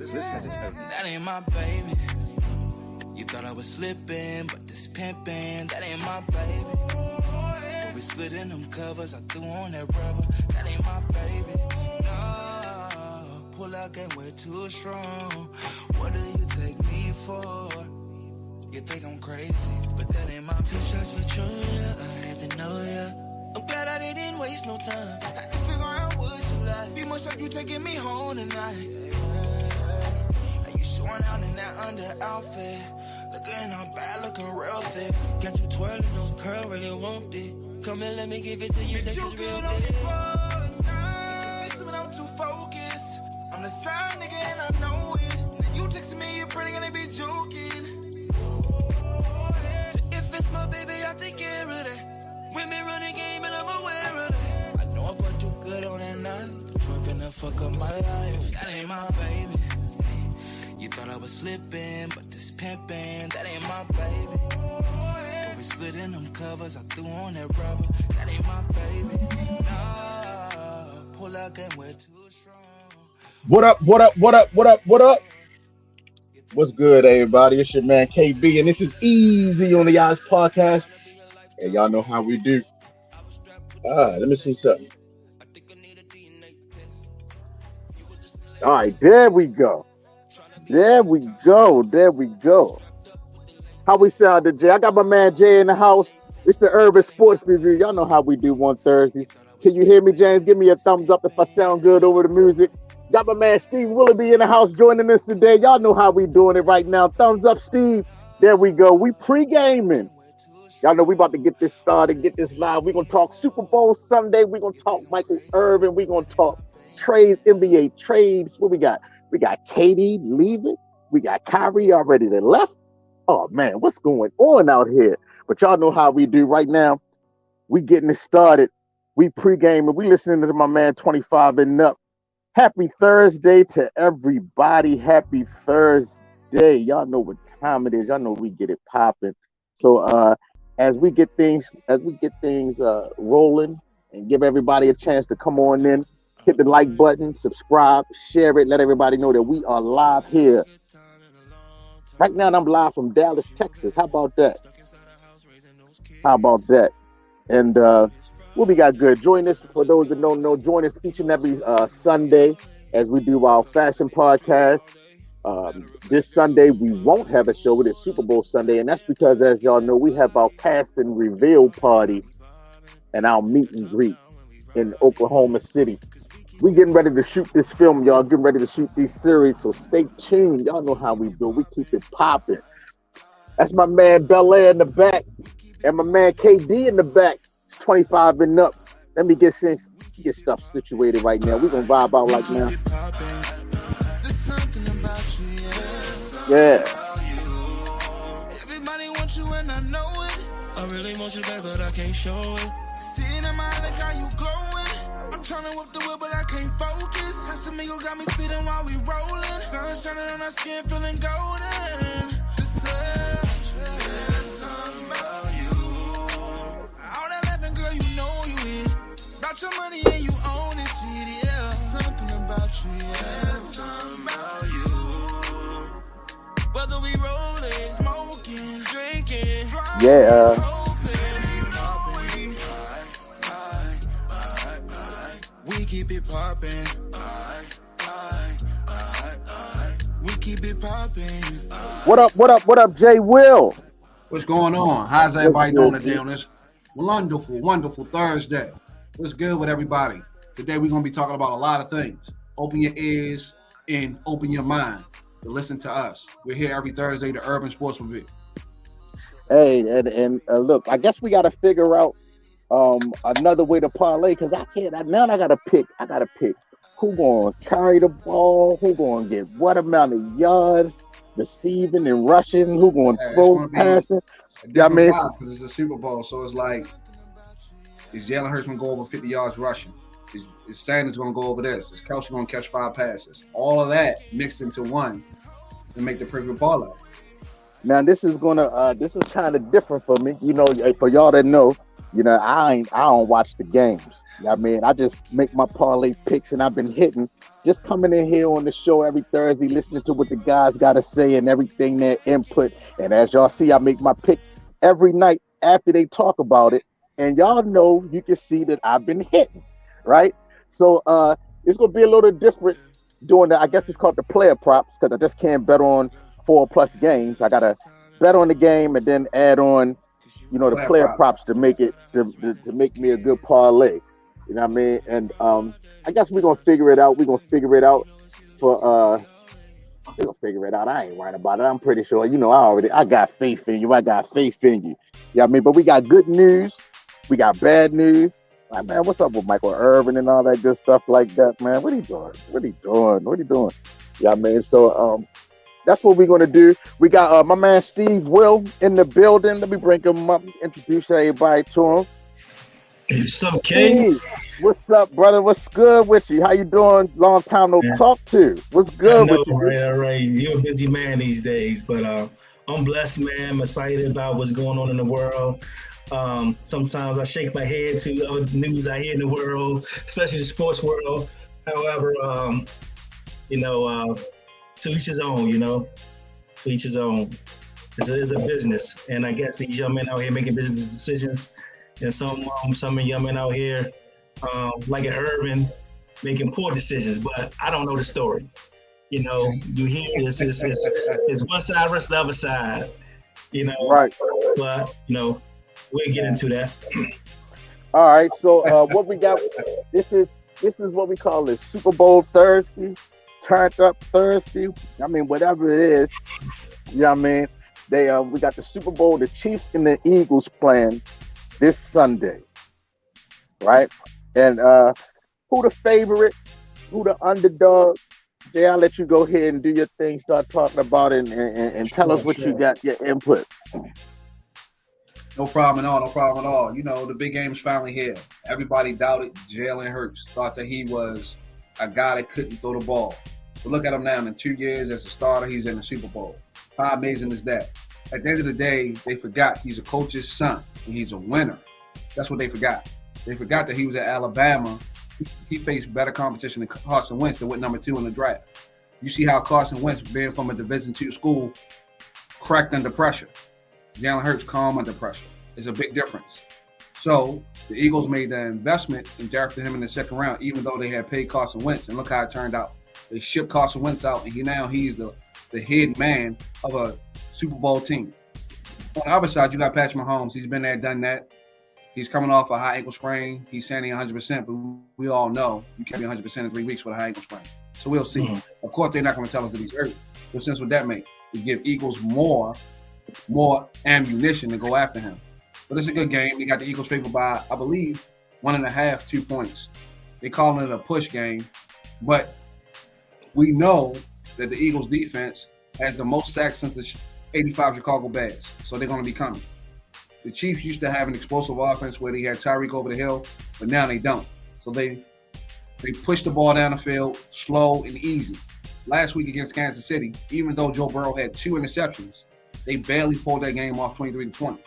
is listening to. That ain't my baby. You thought I was slipping, but this pimping, that ain't my baby. When we split in them covers, I threw on that rubber. That ain't my baby. No, pull out game way too strong. What do you take me for? You think I'm crazy, but that ain't my 2 shots for Julia, I had to know ya. I'm glad I didn't waste no time. I had to figure out what you like. Be much like you taking me home tonight. And you showing out in that under outfit. Looking all bad, looking real thick. Got you twirling those curls, really want it. Come and let me give it to you. Take you good on the phone tonight. But I'm too focused. I'm the side nigga and I know it. Now you texting me, you're pretty gonna be joking. So if it's my baby, I'll take care of that. Women run the game and I'm aware of that. I know I put you good on that night. But you ain't finna fuck up my life. That ain't my baby. You thought I was slipping, but this pimping, that ain't my baby. When we split in them covers, I threw on that rubber. That ain't my baby. Nah, pull out game way too strong. What up? What's good, everybody? It's your man KB, and this is Easy on the Eyes podcast. And y'all know how we do. Let me see something. All right, there we go. How we sound today? I got my man Jay in the house. It's the Urban Sports Review. Y'all know how we do on Thursdays. Can you hear me, James? Give me a thumbs up if I sound good over the music. Got my man Steve Willoughby in the house joining us today. Y'all know how we doing it right now. Thumbs up, Steve. There we go. We pre-gaming. Y'all know we about to get this started, get this live. We're going to talk Super Bowl Sunday. We're going to talk Michael Irvin. We're going to talk trades, NBA trades. What we got? We got KD leaving. We got Kyrie already that left. Oh, man, what's going on out here? But y'all know how we do right now. We getting it started. We pre-gaming. We listening to my man 25 and up. Happy Thursday to everybody. Happy Thursday. Y'all know what time it is. Y'all know we get it popping. So as we get things rolling and give everybody a chance to come on in, hit the like button, subscribe, share it, let everybody know that we are live here. Right now, I'm live from Dallas, Texas. How about that? And what we got good? Join us, for those that don't know, join us each and every Sunday as we do our fashion podcast. This Sunday, we won't have a show. It is Super Bowl Sunday, and that's because, as y'all know, we have our cast and reveal party and our meet and greet in Oklahoma City. We getting ready to shoot this film, y'all. Getting ready to shoot these series, so stay tuned. Y'all know how we do. We keep it popping. That's my man Belair in the back, and my man KD in the back. It's 25 and up. Let me get stuff situated right now. We're gonna vibe out like now. Yeah. Everybody wants you and I know it. I really want you back, but I can't show it. Seeing in my eye like how you glowing. I'm trying to whip the wheel, but I can't focus. Casamigo got me speeding while we rolling. Sun shining on our skin, feeling golden. There's something about you. All that laughing, girl, you know you in. About your money and you own it, shit, yeah. There's something about you, yeah. There's something about you. Whether we rolling, smoking, drinking, flying, Yeah. We keep it popping. We keep it popping. What up, Jay Will? What's going on? How's everybody doing today on this wonderful Thursday? What's good with everybody? Today we're going to be talking about a lot of things. Open your ears and open your mind to listen to us. We're here every Thursday, the Urban Sports Review. Hey, and look, I guess we got to figure out another way to parlay, because I gotta pick who gonna carry the ball, who gonna get what amount of yards receiving and rushing, who gonna throw passing. Yeah, man, because it's a Super Bowl, so it's like, is Jalen Hurts gonna go over 50 yards rushing? Is Sanders gonna go over this? Is Kelsey gonna catch 5 passes? All of that mixed into one to make the perfect parlay. Now this is kind of different for me. You know, for y'all that know, I don't watch the games. I mean, I just make my parlay picks, and I've been hitting. Just coming in here on the show every Thursday, listening to what the guys got to say and everything, their input. And as y'all see, I make my pick every night after they talk about it. And y'all know, you can see that I've been hitting, right? So it's gonna be a little different doing that. I guess it's called the player props, because I just can't bet on 4+ games. I gotta bet on the game and then add on, the player props to make it to make me a good parlay. You know what I mean? And I guess we're gonna figure it out. We're gonna figure it out for we're gonna figure it out. I ain't worrying about it. I'm pretty sure. I got faith in you. I got faith in you. Yeah, I mean, but we got good news, we got bad news. Like, man, what's up with Michael Irvin and all that good stuff like that, man? What are you doing? What are you doing? Yeah, I mean, so that's what we're gonna do. We got my man Steve Will in the building. Let me bring him up, introduce everybody to him. What's up, King? Steve, what's up, brother? What's good with you? How you doing? Long time no talk to. What's good with you? Right. You're a busy man these days, but I'm blessed, man. I'm excited about what's going on in the world. Sometimes I shake my head to other news I hear in the world, especially the sports world. However, to each his own, to each his own. It's a business, and I guess these young men out here making business decisions, and some young men out here, like at Irvin, making poor decisions. But I don't know the story. You hear this is one side versus the other side. Right. But we'll get into that. All right. So what we got? This is what we call this Super Bowl Thursday, turned up Thursday. I mean, whatever it is. You know what I mean? We got the Super Bowl, the Chiefs and the Eagles playing this Sunday, right? And who the favorite? Who the underdog? Jay, I'll let you go ahead and do your thing. Start talking about it and tell us what you got, your input. No problem at all. The big game's finally here. Everybody doubted Jalen Hurts, thought that he was a guy that couldn't throw the ball. But look at him now. In 2 years as a starter, he's in the Super Bowl. How amazing is that? At the end of the day, they forgot he's a coach's son and he's a winner. That's what they forgot. They forgot that he was at Alabama. He faced better competition than Carson Wentz that went number 2 in the draft. You see how Carson Wentz, being from a Division II school, cracked under pressure. Jalen Hurts calm under pressure. It's a big difference. So the Eagles made the investment and drafted him in the second round, even though they had paid Carson Wentz. And look how it turned out. They shipped Carson Wentz out, and he's the head man of a Super Bowl team. On the other side, you got Patrick Mahomes. He's been there, done that. He's coming off a high ankle sprain. He's saying 100%, but we all know you can't be 100% in 3 weeks with a high ankle sprain. So we'll see. Mm-hmm. Of course, they're not going to tell us that he's hurt. But since what that make? We give Eagles more ammunition to go after him. But it's a good game. They got the Eagles favored by, I believe, 1.5, 2 points. They calling it a push game. But we know that the Eagles defense has the most sacks since the 85 Chicago Bears. So they're going to be coming. The Chiefs used to have an explosive offense where they had Tyreek over the hill, but now they don't. So they push the ball down the field slow and easy. Last week against Kansas City, even though Joe Burrow had 2 interceptions, they barely pulled that game off 23-20.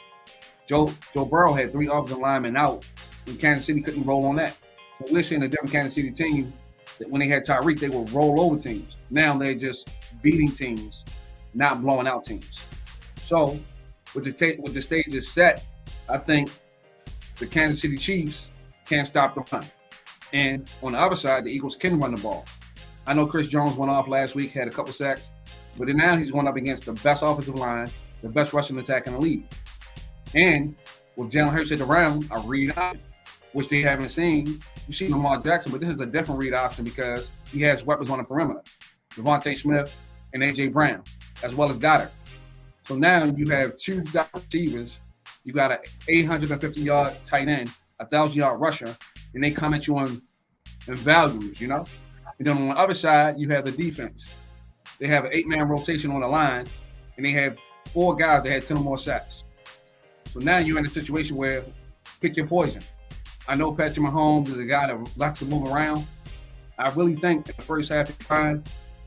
Joe Burrow had 3 offensive linemen out, and Kansas City couldn't roll on that. So we're seeing a different Kansas City team that when they had Tyreek, they would roll over teams. Now they're just beating teams, not blowing out teams. So with the stage is set, I think the Kansas City Chiefs can't stop the run. And on the other side, the Eagles can run the ball. I know Chris Jones went off last week, had a couple sacks, but then now he's going up against the best offensive line, the best rushing attack in the league. And with Jalen Hurts at the round, a read option, which they haven't seen. You see Lamar Jackson, but this is a different read option because he has weapons on the perimeter. Devontae Smith and A.J. Brown, as well as Goddard. So now you have 2 receivers. You got an 850-yard tight end, a 1,000-yard rusher, and they come at you in values, And then on the other side, you have the defense. They have an 8-man rotation on the line, and they have 4 guys that had 10 or more sacks. So now you're in a situation where pick your poison. I know Patrick Mahomes is a guy that likes to move around. I really think in the first half he's fine,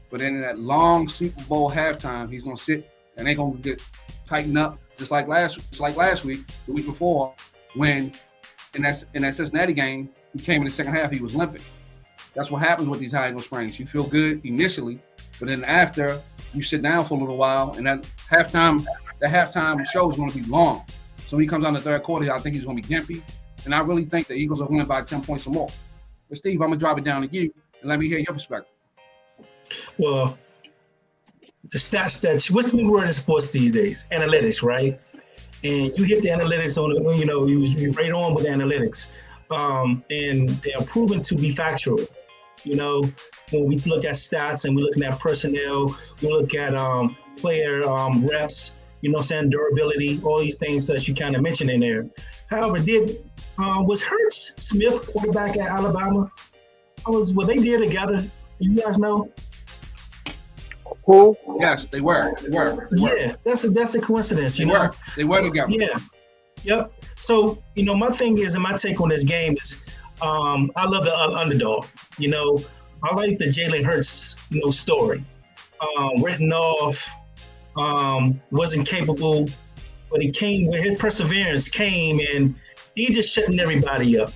but then in that long Super Bowl halftime, he's going to sit and they're going to get tightened up just like last week, the week before, when in that Cincinnati game, he came in the second half, he was limping. That's what happens with these high ankle sprains. You feel good initially, but then after you sit down for a little while, and that halftime show is going to be long. So when he comes on the third quarter, I think he's going to be gimpy, and I really think the Eagles are winning by 10 points or more. But Steve, I'm gonna drop it down to you and let me hear your perspective. Well, the stats that what's the new word in sports these days? Analytics, right? And you hit the analytics on it, you know, you right on with the analytics. And they are proven to be factual. You know, when we look at stats and we're looking at personnel, we look at player reps, you know what I'm saying, durability, all these things that you kind of mentioned in there. However, was Hurts Smith quarterback at Alabama? Were they there together? You guys know? Who? Yes, they were. Yeah, that's a coincidence. They were together. Yeah. Yep. So, you know, my thing is, and my take on this game is, I love the underdog. You know, I like the Jalen Hurts, you know, story. Written off, wasn't capable, but he came with his perseverance came and he just shutting everybody up.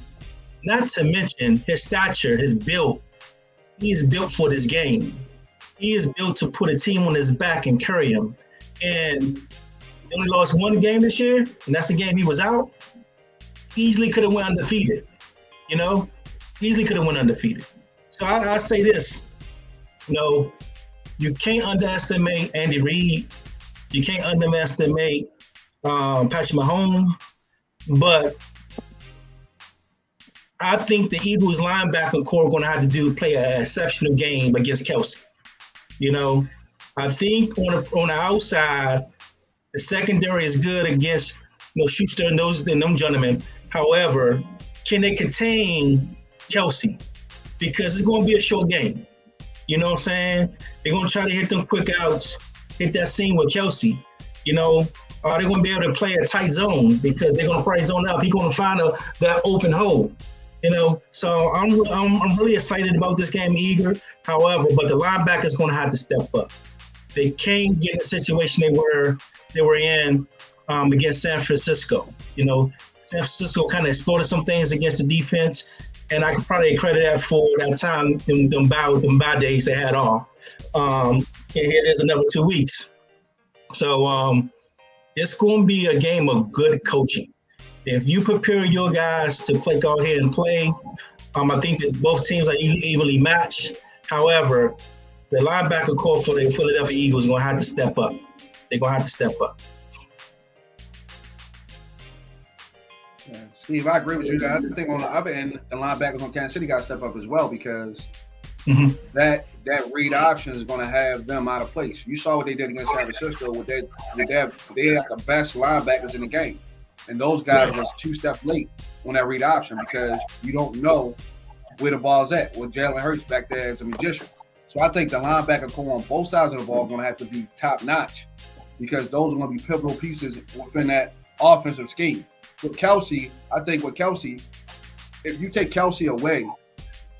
Not to mention his stature, his build. He is built for this game. He is built to put a team on his back and carry him. And he only lost one game this year, and that's the game he was out. Easily could have went undefeated. You know, easily could have went undefeated. So I say this, you know, you can't underestimate Andy Reid. You can't underestimate Patrick Mahomes. But I think the Eagles linebacker core are going to have to play an exceptional game against Kelsey. You know, I think on the outside, the secondary is good against, you know, Schuster and them gentlemen. However, can they contain Kelsey? Because it's going to be a short game. You know what I'm saying? They're going to try to hit them quick outs, hit that seam with Kelsey. You know, are they going to be able to play a tight zone? Because they're going to probably zone up. He's going to find that open hole. You know, so I'm really excited about this game, eager. However, but the linebackers going to have to step up. They can't get in the situation they were in against San Francisco. You know, San Francisco kind of exploited some things against the defense, and I could probably credit that for that time, them bye days they had off. And here it is another 2 weeks. So it's going to be a game of good coaching. If you prepare your guys to go ahead and play, I think that both teams are evenly matched. However, the linebacker core for the Philadelphia Eagles is going to have to step up. They're going to have to step up. Yeah, Steve, I agree with you. I think on the other end, the linebackers on Kansas City got to step up as well because that read option is going to have them out of place. You saw what they did against San Francisco. They had the best linebackers in the game. And those guys was 2 steps late on that read option because you don't know where the ball's at. With Jalen Hurts back there as a magician. So I think the linebacker core on both sides of the ball are going to have to be top notch because those are going to be pivotal pieces within that offensive scheme. With Kelsey, I think with Kelsey, if you take Kelsey away,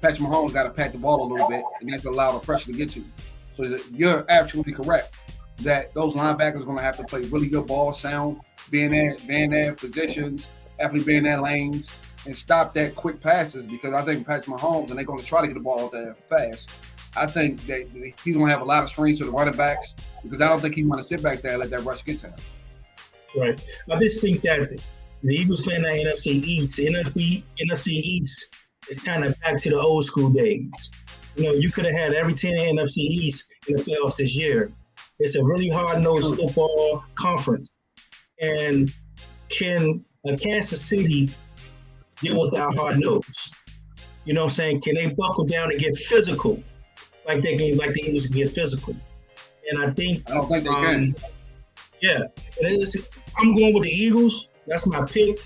Patrick Mahomes got to pat the ball a little bit and that's allow the pressure to get to you. So you're absolutely correct that those linebackers are going to have to play really good ball sound, being there positions, definitely being in their lanes, and stop that quick passes because I think Patrick Mahomes, and they're going to try to get the ball there fast. I think that he's going to have a lot of screens to the running backs because I don't think he's going to sit back there and let that rush get to him. Right. I just think that the Eagles playing the NFC East. The NFC East is kind of back to the old school days. You know, you could have had every team in the NFC East in the playoffs this year. It's a really hard-nosed football conference. And can Kansas City deal with that hard nose? You know what I'm saying? Can they buckle down and get physical like the Eagles can get physical? And I don't think they can. Yeah. I'm going with the Eagles. That's my pick.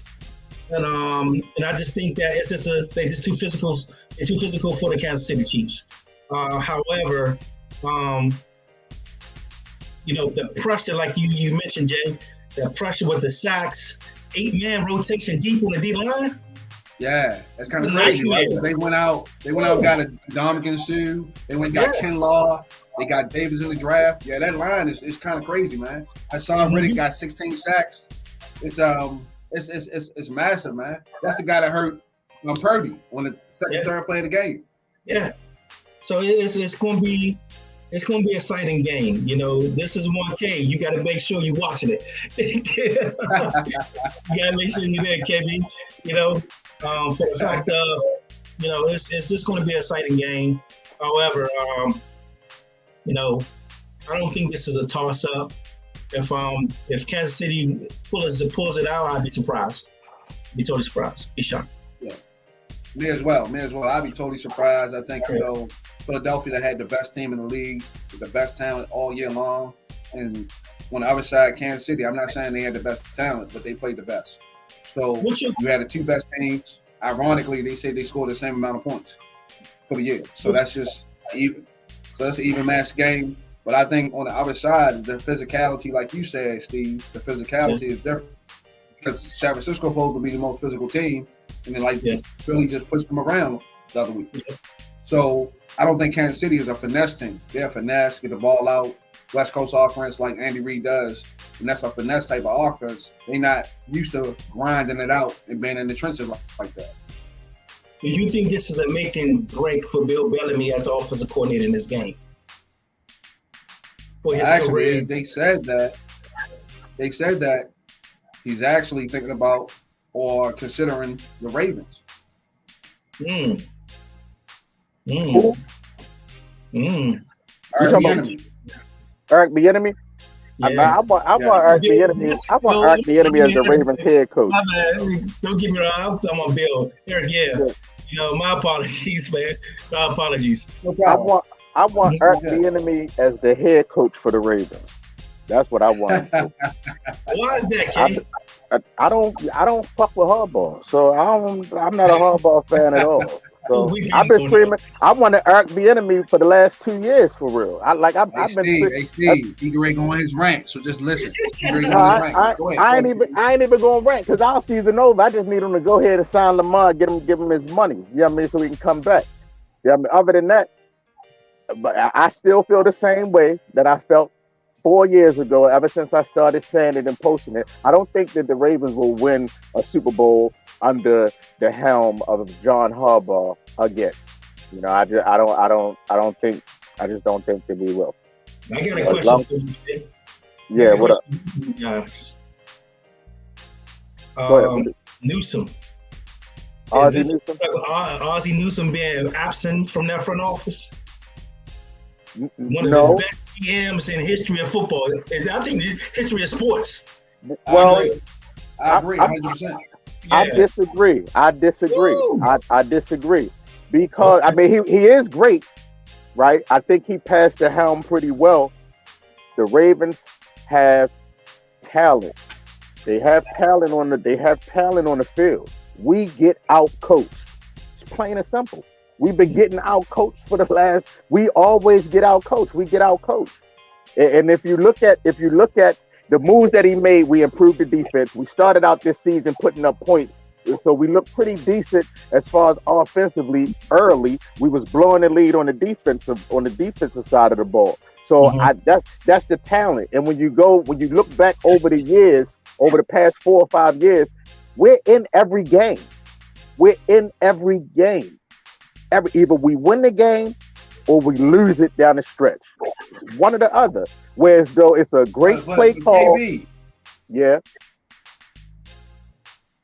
And I just think that they're just too physical. They're too physical for the Kansas City Chiefs. However, you know, the pressure, like you mentioned, Jay, the pressure with the sacks, 8-man rotation deep on the D-line. Yeah, that's kind of crazy, right? They went out, got a Dominican Sue. They went and got Ken Law. They got Davis in the draft. Yeah, that line is kind of crazy, man. Hassan Reddick got 16 sacks. It's It's massive, man. That's the guy that hurt Purdy on the second, third play of the game. Yeah. So it's going to be an exciting game. You know, this is 1K. You got to make sure you're watching it. You got to make sure you're there, KB. You know, for the fact of, you know, it's just going to be an exciting game. However, you know, I don't think this is a toss-up. If Kansas City pulls it out, I'd be surprised. Be totally surprised. Be shocked. Yeah. Me as well. I'd be totally surprised. I think, you know, Philadelphia had the best team in the league, with the best talent all year long. And on the other side, Kansas City, I'm not saying they had the best talent, but they played the best. So you had the two best teams. Ironically, they say they scored the same amount of points for the year. So that's just even. So that's an even match game. But I think on the other side, the physicality, like you said, Steve, the physicality is different. Because San Francisco supposed to be the most physical team, and then Philly just pushed them around the other week. Yeah. So I don't think Kansas City is a finesse team. They're a finesse, get the ball out, West Coast offense like Andy Reid does, and that's a finesse type of offense. They're not used to grinding it out and being in the trenches like that. Do you think this is a make and break for Bill Bellamy as offensive coordinator in this game? Actually, they said that he's actually thinking about or considering the Ravens. Eric Bieniemy? Yeah. I want Eric Bieniemy. I want Eric Bieniemy as the Ravens head coach. Don't get me wrong. I'm talking about Bill. Eric, You know, my apologies, man. My apologies. No problem. I want Eric Bieniemy as the head coach for the Ravens. That's what I want. Why is that, Kenny? I don't fuck with Harbaugh, so I'm not a Harbaugh fan at all. So I've been screaming. I wanted Eric Bieniemy for the last 2 years, for real. I've been. Steve, he ready going his rant, so just listen. I ain't even going rant because our season over. I just need him to go ahead and sign Lamar, give him his money. You know what I mean, so he can come back. You know what I mean? Other than that, but I still feel the same way that I felt 4 years ago, ever since I started saying it and posting it. I don't think that the Ravens will win a Super Bowl under the helm of John Harbaugh again. You know, I just don't think that we will. I got a question for you. Yeah, what up? Yes. Go ahead. Newsom. Ozzie Newsom being absent from that front office? One of the best GMs in history of football. I think the history of sports. Well, I agree 100%. I disagree. I disagree because I mean he is great, right? I think he passed the helm pretty well. The Ravens have talent. They have talent on the field. We get out coached. It's plain and simple. We've been getting out coached we always get out coached. We get out coached. And if you look at the moves that he made, we improved the defense. We started out this season putting up points. So we looked pretty decent as far as offensively early. We was blowing the lead on the defensive side of the ball. So that's the talent. And when you look back over the past 4 or 5 years, we're in every game. Either we win the game or we lose it down the stretch. One or the other. Whereas though it's a great play call. KB, yeah.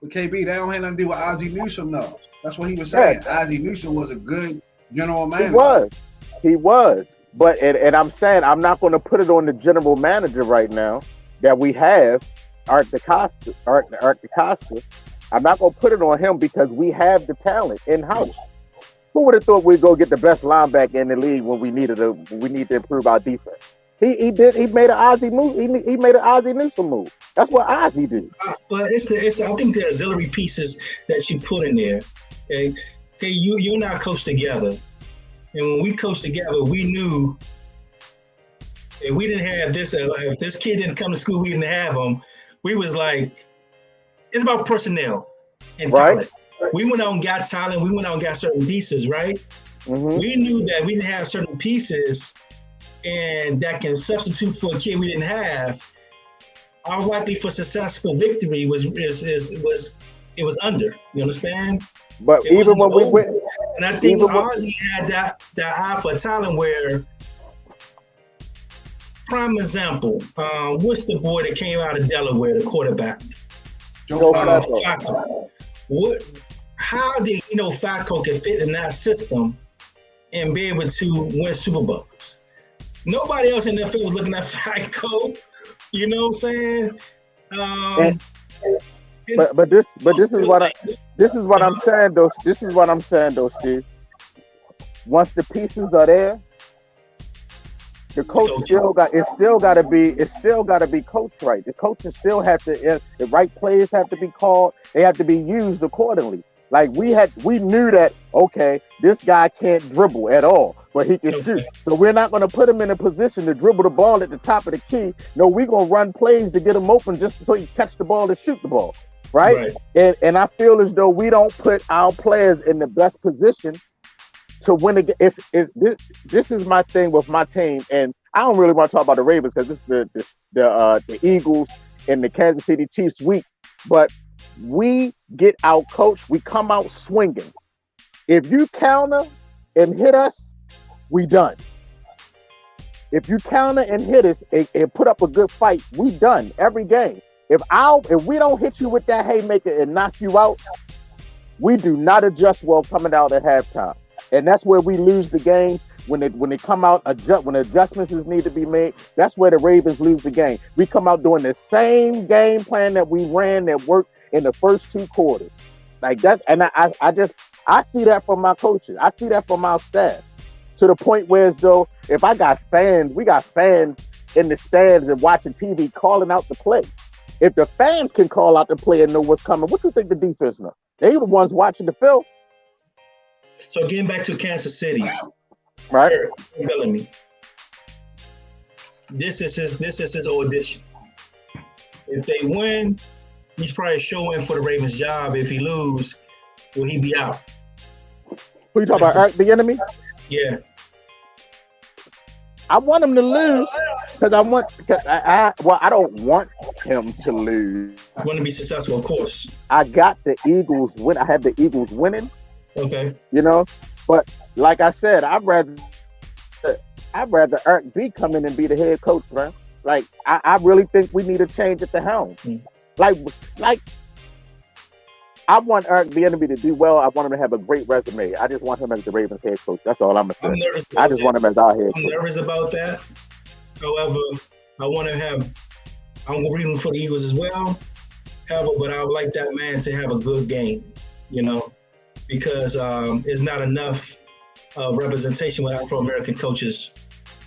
But KB, that don't have nothing to do with Ozzie Newsome, though. That's what he was saying. Yeah. Ozzie Newsome was a good general manager. He was. But and I'm saying I'm not going to put it on the general manager right now that we have, Art DeCosta. I'm not going to put it on him because we have the talent in-house. Who would have thought we'd go get the best linebacker in the league when we need to improve our defense? He made an Ozzie move. He made an Ozzie Newsome move. That's what Ozzie did. But I think the auxiliary pieces that you put in there. Okay, you and I coached together, and when we coached together, we knew if we didn't have this, if this kid didn't come to school, we didn't have him. We was like, it's about personnel and talent. Right. We went out and got talent. We went out and got certain pieces, right? Mm-hmm. We knew that we didn't have certain pieces and that can substitute for a kid we didn't have. our likely for successful victory was under. You understand? But It even when we over. went, And I think even when- Ozzy had that eye for talent where, prime example, what's the boy that came out of Delaware, the quarterback? Joe Flacco. Flacco. How did Flacco can fit in that system and be able to win Super Bowls? Nobody else in the field was looking at Flacco. You know what I'm saying? But this is what I'm saying though. This is what I'm saying though, Steve. Once the pieces are there, the coach still got to be coached right. The coaches still have to, the right players have to be called. They have to be used accordingly. Like we knew that, okay, this guy can't dribble at all, but he can shoot. So we're not going to put him in a position to dribble the ball at the top of the key. No, we're going to run plays to get him open just so he catch the ball and shoot the ball. Right? And I feel as though we don't put our players in the best position to win again. This is my thing with my team, and I don't really want to talk about the Ravens because this is the Eagles and the Kansas City Chiefs week. But we get out coached, we come out swinging. If you counter and hit us, we done. If you counter and hit us and put up a good fight, we done every game. If we don't hit you with that haymaker and knock you out, we do not adjust well coming out at halftime. And that's where we lose the games when they come out, when adjustments need to be made. That's where the Ravens lose the game. We come out doing the same game plan that we ran that worked in the first two quarters. Like that, and I see that from my coaches. I see that from our staff. To the point where as though if we got fans in the stands and watching TV calling out the play. If the fans can call out the play and know what's coming, what you think the defense know? They the ones watching the film. So getting back to Kansas City, right? Telling me, this is his audition. If they win, he's probably showing for the Ravens job. If he lose, will he be out? Who you talking about? Eric, the enemy? Yeah. I want him to lose because I don't want him to lose. I want to be successful, of course. I got the Eagles win. I had the Eagles winning. Okay. But like I said, I'd rather Eric B come in and be the head coach, man. Like I really think we need a change at the helm. Like I want Eric Bieniemy to do well. I want him to have a great resume. I just want him as the Ravens head coach. That's all I'm gonna say. I just want him as our head coach. I'm nervous about that. However, I'm rooting for the Eagles as well. However, but I would like that man to have a good game, because there's not enough representation with Afro-American coaches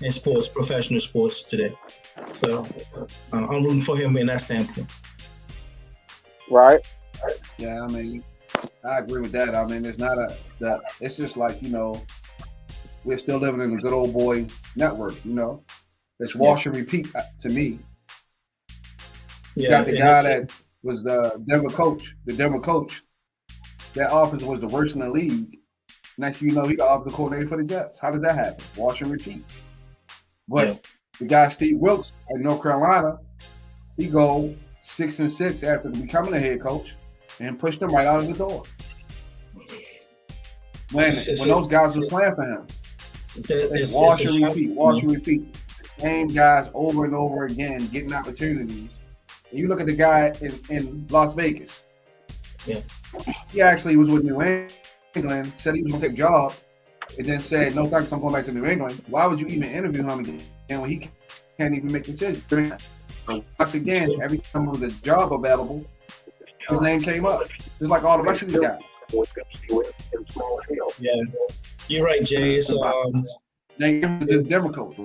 in sports, professional sports today. So I'm rooting for him in that standpoint. Right. Yeah, I mean, I agree with that. I mean, it's not it's just like, we're still living in a good old boy network, It's wash and repeat to me. You got the guy that was the Denver coach. That offense was the worst in the league. Next thing you know, he the offensive coordinator for the Jets. How did that happen? Wash and repeat. But the guy Steve Wilkes at North Carolina, he go 6-6 after becoming a head coach and pushed him right out of the door. When those guys were playing for him, it's wash and repeat. Same guys over and over again getting opportunities. And you look at the guy in Las Vegas. Yeah. He actually was with New England, said he was going to take a job, and then said, no thanks, I'm going back to New England. Why would you even interview him again when he can't even make decisions? Once again, every time there was a job available, his name came up. Just like all the rest of these guys. Yeah, you're right, Jay. It's the Denver coach,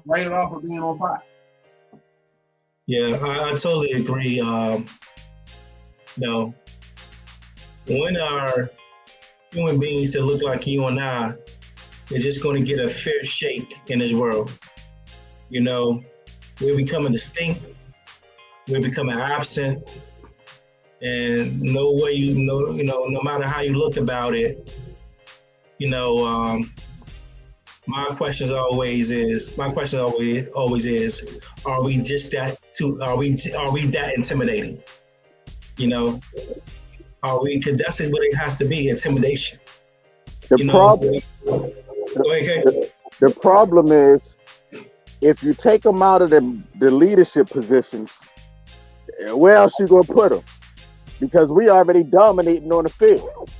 right off of being on fire. Yeah, I totally agree. When our human beings that look like you and I is just going to get a fair shake in this world, we're becoming distinct, we're becoming absent, and no matter how you look about it, my question always is, are we just that are we that intimidating? You know, are we? Because that's what it has to be, intimidation. The problem, go ahead, Kay. the problem is, if you take them out of the leadership positions, where else you gonna put them? Because we already dominating on the field.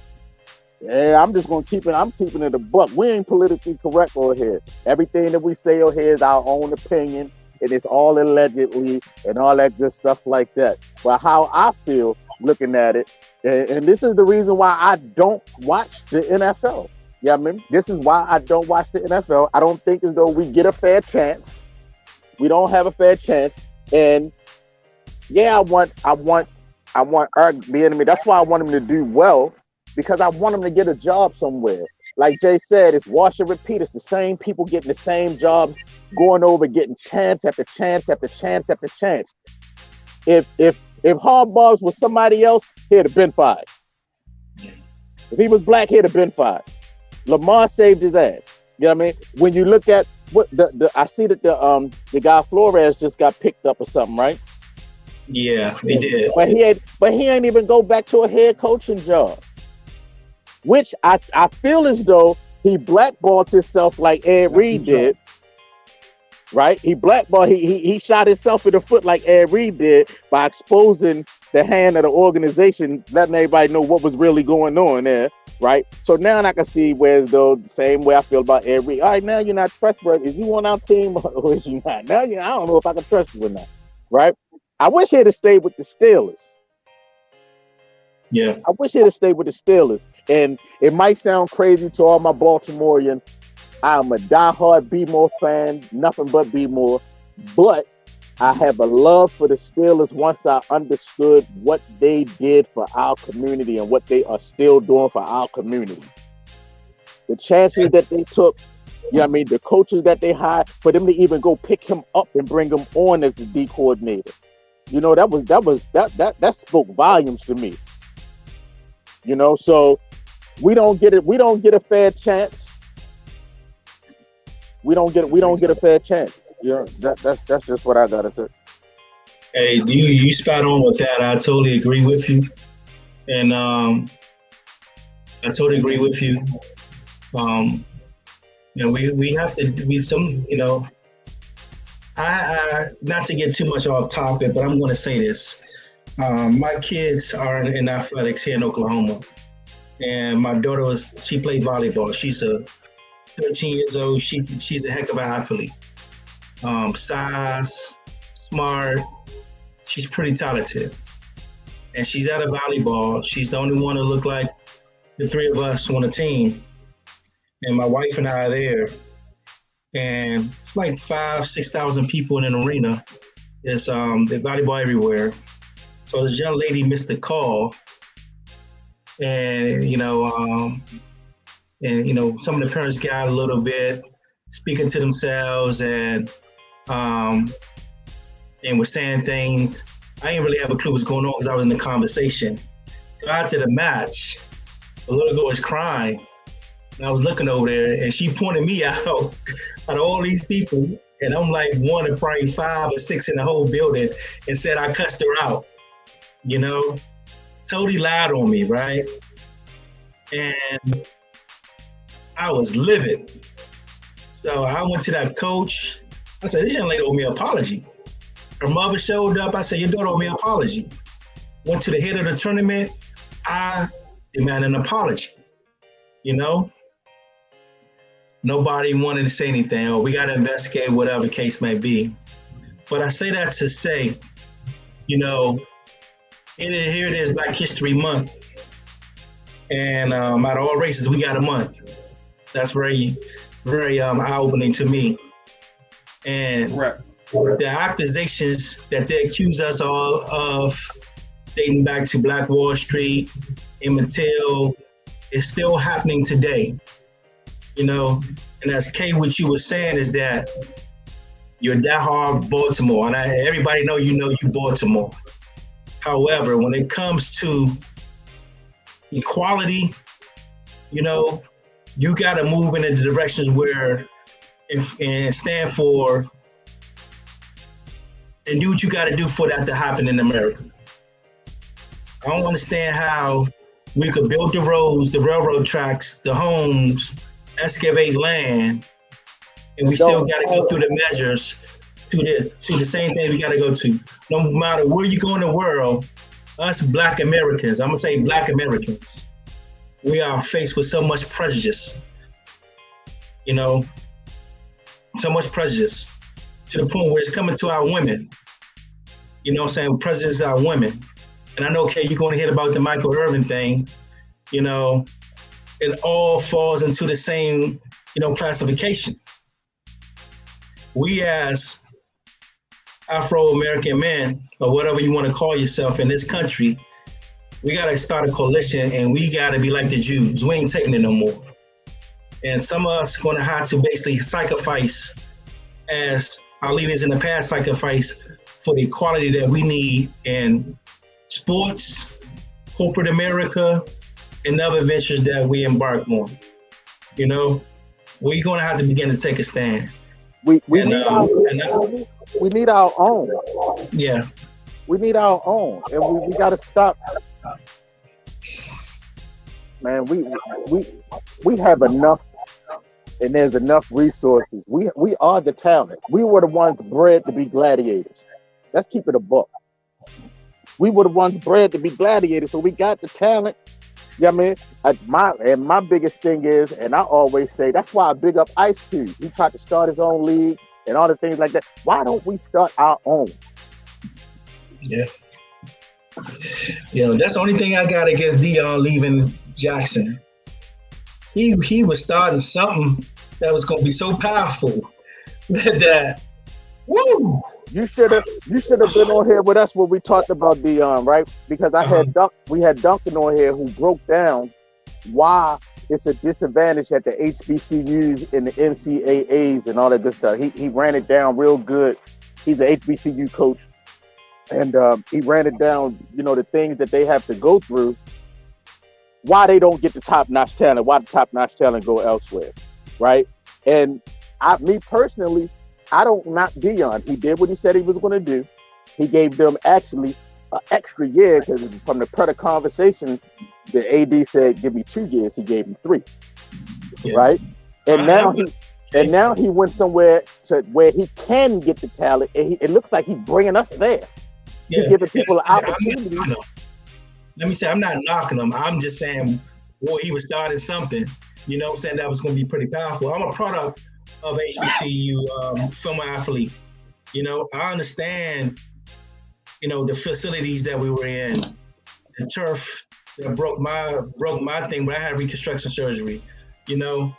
Yeah, I'm just gonna I'm keeping it a buck. We ain't politically correct over here. Everything that we say over here is our own opinion, and it's all allegedly and all that good stuff like that. But how I feel looking at it, and this is the reason why I don't watch the NFL. Yeah, I mean, this is why I don't watch the NFL. I don't think as though we get a fair chance. We don't have a fair chance. And yeah, I want Eric Bieniemy. That's why I want him to do well, because I want him to get a job somewhere. Like Jay said, it's wash and repeat. It's the same people getting the same jobs, going over, getting chance after chance after chance after chance. If Harbaugh was somebody else, he'd have been fired. If he was black, he'd have been fired. Lamar saved his ass. You know what I mean? When you look at what I see that the guy Flores just got picked up or something, right? Yeah, he did. But he ain't even go back to a head coaching job. Which I feel as though he blackballed himself like Ed Reed did. Right? He blackballed, he shot himself in the foot like Ed Reed did by exposing the hand of the organization, letting everybody know what was really going on there. Right? So now I can see whereas though the same way I feel about Ed Reed. All right, now you're not trustworthy. Is you on our team or is you not? Now I don't know if I can trust you or not. Right? I wish he'd have stayed with the Steelers. Yeah. I wish he'd have stayed with the Steelers. And it might sound crazy to all my Baltimoreans. I'm a diehard B-More fan, nothing but B-More. But I have a love for the Steelers once I understood what they did for our community and what they are still doing for our community. The chances that they took, you know what I mean, the coaches that they hired, for them to even go pick him up and bring him on as the D coordinator. You know, that spoke volumes to me. You know, so we don't get a fair chance. We don't get a fair chance. You know, that's just what I gotta say. Hey, you spot on with that. I totally agree with you, and I totally agree with you. You know, we have to be some. You know, I not to get too much off topic, but I'm going to say this. My kids are in athletics here in Oklahoma, and my daughter she played volleyball. She's 13 years old. She's a heck of an athlete. Size, smart. She's pretty talented, and she's at a volleyball. She's the only one to look like the three of us on the team, and my wife and I are there. And it's like 5,000-6,000 people in an arena. There's they volleyball everywhere. So this young lady missed the call, and some of the parents got a little bit speaking to themselves and were saying things. I didn't really have a clue what's going on because I was in the conversation. So after the match, the little girl was crying, and I was looking over there, and she pointed me out of all these people, and I'm like one of probably 5 or 6 in the whole building, and said I cussed her out. You know, totally lied on me, right? And I was livid. So I went to that coach. I said, this young lady owed me an apology. Her mother showed up. I said, your daughter owed me an apology. Went to the head of the tournament. I demanded an apology. You know? Nobody wanted to say anything, or we got to investigate, whatever the case may be. But I say that to say, you know, here it is, Black History Month. And out of all races, we got a month. That's very, very eye-opening to me. And the accusations that they accuse us all of, dating back to Black Wall Street, Emmett Till, is still happening today. You know, and as Kay, what you were saying is that you're that hard Baltimore, and everybody know you Baltimore. However, when it comes to equality, you know, you got to move in the directions where and stand for and do what you got to do for that to happen in America. I don't understand how we could build the roads, the railroad tracks, the homes, excavate land, and we still got to go through the measures to the same thing we got to go to. No matter where you go in the world, us Black Americans, I'm gonna say Black Americans, we are faced with so much prejudice. You know, so much prejudice to the point where it's coming to our women. You know what I'm saying? Prejudice our women. And I know, okay, you're going to hear about the Michael Irvin thing. You know, it all falls into the same, you know, classification. We as Afro-American men, or whatever you want to call yourself in this country, we got to start a coalition and we got to be like the Jews. We ain't taking it no more. And some of us are going to have to basically sacrifice, as our leaders in the past sacrifice, for the equality that we need in sports, corporate America, and other ventures that we embark on. You know, we're going to have to begin to take a stand. We need our own. Yeah. We need our own, and we got to stop. Man, we have enough, and there's enough resources. We are the talent. We were the ones bred to be gladiators. Let's keep it a buck. We were the ones bred to be gladiators, so we got the talent. Yeah, you know I mean, my biggest thing is, and I always say, that's why I big up Ice Cube. He tried to start his own league and all the things like that. Why don't we start our own? Yeah. You know, that's the only thing I got against Deion leaving Jackson. He was starting something that was going to be so powerful that woo. You should have been on here with us when we talked about Deion, right? Because we had Duncan on here who broke down why it's a disadvantage at the HBCUs and the NCAAs and all that good stuff. He ran it down real good. He's an HBCU coach, and he ran it down. You know, the things that they have to go through, why they don't get the top-notch talent, why the top-notch talent go elsewhere, right? And me personally, I don't knock Deion. He did what he said he was going to do. He gave them actually an extra year, because from the Predator conversation, the AD said, "Give me 2 years." He gave him 3, right? And now he went somewhere to where he can get the talent, and it looks like he's bringing us there. He's giving people an opportunity. Let me say, I'm not knocking him. I'm just saying, well, he was starting something. You know what I'm saying? That was going to be pretty powerful. I'm a product of HBCU former athlete. You know, I understand, you know, the facilities that we were in, the turf that broke my thing, but I had reconstruction surgery. You know,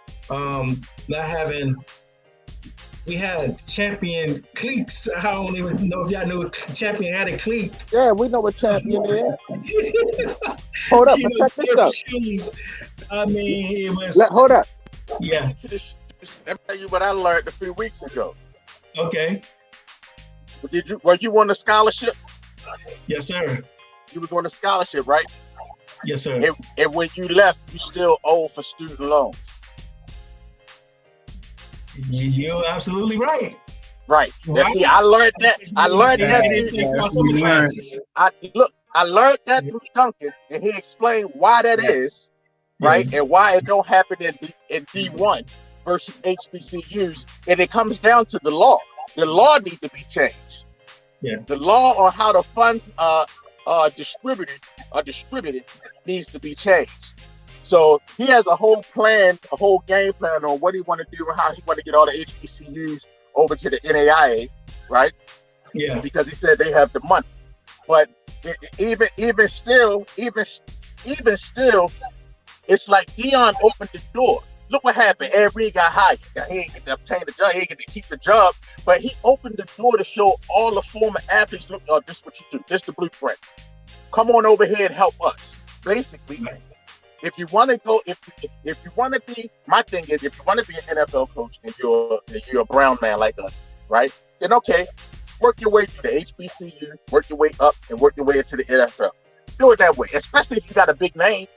we had Champion cleats. I don't even know if y'all know Champion had a cleat. Yeah, we know what Champion is. Hold up, check this out. Shoes. I mean, it was. Hold up. Yeah. Let me tell you what I learned a few weeks ago. Okay. Were you on a scholarship? Yes, sir. You was on a scholarship, right? Yes, sir. And when you left, you still owe for student loans. You're absolutely right. Right. Now, see, I learned that. I learned that through Duncan, and he explained why that is, right, and why it don't happen in D1 versus HBCUs, and it comes down to the law. The law needs to be changed. Yeah. The law on how the funds are distributed needs to be changed. So he has a whole game plan on what he want to do and how he want to get all the HBCUs over to the NAIA, right? Yeah. Because he said they have the money. But even still, it's like Deion opened the door. Look what happened. Ed Reed got hired. Now, he ain't get to obtain the job. He ain't get to keep the job. But he opened the door to show all the former athletes, look, this is what you do. This is the blueprint. Come on over here and help us. Basically, if you want to go, if you want to be, my thing is, if you want to be an NFL coach and you're a brown man like us, right? Then okay, work your way through the HBCU, work your way up, and work your way into the NFL. Do it that way, especially if you got a big name.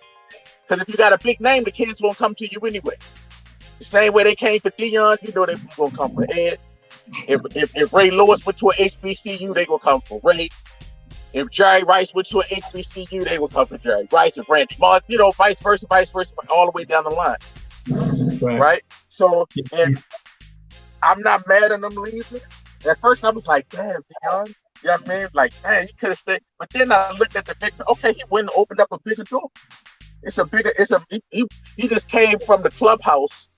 Because if you got a big name, the kids won't come to you anyway. The same way they came for Deion, you know they going to come for Ed. If Ray Lewis went to an HBCU, they gonna come for Ray. If Jerry Rice went to an HBCU, they would come for Jerry Rice and Randy Moss, vice versa, all the way down the line. Right? So, and I'm not mad at them leaving. At first, I was like, damn, Deion. You know what I mean? Like, man, he could have stayed. But then I looked at the picture. Okay, he went and opened up a bigger door. He just came from the clubhouse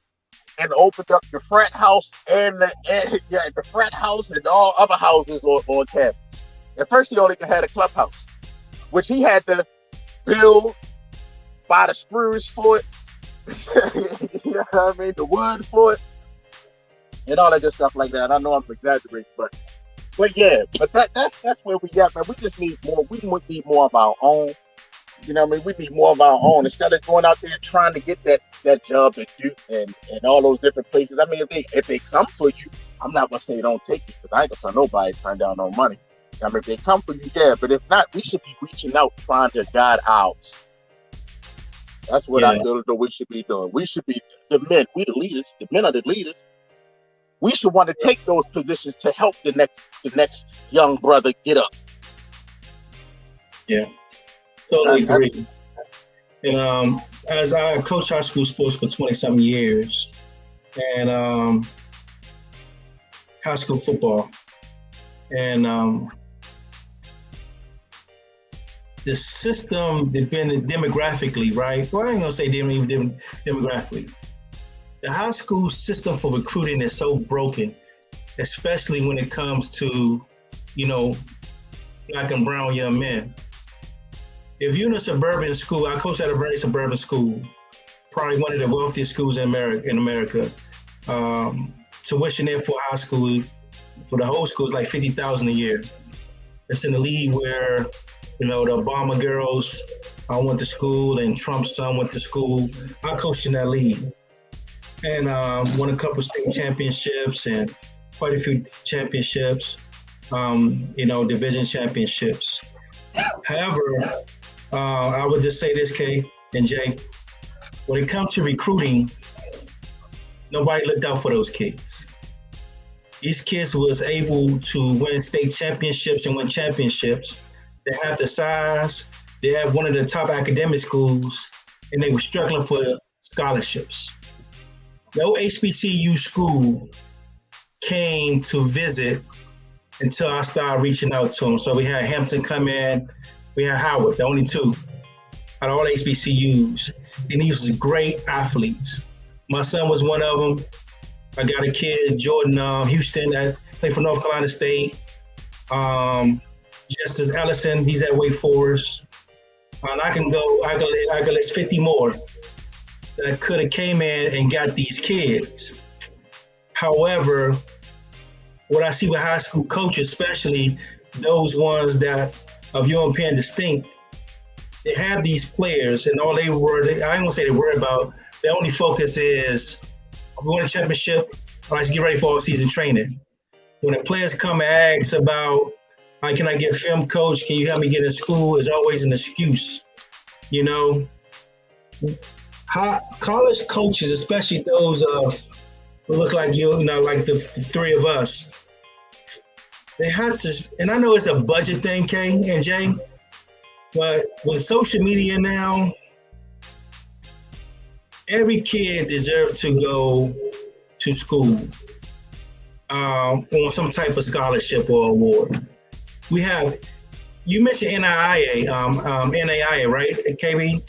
and opened up the frat house and the frat house and all other houses on campus. At first, he only had a clubhouse, which he had to build, buy the screws for it, you know what I mean, the wood for it, and all that good stuff like that. I know I'm exaggerating, but yeah, but that's where we at, man. We just need more. We need more of our own. You know what I mean? We need more of our own instead of going out there trying to get that job at Duke and all those different places. I mean, if they come for you, I'm not gonna say don't take you because I ain't gonna tell nobody to turn down no money. I mean, if they come for you, yeah, but if not, we should be reaching out, trying to guide ours. That's what I feel that we should be doing. We should be the men. We the leaders. The men are the leaders. We should want to take those positions to help the next young brother get up. Yeah, totally agree. And as I coached high school sports for 20-something years, and high school football, and the system depended demographically, right? Well, I ain't gonna say demographically. The high school system for recruiting is so broken, especially when it comes to, black and brown young men. If you're in a suburban school, I coached at a very suburban school, probably one of the wealthiest schools in America. Tuition there for high school, for the whole school is like $50,000 a year. It's in the league where, the Obama girls went to school and Trump's son went to school. I coached in that league and won a couple state championships and quite a few championships, division championships. However, I would just say this, Kay and Jay, when it comes to recruiting, nobody looked out for those kids. These kids was able to win state championships and win championships. They have the size, they have one of the top academic schools, and they were struggling for scholarships. No HBCU school came to visit until I started reaching out to them. So we had Hampton come in, we had Howard, the only two out of all HBCUs, and these were great athletes. My son was one of them. I got a kid, Jordan Houston, that played for North Carolina State. Justice Ellison, he's at Wake Forest. And I can list 50 more that could have came in and got these kids. However, what I see with high school coaches, especially those ones that of European distinct, they have these players and all I ain't gonna say they worry about, their only focus is, we win a championship, let's get ready for all season training. When the players come and ask about, can I get a film coach? Can you help me get in school? Is always an excuse, College coaches, especially those who look like like the three of us, they have to, and I know it's a budget thing, Kay and Jay, but with social media now, every kid deserves to go to school on some type of scholarship or award. You mentioned NAIA, right, KB?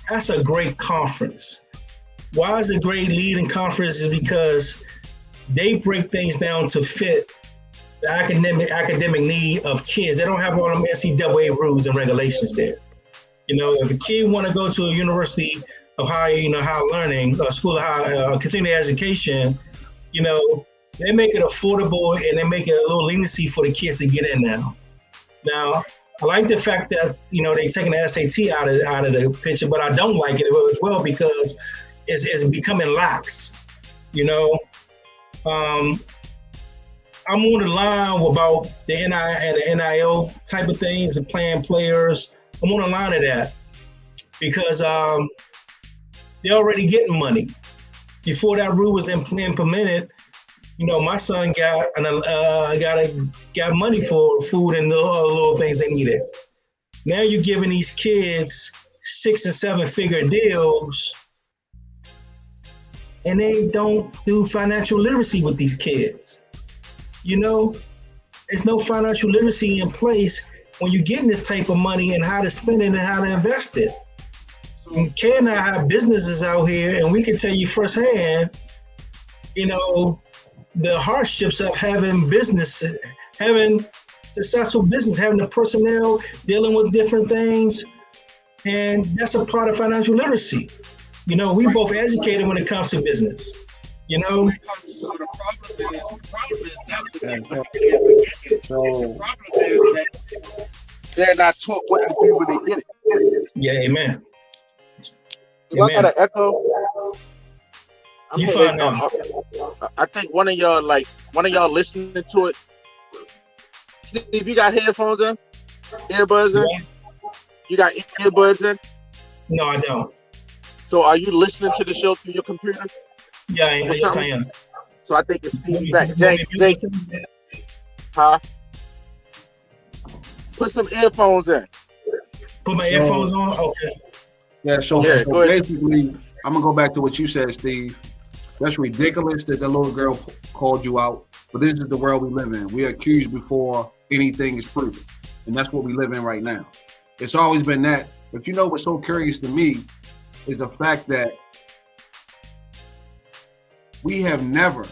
That's a great conference. Why is it a great leading conference? Is because they break things down to fit the academic need of kids. They don't have all them NCAA rules and regulations there. If a kid want to go to a university of higher learning, a school of higher continuing education, they make it affordable and they make it a little leniency for the kids to get in now. Now, I like the fact that, they're taking the SAT out of the picture, but I don't like it as well because it's becoming lax, I'm on the line about the NIL type of things and playing players. I'm on the line of that because they're already getting money. Before that rule was implemented, My son got money for food and the little things they needed. Now you're giving these kids 6 and 7 figure deals, and they don't do financial literacy with these kids. There's no financial literacy in place when you're getting this type of money and how to spend it and how to invest it. So Kay and I have businesses out here, and we can tell you firsthand, the hardships of having successful business, having the personnel, dealing with different things. And that's a part of financial literacy. We both educated when it comes to business. So the problem is that they're not taught what to do when they get it. Yeah, amen. I got an echo. You fine now. I think one of y'all listening to it. Steve, you got headphones in? Earbuds in? Yeah. You got earbuds in? No, I don't. So are you listening to the show through your computer? Yeah, yes, I am. So I think it's feedback. Jake, huh? Put some earphones in. Put my earphones on? Okay. Yeah, so basically, I'm going to go back to what you said, Steve. That's ridiculous that the little girl called you out, but this is the world we live in. We are accused before anything is proven, and that's what we live in right now. It's always been that, but what's so curious to me is the fact that we have never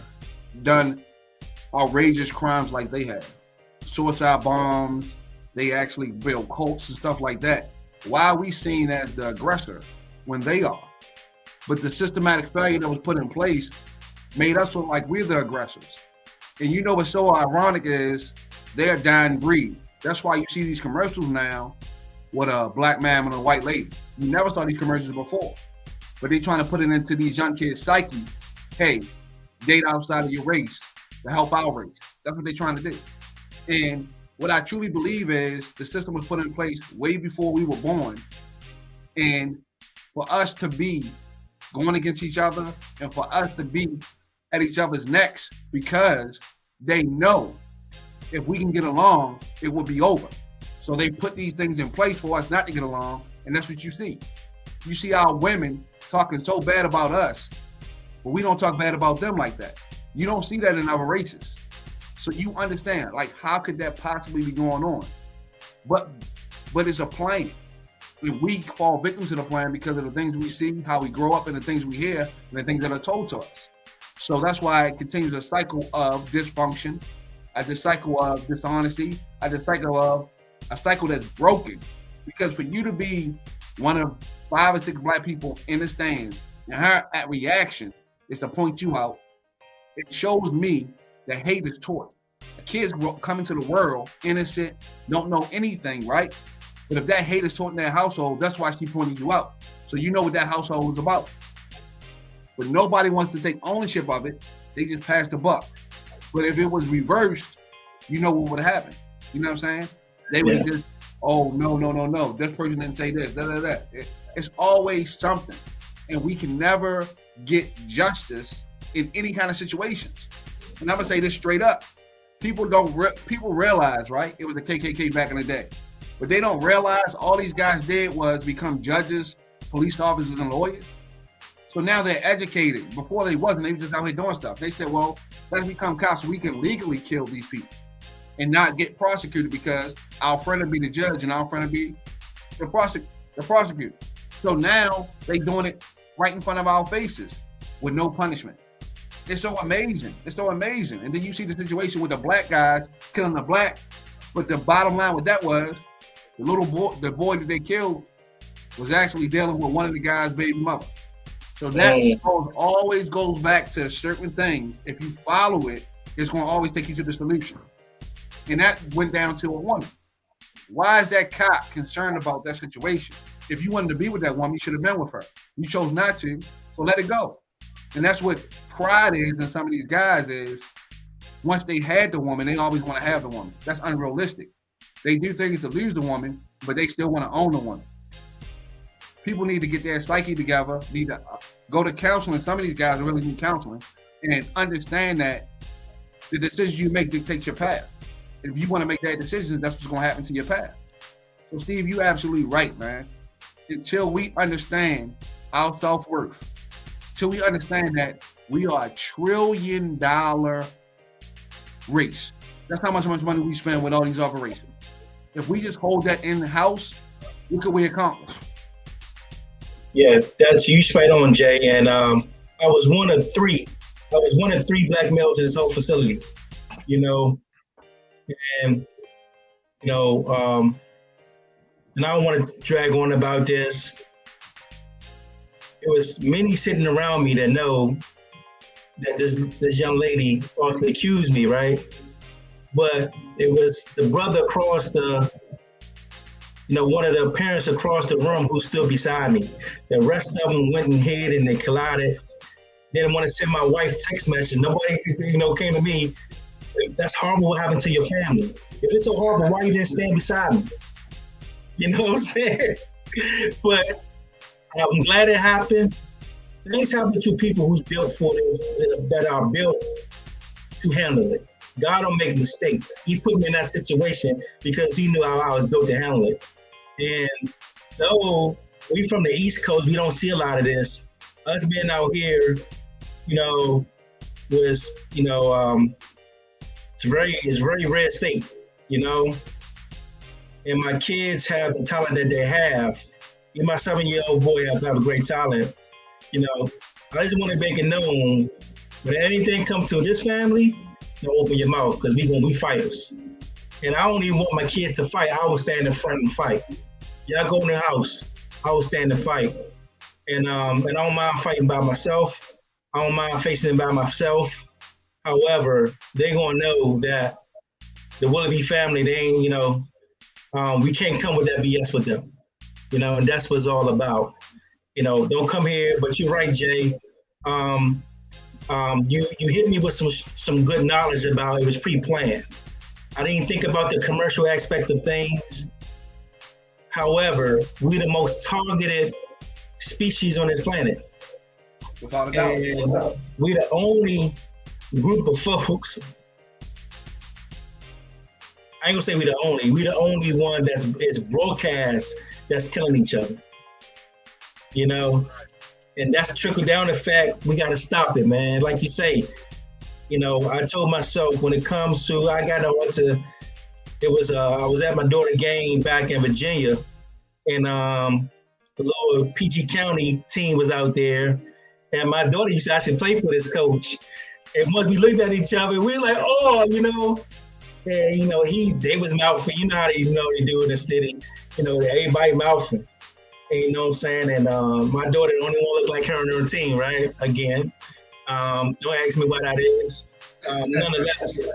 done outrageous crimes like they have. Suicide bombs, they actually build cults and stuff like that. Why are we seen as the aggressor when they are? But the systematic failure that was put in place made us look like we're the aggressors. And what's so ironic is they're a dying breed. That's why you see these commercials now with a black man and a white lady. You never saw these commercials before. But they're trying to put it into these young kids' psyche. Hey, date outside of your race to help our race. That's what they're trying to do. And what I truly believe is the system was put in place way before we were born. And for us to be going against each other and for us to be at each other's necks because they know if we can get along, it will be over. So they put these things in place for us not to get along, and that's what you see. You see our women talking so bad about us, but we don't talk bad about them like that. You don't see that in other races. So you understand, how could that possibly be going on? But it's a plan. And we fall victim to the plan because of the things we see, how we grow up, and the things we hear, and the things that are told to us. So that's why it continues a cycle of dysfunction, a cycle of dishonesty, a cycle that's broken. Because for you to be one of 5 or 6 black people in the stands, and her reaction is to point you out, it shows me that hate is taught. Kids come into the world innocent, don't know anything, right? But if that hate is taught in that household, that's why she pointed you out. So you know what that household is about. But nobody wants to take ownership of it. They just pass the buck. But if it was reversed, you know what would happen. You know what I'm saying? They would just, oh, no. This person didn't say this, da. It's always something. And we can never get justice in any kind of situations. And I'm going to say this straight up. People realize, right? It was the KKK back in the day. But they don't realize all these guys did was become judges, police officers, and lawyers. So now they're educated. Before they wasn't. They were just out here doing stuff. They said, well, let's become cops so we can legally kill these people and not get prosecuted because our friend will be the judge and our friend will be the prosecutor. So now they doing it right in front of our faces with no punishment. It's so amazing. And then you see the situation with the black guys killing the black. But the bottom line with that was the boy that they killed was actually dealing with one of the guy's baby mother. So that always goes back to certain things. If you follow it, it's going to always take you to the solution. And that went down to a woman. Why is that cop concerned about that situation? If you wanted to be with that woman, you should have been with her. You chose not to, so let it go. And that's what pride is in some of these guys is once they had the woman, they always want to have the woman. That's unrealistic. They do things to lose the woman, but they still want to own the woman. People need to get their psyche together, need to go to counseling. Some of these guys really need counseling and understand that The decision you make dictates your path. And if you want to make that decision, that's what's going to happen to your path. So, Steve, you're absolutely right, man. Until we understand our self-worth, until we understand that we are $1 trillion race. That's how much money we spend with all these operations. If we just hold that in the house, what could we accomplish? Yeah, that's you straight on, Jay. And I was one of three. I was one of 3 black males in this whole facility. You know, and you know, and I don't want to drag on about this. There was many sitting around me that know that this young lady falsely accused me, right? But it was the brother across the, one of the parents across the room who stood beside me. The rest of them went and hid and they collided. They didn't want to send my wife text messages. Nobody, came to me. That's horrible what happened to your family. If it's so horrible, why you didn't stand beside me? You know what I'm saying? But I'm glad it happened. Things happen to people who's built for this, that are built to handle it. God don't make mistakes. He put me in that situation because he knew how I was built to handle it. And though we from the East Coast, we don't see a lot of this. Us being out here, was, it's very rare state, and my kids have the talent that they have. My 7-year-old boy have a great talent. I just want to make it known when anything comes to this family, don't open your mouth because we gonna be fighters. And I don't even want my kids to fight. I will stand in front and fight. Y'all go in the house, I will stand and fight. And I don't mind fighting by myself. I don't mind facing by myself. However, they gonna know that the Willoughby family, they ain't, we can't come with that BS with them. And that's what it's all about. Don't come here, but you're right, Jay. You hit me with some good knowledge about it was pre-planned. I didn't think about the commercial aspect of things. However, we're the most targeted species on this planet. Without a doubt. And we're the only group of folks. I ain't gonna say we're the only one that's broadcast that's killing each other. And that's trickle down effect. We gotta stop it, man. Like you say, I told myself when it comes to, I was at my daughter's game back in Virginia, and the little PG County team was out there, and my daughter used to actually play for this coach. And once we looked at each other, we were like, oh, and they was mouthing, how they do in the city, everybody mouthing. And, you know what I'm saying? And my daughter, the only one look like her on her team, right? Again, don't ask me what that is. Nonetheless,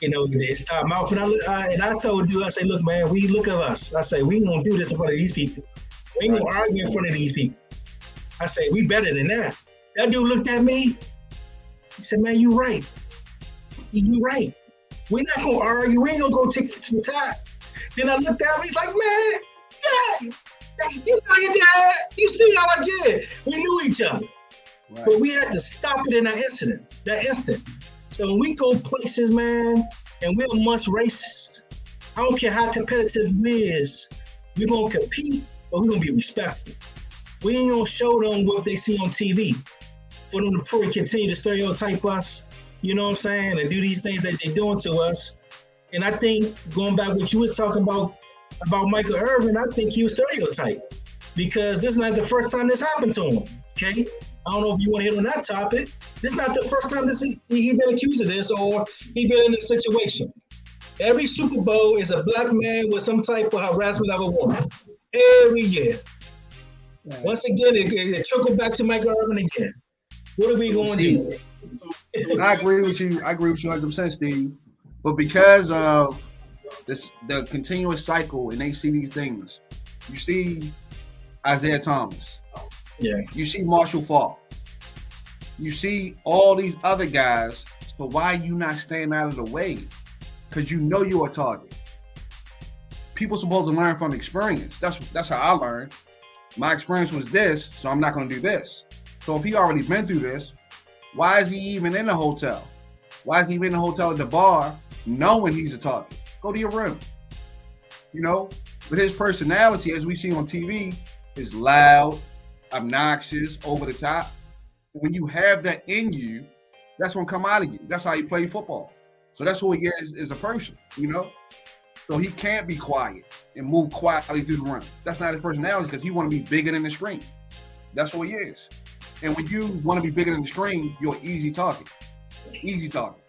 they start mouthing. And I told you, I say, look, man, look at us. I say, we ain't gonna do this in front of these people. We ain't gonna argue in front of these people. I say, we better than that. That dude looked at me. He said, man, you right. You right. We're not gonna argue. We ain't gonna go tick for tie. Then I looked at him. He's like, man, yeah, you know your dad. You see how I did. We knew each other. Right. But we had to stop it in that instance. So when we go places, man, and we're amongst racists, I don't care how competitive we is, we're gonna compete, but we're gonna be respectful. We ain't gonna show them what they see on TV. For them to continue to stereotype us, you know what I'm saying, and do these things that they're doing to us. And I think, going back what you was talking about Michael Irvin, I think he was stereotyped because this is not the first time this happened to him, okay? I don't know if you want to hit on that topic. This is not the first time he been accused of this or he been in this situation. Every Super Bowl is a black man with some type of harassment of a woman. Every year. Right. Once again, it trickled back to Michael Irvin again. What are we going to do? I agree with you. 100%, Steve. But because of the continuous cycle, and they see these things, you see Isaiah Thomas. Yeah. You see Marshall Faulk. You see all these other guys. So why you not staying out of the way? Because you're a target. People supposed to learn from experience. That's how I learned. My experience was this, so I'm not going to do this. So if he already been through this, why is he even in the hotel? Why is he in the hotel at the bar knowing he's a target? Go to your room. You know, but his personality, as we see on TV, is loud, obnoxious, over the top. When you have that in you, that's gonna come out of you. That's how you play football. So that's who he is as a person, you know? So he can't be quiet and move quietly through the run. That's not his personality because he want to be bigger than the screen. That's who he is. And when you want to be bigger than the screen, you're an easy target. Easy target.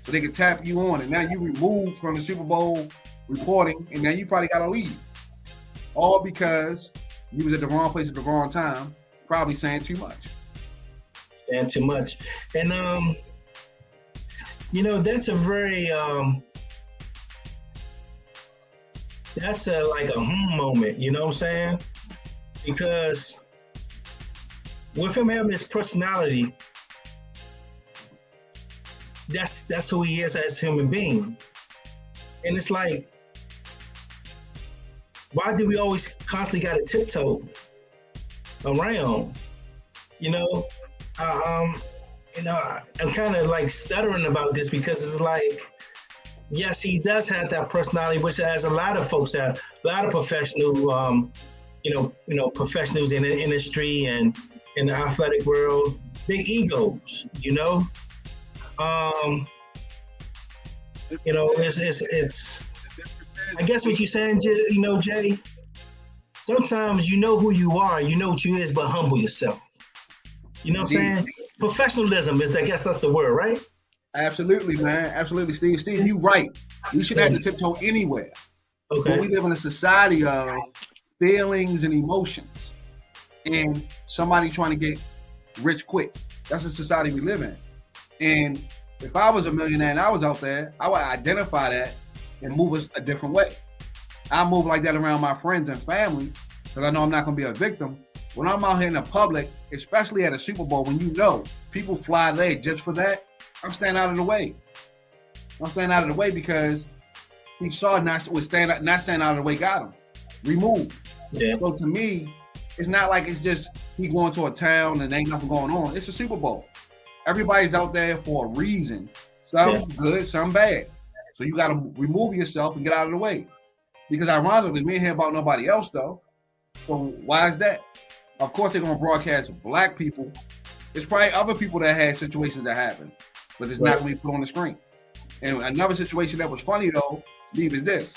So they can tap you on, and now you removed from the Super Bowl reporting, and now you probably got to leave. All because you was at the wrong place at the wrong time, probably saying too much. Saying too much. And, you know, that's a very, that's like a moment, you know what I'm saying? Because with him having his personality, that's who he is as a human being. And it's like, why do we always constantly got to tiptoe around? You know, I'm kind of like stuttering about this because it's like, yes, he does have that personality, which has a lot of folks have, a lot of professional, professionals in the industry and in the athletic world, big egos, you know. It's I guess what you're saying, Jay, sometimes you know who you are, you know what you is, but humble yourself. You know what I'm saying? Professionalism is, I guess that's the word, right? Absolutely, man. Absolutely, Steve. Steve, you're right. We should have to tiptoe anywhere. Okay. But we live in a society of feelings and emotions and somebody trying to get rich quick. That's the society we live in. And if I was a millionaire and I was out there, I would identify that and move us a different way. I move like that around my friends and family because I know I'm not going to be a victim. When I'm out here in the public, especially at a Super Bowl, when you know people fly leg just for that, I'm staying out of the way. I'm staying out of the way because he saw not staying out of the way got him. Removed. Yeah. So to me, it's not like it's just he going to a town and ain't nothing going on. It's a Super Bowl. Everybody's out there for a reason. Some good, some bad. So you got to remove yourself and get out of the way. Because ironically, we ain't hear about nobody else though. So why is that? Of course, they're going to broadcast black people. There's probably other people that had situations that happened, but it's not going to be put on the screen. And another situation that was funny though, Steve, is this.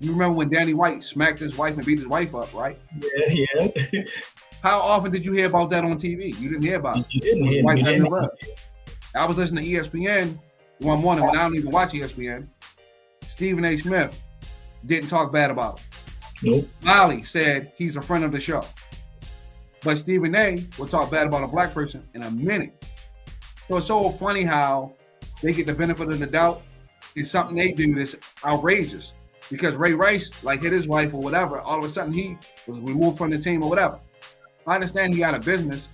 You remember when Danny White smacked his wife and beat his wife up, right? Yeah. How often did you hear about that on TV? You didn't hear about it. You didn't hear it. I was listening to ESPN one morning when I don't even watch ESPN. Stephen A. Smith didn't talk bad about him. Nope. Molly said he's a friend of the show. But Stephen A. will talk bad about a black person in a minute. So it's so funny how they get the benefit of the doubt. It's something they do that's outrageous. Because Ray Rice, like hit his wife or whatever, all of a sudden he was removed from the team or whatever. I understand he got a business,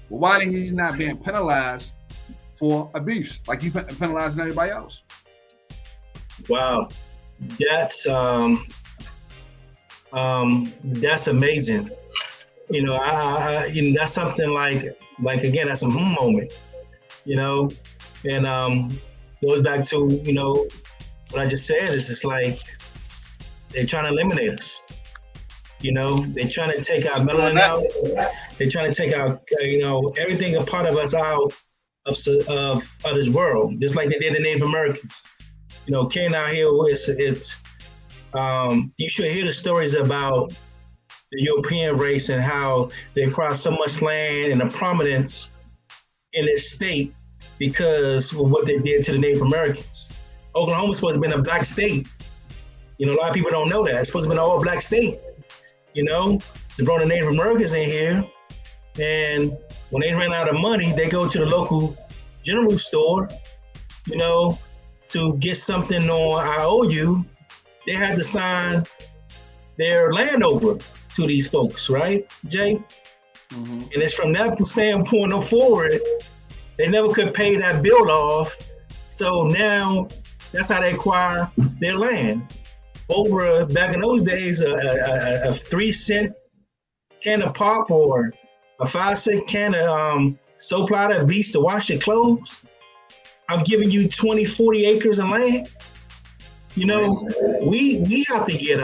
but why did he not being penalized for abuse like you penalizing everybody else? Wow, that's amazing. You know, that's something like again, that's a moment. You know, and goes back to what I just said. Is just like they're trying to eliminate us. You know, they're trying to take our melanin out. They're trying to take out, everything a part of us out of this world, just like they did in Native Americans. You know, came out here, you should hear the stories about the European race and how they acquired so much land and the prominence in this state because of what they did to the Native Americans. Oklahoma's supposed to have been a black state. You know, a lot of people don't know that. It's supposed to be an all black state. You know, they brought the Native Americans in here, and when they ran out of money, they go to the local general store, to get something on IOU. They had to sign their land over to these folks, right, Jay? Mm-hmm. And it's from that standpoint on forward, they never could pay that bill off. So now that's how they acquire their land. Over back in those days, a 3-cent can of pop or a 5-cent can of soap powder, bleach to wash your clothes. I'm giving you 20, 40 acres of land. You know, we have to get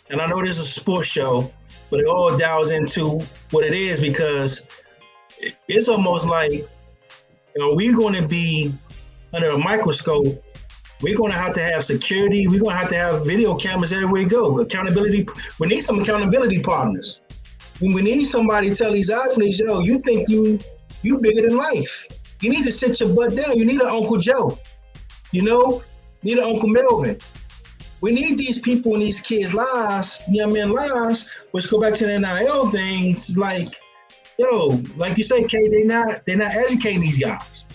and I know this is a sports show, but it all dials into what it is because it's almost like we're going to be under a microscope. We're going to have security. We're going to have video cameras everywhere we go. Accountability. We need some accountability partners. We need somebody to tell these athletes, yo, you think you bigger than life. You need to sit your butt down. You need an Uncle Joe. You need an Uncle Melvin. We need these people in these kids' lives, young men's lives, which go back to the NIL things. Like, yo, like you say, Kay, they're not educating these guys.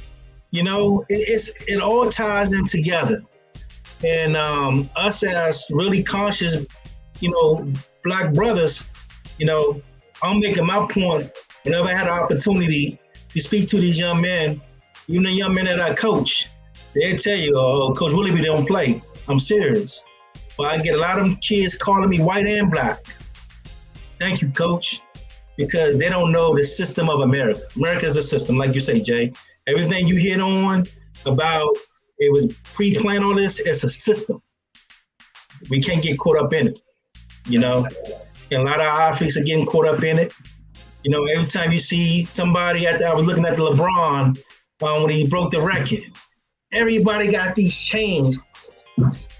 It all ties in together. And us as really conscious, Black brothers, I'm making my point whenever I had an opportunity to speak to these young men, the young men that I coach. They'll tell you, Coach Willoughby don't play. I'm serious. But I get a lot of them kids calling me white and black. Thank you, Coach, because they don't know the system of America. America is a system, like you say, Jay. Everything you hit on about it was pre-planned on this, it's a system. We can't get caught up in it, And a lot of our athletes are getting caught up in it. Every time you see somebody I was looking at the LeBron when he broke the record. Everybody got these chains.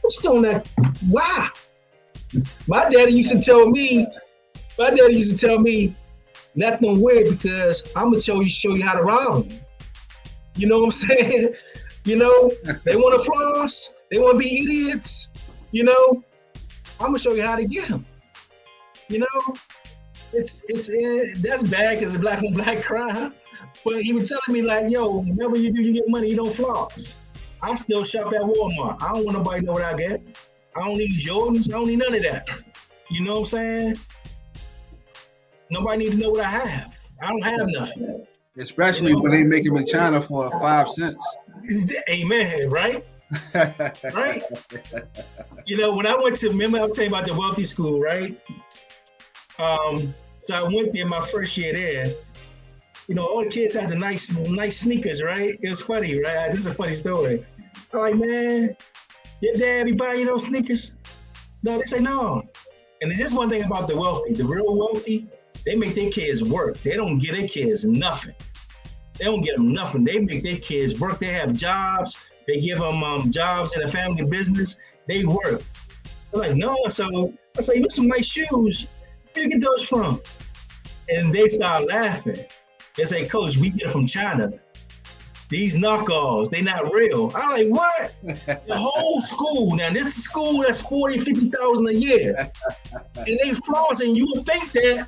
What's doing that? Why? My daddy used to tell me, nothing weird because I'm gonna show you how to rob them. You know what I'm saying? They want to floss. They want to be idiots. I'm gonna show you how to get them. That's bad because it's black on black crime. But he was telling me like, yo, whenever you get money, you don't floss. I still shop at Walmart. I don't want nobody to know what I get. I don't need Jordans. I don't need none of that. You know what I'm saying? Nobody needs to know what I have. I don't have nothing. Especially when they make them in China for 5 cents. Amen, right? Right? When I went to, remember I was telling you about the wealthy school, right? So I went there my first year there. All the kids had the nice sneakers, right? It was funny, right? This is a funny story. I'm like, man, your dad be buying those sneakers? No, they say no. And there's one thing about the wealthy, the real wealthy, they make their kids work. They don't give their kids nothing. They don't get them nothing. They make their kids work. They have jobs. They give them jobs in a family business. They work. They're like, no. So I say, you some nice shoes. Where you get those from? And they start laughing. They say, Coach, we get it from China. These knockoffs, they not real. I'm like, what? The whole school. Now, this is a school that's $40,000, $50,000 a year. And they flossing. You would think that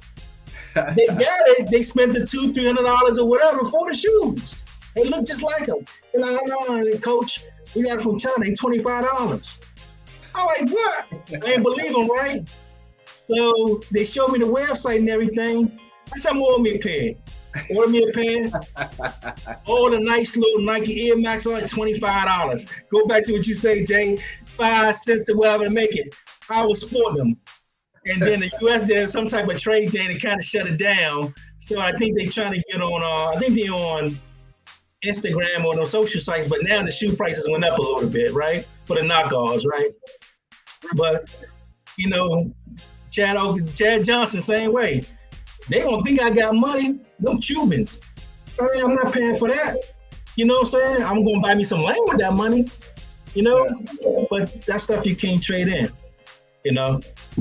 they got it. They spent the $200, $300 or whatever for the shoes. They look just like them. And I'm like, Coach, we got it from China. They $25. I'm like, what? I ain't believe them, right? So they showed me the website and everything. I said, I'm order me a pair. Order me a pair. All the nice little Nike Air Max are like $25. Go back to what you say, Jay. 5 cents or whatever to make it. I was sporting them. And then the U.S. did some type of trade thing to kind of shut it down. So I think they're trying to get on, I think they're on Instagram or those social sites, but now the shoe prices went up a little bit, right? For the knockoffs, right? But, Chad Johnson, same way. They gonna think I got money, them Cubans. I'm not paying for that. You know what I'm saying? I'm gonna buy me some land with that money, but that stuff you can't trade in,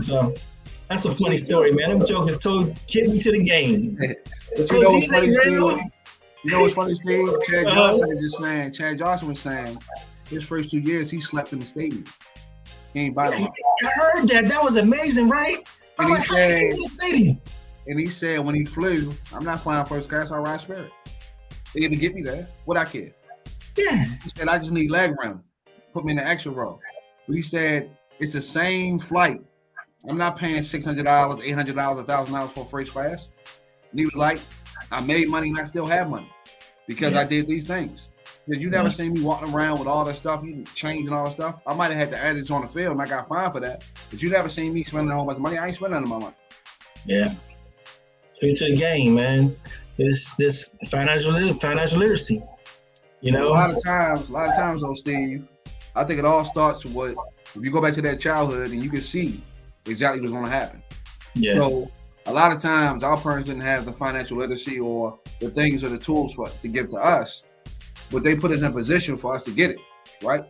So that's a funny story, man. Them jokers kid me to the game. But what's funny, Steve? What's funny, Steve? Chad Johnson was saying his first 2 years he slept in the stadium. He ain't buy them. I heard that. That was amazing, right? And he said when he flew, I'm not flying first class, I ride Spirit. They had to get me there. What I care? Yeah. He said, I just need leg room. Put me in the extra row. But he said, it's the same flight. I'm not paying $600, $800, $1,000 for first class. And he was like, I made money and I still have money because I did these things. Because you never seen me walking around with all that stuff, chains and all that stuff. I might have had the addicts on the field and I got fined for that. But you never seen me spending a whole bunch of money. I ain't spending none of my money. Yeah. True to the game, man. this financial literacy. You know, a lot of times, though, Steve, I think it all starts with what, if you go back to that childhood and you can see exactly what's going to happen. Yeah. So a lot of times our parents didn't have the financial literacy or the things or the tools to give to us, but they put us in a position for us to get it, right?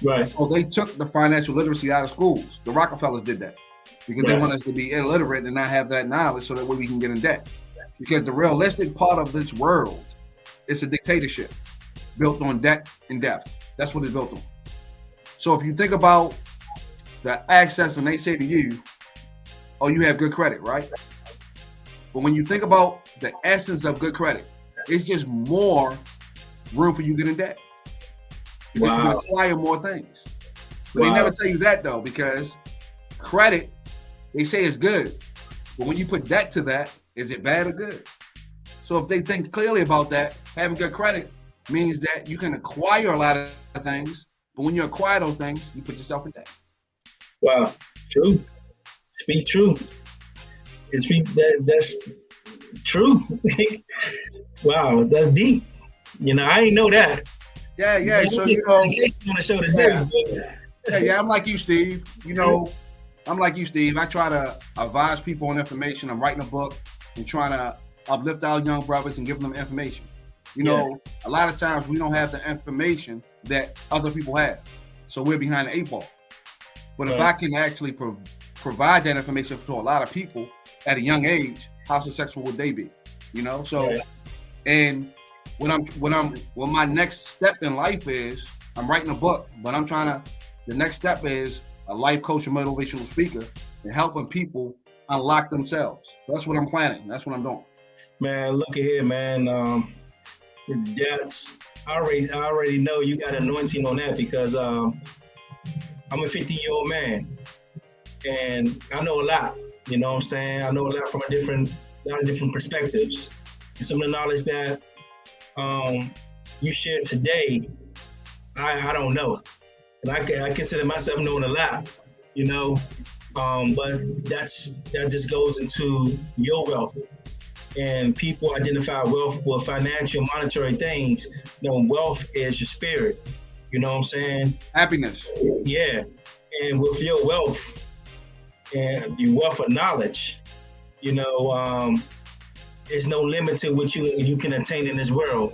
Right. So they took the financial literacy out of schools. The Rockefellers did that because they want us to be illiterate and not have that knowledge so that way we can get in debt. Because the realistic part of this world is a dictatorship built on debt and death. That's what it's built on. So if you think about the access when they say to you, oh, you have good credit, right? But when you think about the essence of good credit, it's just more room for you to get in debt. Because you can acquire more things. But they never tell you that though, because credit, they say is good. But when you put debt to that, is it bad or good? So if they think clearly about that, having good credit means that you can acquire a lot of things, but when you acquire those things, you put yourself in debt. Wow, true. Speak true. That's true. Wow, that's deep. You know, I didn't know that. Yeah. So you know, on the show today. Yeah. I'm like you, Steve. You know, I'm like you, Steve. I try to advise people on information. I'm writing a book and trying to uplift our young brothers and give them information. You know, a lot of times we don't have the information that other people have, so we're behind the 8 ball. But if I can actually provide that information to a lot of people at a young age, how successful would they be? You know, so and what my next step in life is, I'm writing a book, but the next step is a life coach and motivational speaker and helping people unlock themselves. That's what I'm planning. That's what I'm doing. Man, look at here, man. I already know you got anointing on that because I'm a 50-year-old man and I know a lot. You know what I'm saying? I know a lot from a lot of different perspectives. And some of the knowledge that you shared today, I don't know. And I consider myself knowing a lot, you know, but that just goes into your wealth. And people identify wealth with financial, monetary things. You know, wealth is your spirit. You know what I'm saying? Happiness. Yeah. And with your wealth and your wealth of knowledge, you know, there's no limit to what you can attain in this world.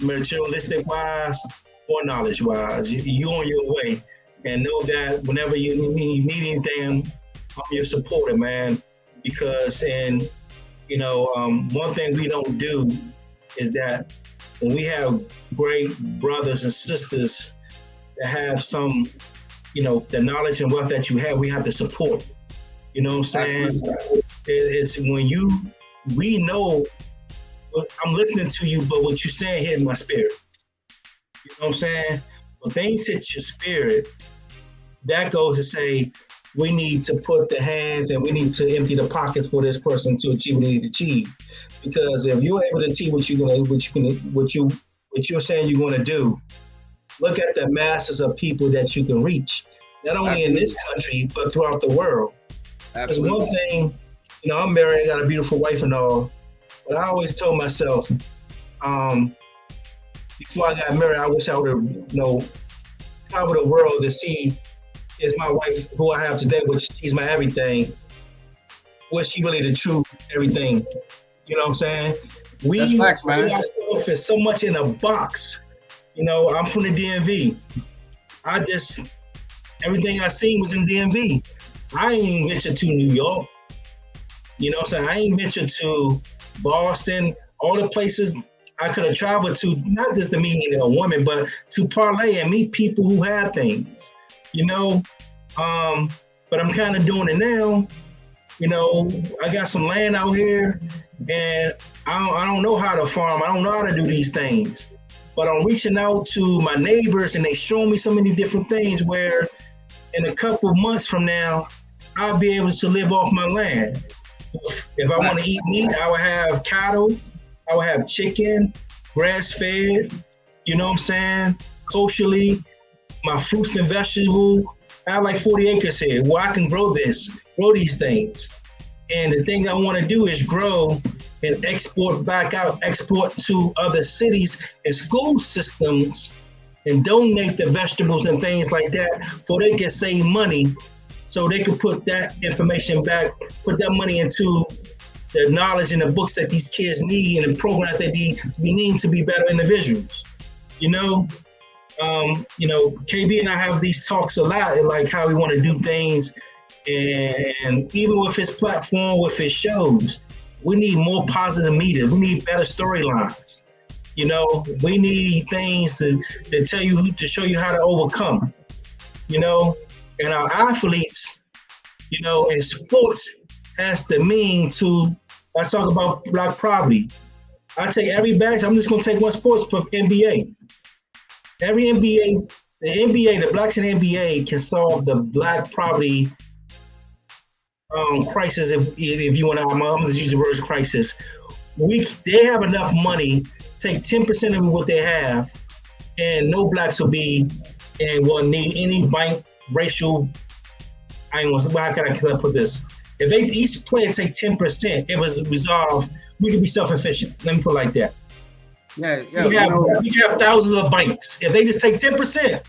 Materialistic wise or knowledge wise, you on your way. And know that whenever you need anything, you're supported, man. Because you know, one thing we don't do is that when we have great brothers and sisters that have some, you know, the knowledge and wealth that you have, we have to support. You know what I'm saying? It's when we know, I'm listening to you, but what you're saying hit my spirit. You know what I'm saying? When things hit your spirit, that goes to say, we need to put the hands and we need to empty the pockets for this person to achieve what they need to achieve. Because if you're able to achieve what you're saying you're going to do, look at the masses of people that you can reach, not only in this country but throughout the world. Because one thing, you know, I'm married, got a beautiful wife and all, but I always told myself, before I got married, I wish I would have, you know, traveled the world to see. Is my wife, who I have today, which she's my everything, was she really the true everything? You know what I'm saying? We facts, man. ourselves is so much in a box. You know, I'm from the DMV. Everything I seen was in DMV. I ain't ventured to New York. You know what I'm saying? I ain't ventured to Boston, all the places I could have traveled to, not just to meet a woman, but to parlay and meet people who have things. You know, but I'm kind of doing it now. You know, I got some land out here and I don't know how to farm. I don't know how to do these things, but I'm reaching out to my neighbors and they show me so many different things where in a couple of months from now, I'll be able to live off my land. If I want to eat meat, I will have cattle, I will have chicken, grass-fed, you know what I'm saying, kosherly. My fruits and vegetables, I have like 40 acres here where I can grow these things. And the thing I want to do is grow and export back out, export to other cities and school systems and donate the vegetables and things like that so they can save money, so they could put that information back, put that money into the knowledge and the books that these kids need and the programs that need to be better individuals. KB and I have these talks a lot, like how we want to do things, and even with his platform, with his shows, we need more positive media. We need better storylines. We need things to tell you, to show you how to overcome. And our athletes, in sports has to mean to. I talk about Black poverty. I take every badge. I'm just going to take one sports for NBA. Every NBA, the blacks in the NBA can solve the Black poverty crisis. If you want to, I'm going to use the word crisis. They have enough money. Take 10% of what they have, and no blacks will be and will need any racial. How can I put this? If each player take 10%, it was resolved. We could be self-efficient. Let me put it like that. We have thousands of banks. If they just take 10%,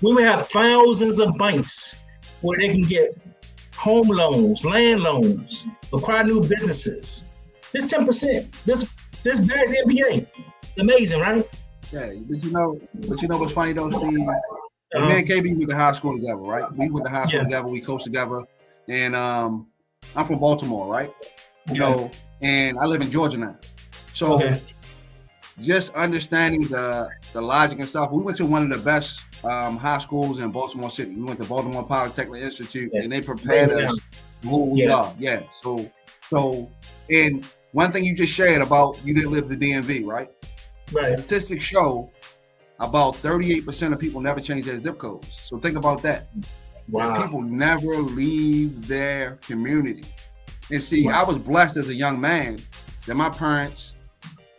we would have thousands of banks where they can get home loans, land loans, acquire new businesses. This 10%. This bag's NBA. It's amazing, right? Yeah, but you know what's funny though, Steve? Me and KB went to high school together, right? We went to high school together. We coached together, and I'm from Baltimore, right? And I live in Georgia now. So just understanding the logic and stuff. We went to one of the best high schools in Baltimore City. We went to Baltimore Polytechnic Institute, and they prepared us for who we are. Yeah. So, and one thing you just shared about you didn't live the DMV, right? Right. Statistics show about 38% of people never change their zip codes. So think about that. Wow. People never leave their community. And see, I was blessed as a young man that my parents,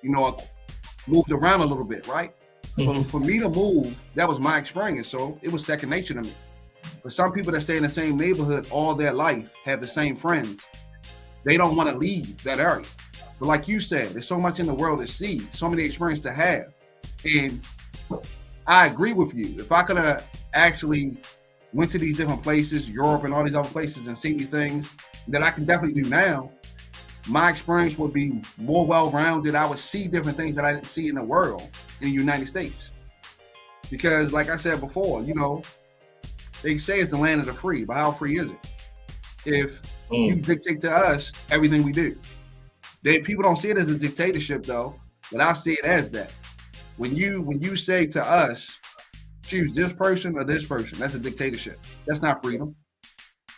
moved around a little bit, right? Mm-hmm. But for me to move, that was my experience. So it was second nature to me. But some people that stay in the same neighborhood all their life, have the same friends, they don't want to leave that area. But like you said, there's so much in the world to see, so many experiences to have. And I agree with you. If I could have actually went to these different places, Europe and all these other places, and seen these things that I can definitely do now, my experience would be more well-rounded. I would see different things that I didn't see in the world in the United States. Because like I said before, they say it's the land of the free, but how free is it? If you dictate to us everything we do. People don't see it as a dictatorship though, but I see it as that. When you say to us, choose this person or this person, that's a dictatorship. That's not freedom.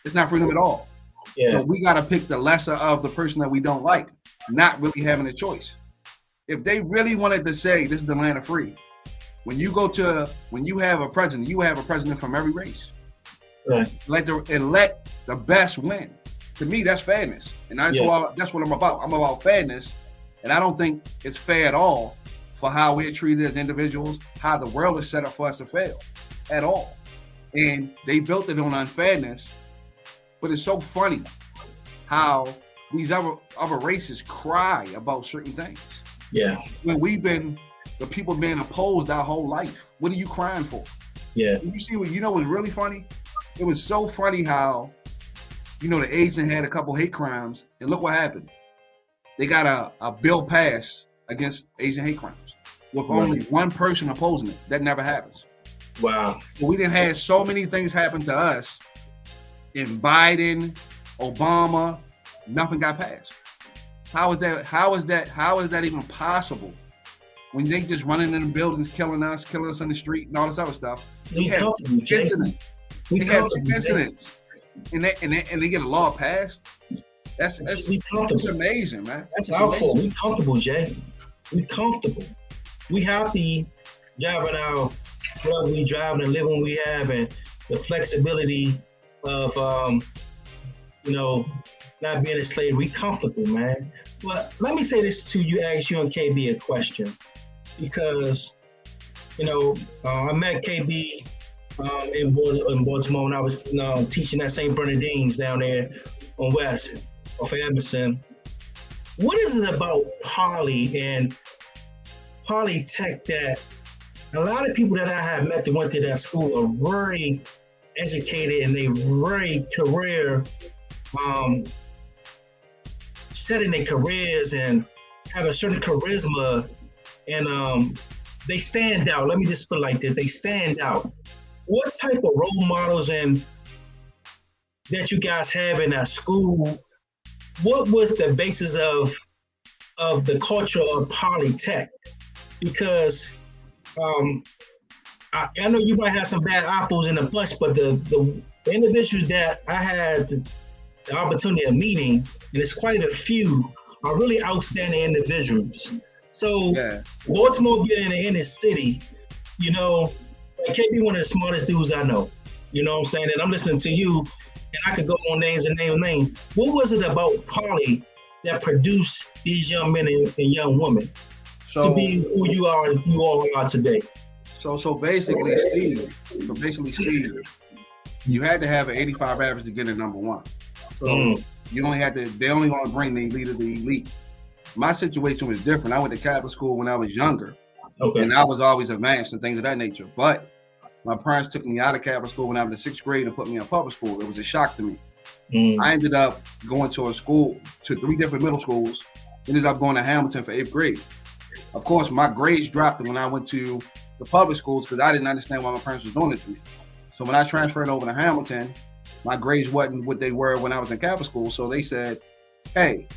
It's not freedom at all. Yeah. So we got to pick the lesser of the person that we don't like, not really having a choice. If they really wanted to say this is the land of free, when you have a president, you have a president from every race. Right. Let the best win. To me, that's fairness. And that's what I'm about. I'm about fairness. And I don't think it's fair at all for how we're treated as individuals, how the world is set up for us to fail at all. And they built it on unfairness. But it's so funny how these other races cry about certain things. Yeah. When we've been the people being opposed our whole life. What are you crying for? Yeah. You see what's really funny? It was so funny how, the Asian had a couple hate crimes, and look what happened. They got a bill passed against Asian hate crimes with only one person opposing it. That never happens. Wow. We didn't have so many things happen to us. In Biden, Obama, nothing got passed. How is that even possible? When they just running in the buildings, killing us in the street, and all this other stuff. We had two incidents, and they get a law passed. That's amazing, man. That's our fault. We comfortable, Jay. We comfortable. We happy driving our whatever we driving and living we have, and the flexibility of not being a slave. We comfortable, man. But let me say this to you, ask you and KB a question, because I met KB in Baltimore when I was teaching at St. Bernardine's down there on West off of Emerson. what is it about poly and polytech that a lot of people that I have met that went to that school are very educated and they very career set in their careers and have a certain charisma and they stand out. Let me just put it like this: they stand out. What type of role models and that you guys have in that school? What was the basis of the culture of polytech? Because I know you might have some bad apples in the bunch, but the individuals that I had the opportunity of meeting, and it's quite a few, are really outstanding individuals. So Baltimore being in the inner city, you know, like KB, one of the smartest dudes I know. You know what I'm saying? And I'm listening to you, and I could go on names and name. What was it about Poly that produced these young men and young women to be who you all are today? So basically, Steve, you had to have an 85 average to get in number one. So you only had to. They only want to bring the elite of the elite. My situation was different. I went to Catholic school when I was younger, and I was always advanced and things of that nature. But my parents took me out of Catholic school when I was in 6th grade and put me in public school. It was a shock to me. I ended up going to 3 different middle schools. Ended up going to Hamilton for 8th grade. Of course, my grades dropped when I went to the public schools because I didn't understand why my parents was doing it to me. So when I transferred over to Hamilton, my grades wasn't what they were when I was in Catholic school. So they said, hey,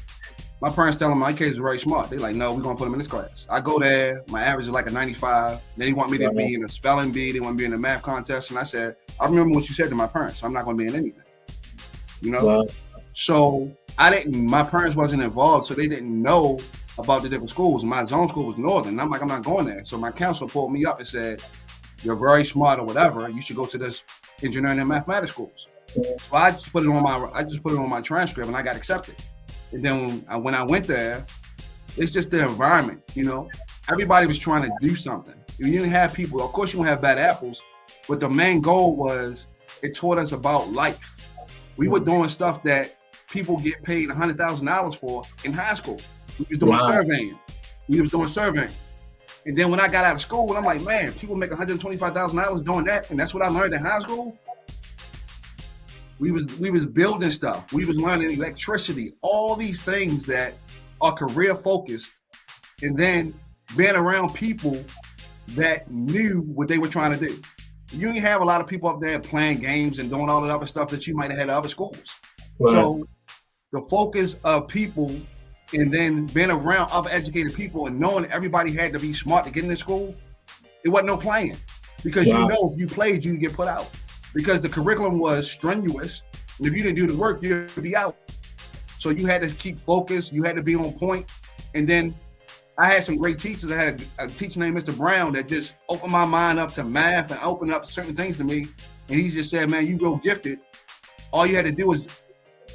my parents telling my kids are very smart. They're like, no, we're going to put them in this class. I go there. My average is like a 95. They want me to be in a spelling bee. They want me to be in a math contest. And I said, I remember what you said to my parents. So I'm not going to be in anything. You know? Wow. So my parents wasn't involved. So they didn't know about the different schools. My zone school was Northern. And I'm like, I'm not going there. So my counselor pulled me up and said, you're very smart or whatever. You should go to this engineering and mathematics schools. So I just put it on my transcript and I got accepted. And then when I went there, it's just the environment, you know. Everybody was trying to do something. You didn't have people. Of course, you don't have bad apples, but the main goal was it taught us about life. We were doing stuff that people get paid $100,000 for in high school. We was doing surveying. And then when I got out of school, I'm like, man, people make $125,000 doing that, and that's what I learned in high school. We was building stuff. We was learning electricity, all these things that are career focused, and then being around people that knew what they were trying to do. You didn't have a lot of people up there playing games and doing all the other stuff that you might have had at other schools. Right. So the focus of people and then being around other educated people and knowing that everybody had to be smart to get into school, it wasn't no playing. Because you know if you played, you get put out. Because the curriculum was strenuous, and if you didn't do the work, you'd be out. So you had to keep focused, you had to be on point. And then I had some great teachers. I had a teacher named Mr. Brown that just opened my mind up to math and opened up certain things to me. And he just said, man, you real gifted. All you had to do is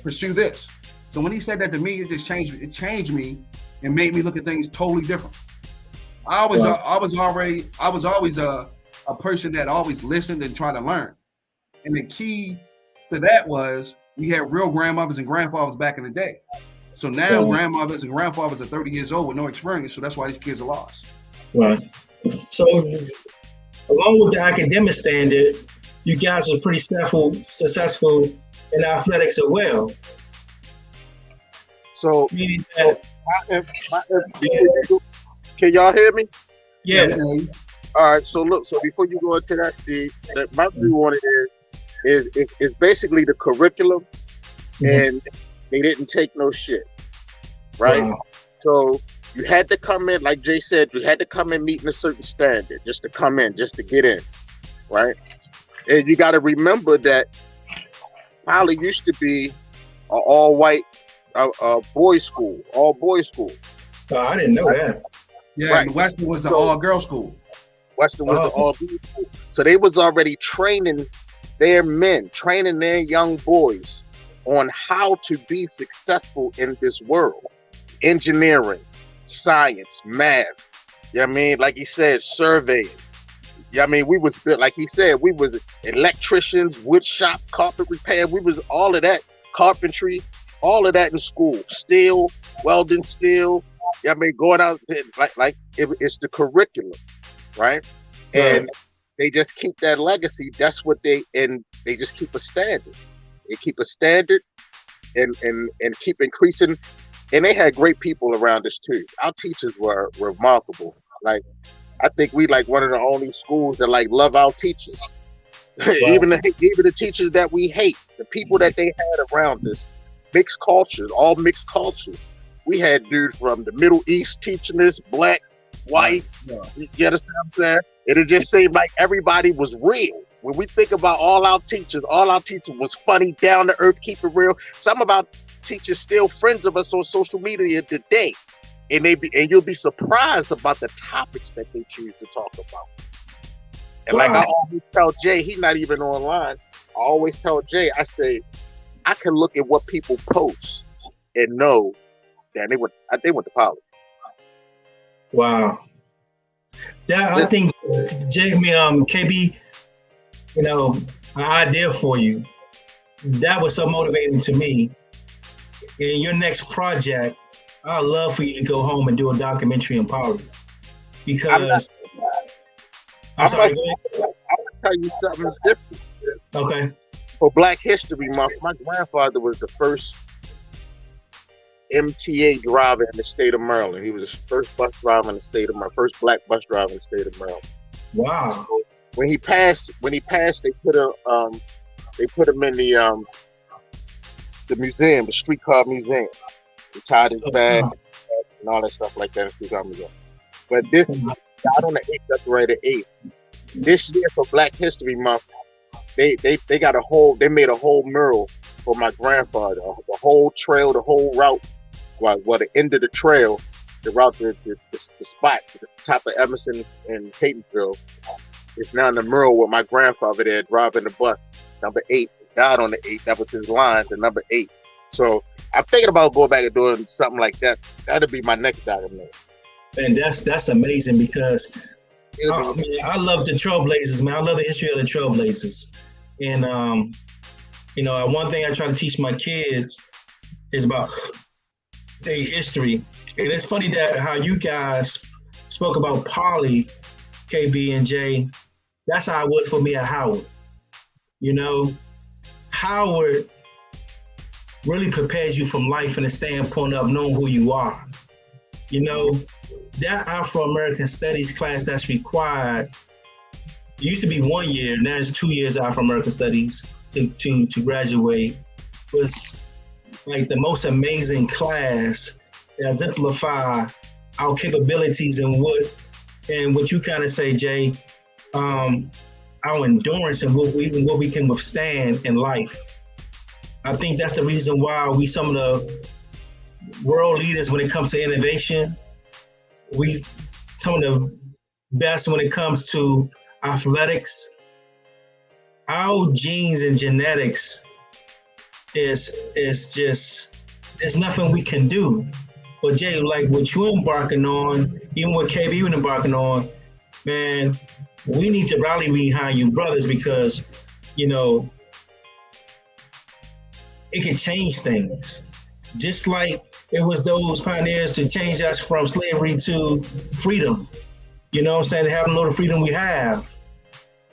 pursue this. So when he said that to me, it just changed me and made me look at things totally different. I was always a person that always listened and tried to learn. And the key to that was we had real grandmothers and grandfathers back in the day. So now grandmothers and grandfathers are 30 years old with no experience. So that's why these kids are lost. Right. So along with the academic standard, you guys are pretty successful in athletics as well. So meaning that can y'all hear me? Yeah. All right. So look. So before you go into that, Steve, my view on it is basically the curriculum, and they didn't take no shit, right? Wow. So you had to come in, like Jay said, you had to come in meeting a certain standard just to come in, just to get in, right? And you got to remember that Poly used to be an all-white boys' school, all-boys school. Oh, I didn't know that. Yeah, right. And Western was the all-girl school. Western was the all-boys school. So they was already training their men, training their young boys on how to be successful in this world. Engineering, science, math, you know what I mean? Like he said, surveying. You know what I mean? We was built, like he said, we was electricians, wood shop, carpet repair. We was all of that, carpentry, all of that in school. Steel, welding, steel. I mean, going out it's the curriculum, right? And they just keep that legacy. That's what they just keep a standard. They keep a standard and keep increasing. And they had great people around us too. Our teachers were remarkable. Like, I think we like one of the only schools that like love our teachers. Wow. even the teachers that we hate, the people that they had around us, mixed cultures, all mixed cultures. We had dudes from the Middle East teaching us, black, white. Yeah. You understand what I'm saying? It just seemed like everybody was real. When we think about all our teachers was funny, down to earth, keep it real. Some of our teachers still friends of us on social media today, and you'll be surprised about the topics that they choose to talk about. And like I always tell Jay, he's not even online. I always tell Jay, I say, I can look at what people post and know that they went to college. Wow. I think Jamie, KB, an idea for you. That was so motivating to me. In your next project, I'd love for you to go home and do a documentary on poly. Because I'm sorry. I'm gonna tell you something different. Okay. For Black History Month, my grandfather was the first MTA driver in the state of Maryland. He was the first bus driver in the state of Maryland, first black bus driver in the state of Maryland. Wow. So when he passed, they put him in the museum, the streetcar museum. He tied his bag and all that stuff like that in the streetcar museum. But this died on the 8th, February 8th. This year for Black History Month, they made a whole mural for my grandfather. The whole trail, the whole route, the end of the trail, the route, the spot at the top of Emerson and Catonsville, is now in the mural with my grandfather there driving the bus. Number 8, died on the 8th. That was his line, the number 8. So I'm thinking about going back and doing something like that. That'll be my next documentary. And that's amazing because I love the Trailblazers, man. I love the history of the Trailblazers. And, one thing I try to teach my kids is about their history. And it's funny that how you guys spoke about poly, KB and Jay. That's how it was for me at Howard. Howard really prepares you from life in the standpoint of knowing who you are. That Afro-American Studies class that's required, it used to be 1 year, now it's 2 years Afro-American Studies to graduate, was like the most amazing class that exemplify our capabilities and what you kind of say, Jay, our endurance and what we can withstand in life. I think that's the reason why we some of the world leaders when it comes to innovation. We some of the best when it comes to athletics. Our genes and genetics is just, there's nothing we can do. But Jay, like what you're embarking on, even what KB was embarking on, man, we need to rally behind you brothers because, it can change things. Just like it was those pioneers to change us from slavery to freedom. You know what I'm saying? Having a little freedom we have.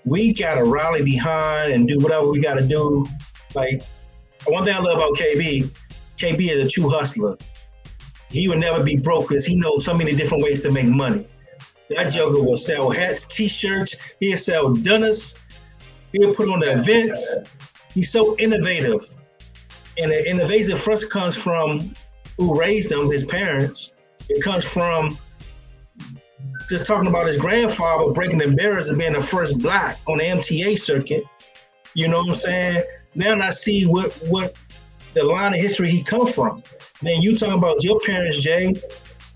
We got to rally behind and do whatever we got to do. Like, one thing I love about KB is a true hustler. He would never be broke because he knows so many different ways to make money. That joker will sell hats, t-shirts, he'll sell dinners, he'll put on the events. He's so innovative. And the innovation first comes from who raised him, his parents. It comes from just talking about his grandfather breaking the barriers and being the first black on the MTA circuit. You know what I'm saying? Now I see what the line of history he come from. Then you talking about your parents, Jay,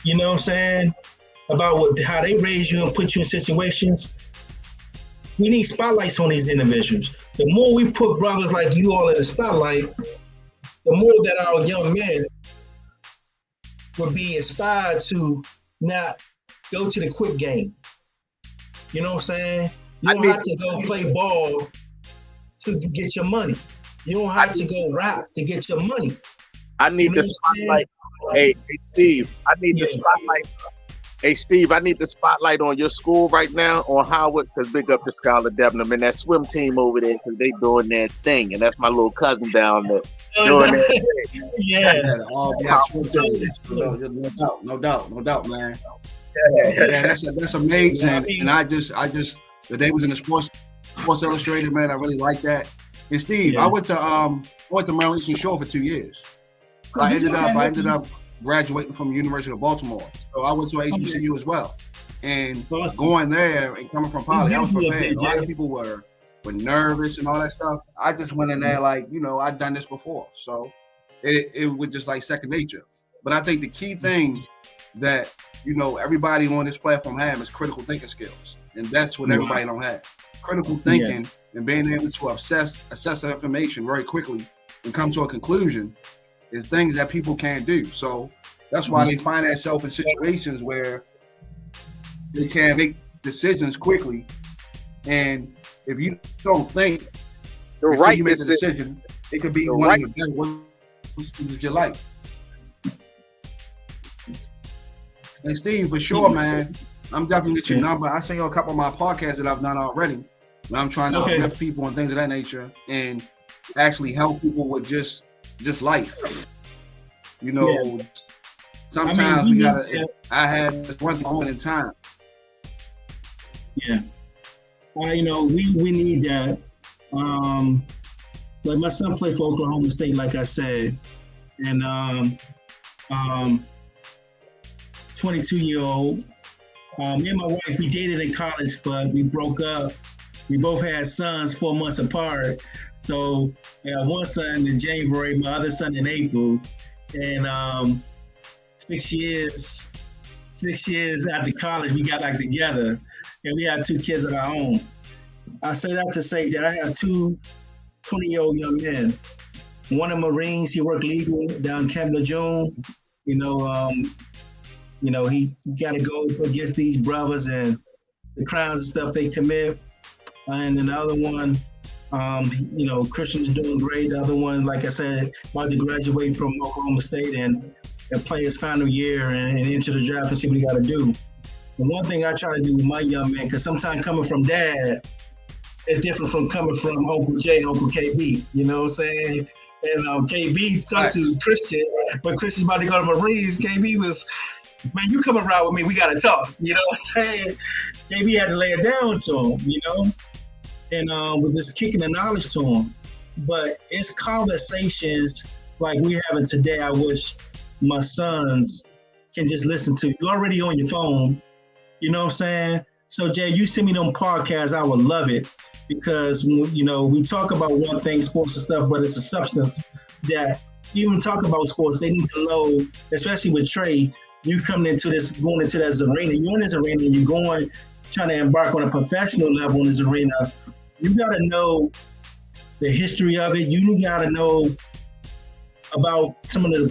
you know what I'm saying? About how they raised you and put you in situations. We need spotlights on these individuals. The more we put brothers like you all in the spotlight, the more that our young men would be inspired to not go to the quick game. You know what I'm saying? You don't have to go play ball to get your money. You don't have to go rap to get your money. I need the spotlight. Hey, Steve, I need the spotlight. Hey, Steve, I need the spotlight on your school right now on Howard, because big up to Skylar Debenham and that swim team over there, because they doing their thing. And that's my little cousin down there doing their thing. Yeah. No doubt, man. Yeah, that's amazing. And I just the day was in the Sports Illustrated, man. I really like that. And Steve, I went to Maryland Eastern Shore for 2 years. I ended up graduating from the University of Baltimore. So I went to HBCU as well. And going there and coming from Poly, I was prepared. A lot of people were nervous and all that stuff. I just went in there like, I'd done this before. So it was just like second nature. But I think the key thing that, everybody on this platform have is critical thinking skills. And that's what everybody don't have. Critical thinking and being able to assess that information very quickly and come to a conclusion is things that people can't do. So that's why they find themselves in situations where they can't make decisions quickly. And if you don't think the right decision, it could be one of the best decisions of your life. And Steve, for sure, man, I'm definitely get your number. I sent you a couple of my podcasts that I've done already. And I'm trying to uplift people and things of that nature and actually help people with just life. Sometimes we gotta. I had one moment in time. Yeah. We need that. Like my son played for Oklahoma State, like I said, and 22-year-old. Me and my wife, we dated in college, but we broke up. We both had sons 4 months apart. So I had one son in January, my other son in April. And 6 years after college, we got back together and we had 2 kids of our own. I say that to say that I have 2 20-year-old young men. One in Marines, he worked legal down in Camp Lejeune. He got to go against these brothers and the crimes and stuff they commit. And then the other one, Christian's doing great. The other one, like I said, about to graduate from Oklahoma State and play his final year and enter the draft and see what he got to do. And one thing I try to do with my young man, because sometimes coming from dad is different from coming from Uncle J and Uncle KB. You know what I'm saying? And KB talked to Christian, but Christian's about to go to Marines. KB was, man, you come around with me, we got to talk. You know what I'm saying? KB had to lay it down to him, and with just kicking the knowledge to him. But it's conversations like we're having today I wish my sons can just listen to. You're already on your phone, you know what I'm saying? So Jay, you send me them podcasts, I would love it, because we talk about one thing, sports and stuff, but it's a substance that even talk about sports, they need to know, especially with Trey, you going into this arena, you're in this arena and you're trying to embark on a professional level in this arena. You got to know the history of it. You got to know about some of the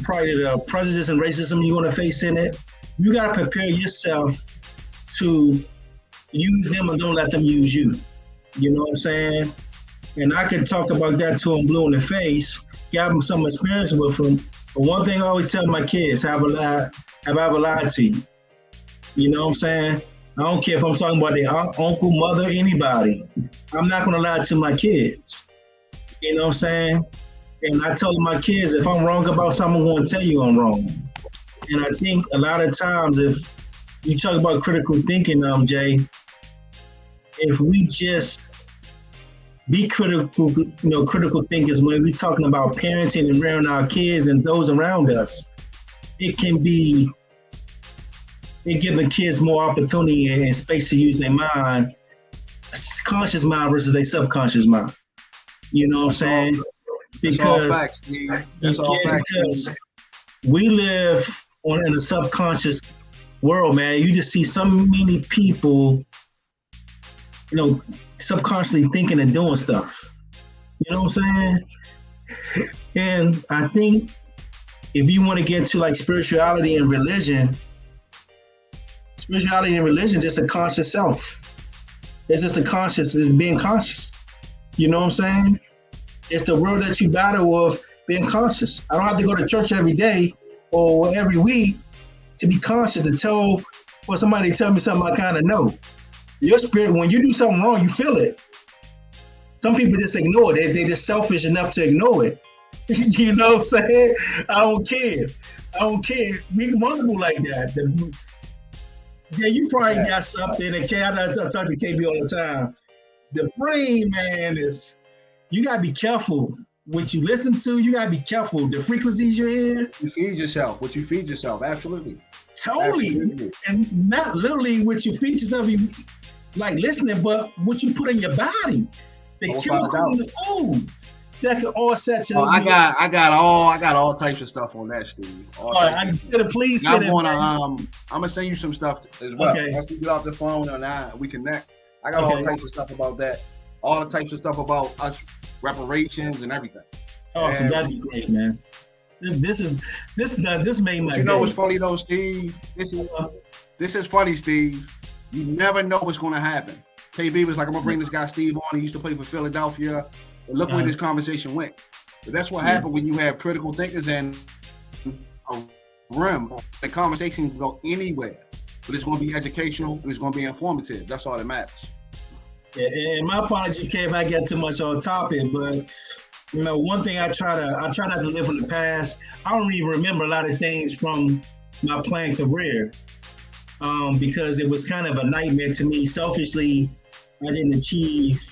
prejudice and racism you're going to face in it. You got to prepare yourself to use them and don't let them use you. You know what I'm saying? And I can talk about that to them blue in the face, got them some experience with them. But one thing I always tell my kids, have I ever lied to you? You know what I'm saying? I don't care if I'm talking about their uncle, mother, anybody. I'm not going to lie to my kids. You know what I'm saying? And I tell my kids, if I'm wrong about something, I'm going to tell you I'm wrong. And I think a lot of times, if you talk about critical thinking, Jay, if we just be critical, critical thinkers when we're talking about parenting and rearing our kids and those around us, it gives the kids more opportunity and space to use their mind, conscious mind versus their subconscious mind. You know what I'm saying? Because we live in a subconscious world, man. You just see so many people, subconsciously thinking and doing stuff. You know what I'm saying? And I think if you want to get to like spirituality and religion just a conscious self. It's just it's being conscious. You know what I'm saying? It's the world that you battle with being conscious. I don't have to go to church every day or every week to be conscious to tell or somebody tell me something I kind of know. Your spirit, when you do something wrong, you feel it. Some people just ignore it. They just selfish enough to ignore it. You know what I'm saying? I don't care. We vulnerable like that. Yeah, you probably got something. And I talk to KB all the time. The brain, man, you gotta be careful what you listen to. You gotta be careful the frequencies you hear. You feed yourself. What you feed yourself, absolutely. Totally, absolutely. And not literally what you feed yourself. You like listening, but what you put in your body, the chemical in the foods that can all set your. I got all types of stuff on that, Steve. All right, I consider please. I'm gonna send you some stuff as well. Okay. Once we get off the phone and we connect. I got all types of stuff about that. All the types of stuff about us reparations and everything. Oh, so that'd be great, man. This made my. You know what's funny though, Steve? This is funny, Steve. You never know what's going to happen. KB was like, I'm gonna bring this guy Steve on. He used to play for Philadelphia. And look where this conversation went. But that's what happened when you have critical thinkers and a room. The conversation can go anywhere, but it's going to be educational and it's going to be informative. That's all that matters. Yeah, and my apology, K, if I get too much on topic, but you know, one thing I try not to live in the past. I don't even remember a lot of things from my playing career because it was kind of a nightmare to me. Selfishly, I didn't achieve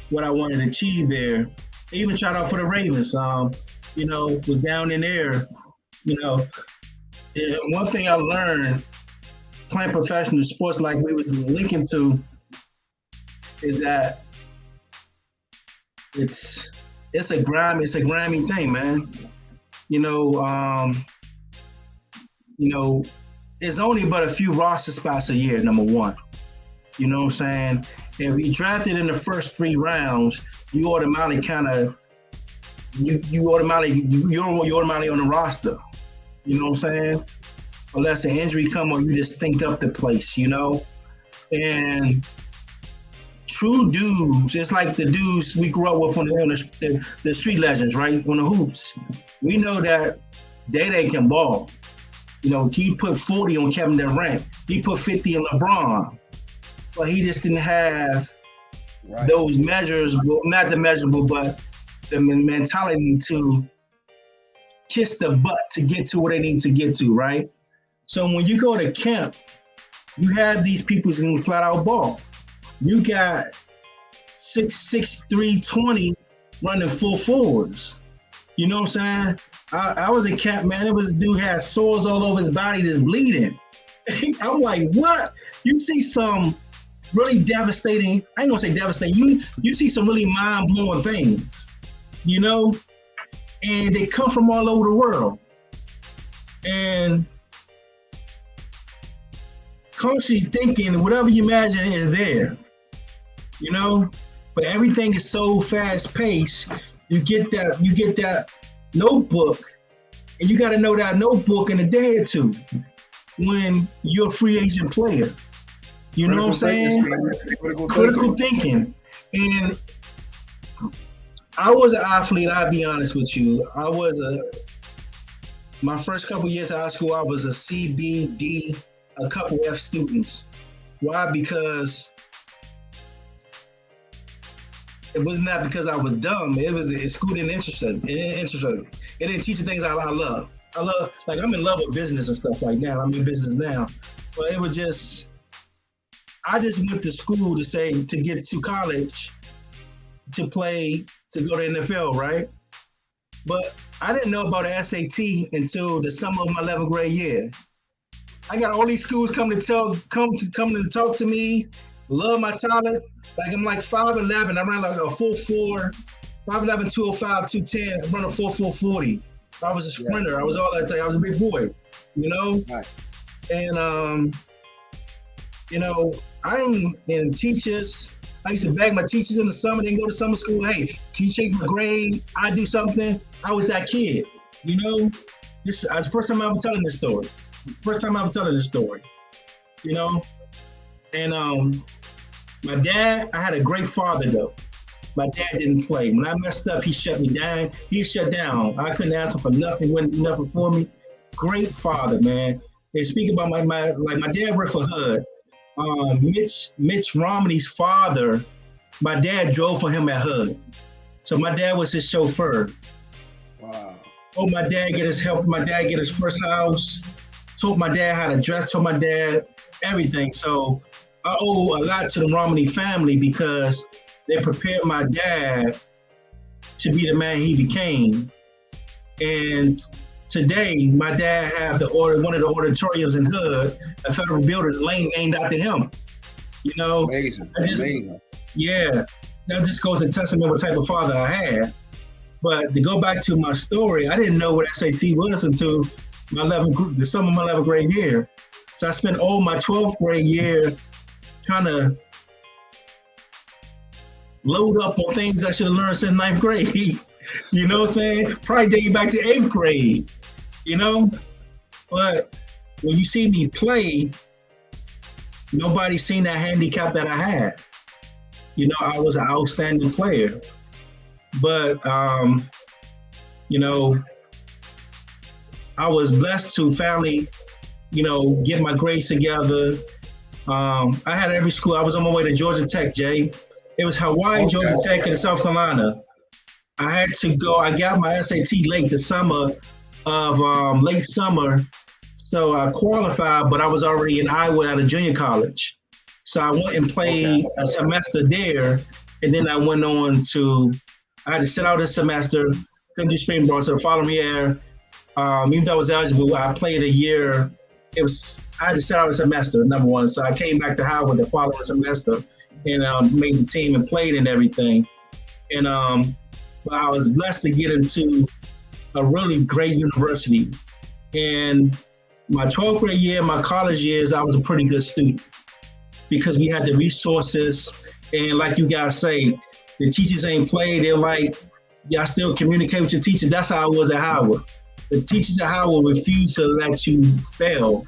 what I wanted to achieve there. I even tried out for the Ravens. Was down in there. And one thing I learned playing professional sports like we was linking to is that it's a grimy thing, man. It's only but a few roster spots a year, number one. You know what I'm saying? If you drafted in the first 3 rounds, you automatically you're automatically on the roster. You know what I'm saying? Unless an injury come or you just think up the place, And true dudes, it's like the dudes we grew up with on the street legends, right? On the hoops. We know that Day can ball. He put 40 on Kevin Durant. He put 50 on LeBron. But he just didn't have those measures, well, not the measurable, but the mentality to kiss the butt to get to where they need to get to, right? So when you go to camp, you have these people who can flat out ball. You got 6'3", 20 running full forwards. You know what I'm saying? I was at camp, man. It was a dude had sores all over his body just bleeding. I'm like, what? You see some really devastating, I ain't gonna say devastating, you see some really mind-blowing things, and they come from all over the world. And consciously thinking, whatever you imagine is there, but everything is so fast-paced. You get that notebook, and you gotta know that notebook in a day or two when you're a free agent player. You know what I'm saying? Critical thinking. And I was an athlete, I'll be honest with you. My first couple years of high school, I was a C, B, D, a couple F students. Why? Because it was not because I was dumb. School didn't interest me. It didn't teach the things I love. Like I'm in love with business and stuff like that. I'm in business now. But it was just, I just went to school to get to college, to go to NFL, right? But I didn't know about the SAT until the summer of my 11th grade year. I got all these schools coming to talk to me, love my talent. Like I'm like 5'11", I ran like a 4.4, 5'11", 205, 210, I run a 4.4 I was a sprinter. I was all that. I was a big boy, Right. And I ain't in teachers. I used to beg my teachers in the summer, then go to summer school. Hey, can you change my grade? I do something. I was that kid, This is the first time I was telling this story. And my dad, I had a great father though. My dad didn't play. When I messed up, he shut me down. He shut down. I couldn't ask him for nothing. Wouldn't do nothing for me. Great father, man. And speaking about my dad worked for HUD. Mitch Romney's father, my dad drove for him at HUD. So my dad was his chauffeur. Wow. Told my dad get his help. My dad get his first house. Taught my dad how to dress. Told my dad everything. So I owe a lot to the Romney family because they prepared my dad to be the man he became. And today, my dad have one of the auditoriums in Hood, a federal building named after him. You know, amazing. Yeah, that just goes to testament what type of father I had. But to go back to my story, I didn't know what SAT was until the summer of my 11th grade year. So I spent all my 12th grade year trying to load up on things I should have learned since 9th grade. You know what I'm saying? Probably dating back to 8th grade, you know? But when you see me play, nobody seen that handicap that I had. You know, I was an outstanding player. But, you know, I was blessed to finally, you know, get my grades together. I had every school. I was on my way to Georgia Tech, Jay. It was Hawaii, okay. Georgia Tech, and South Carolina. I had to go. I got my SAT late summer. So I qualified, but I was already in Iowa at a junior college. So I went and played a semester there, and then I went on to. I had to sit out a semester, couldn't do spring ball. So the following year, even though I was eligible, I played a year. I had to sit out a semester, number one. So I came back to Howard the following semester and made the team and played and everything. And I was blessed to get into a really great university. And my 12th grade year, my college years, I was a pretty good student because we had the resources. And like you guys say, the teachers ain't played. They're like, y'all still communicate with your teachers. That's how I was at Howard. The teachers at Howard refused to let you fail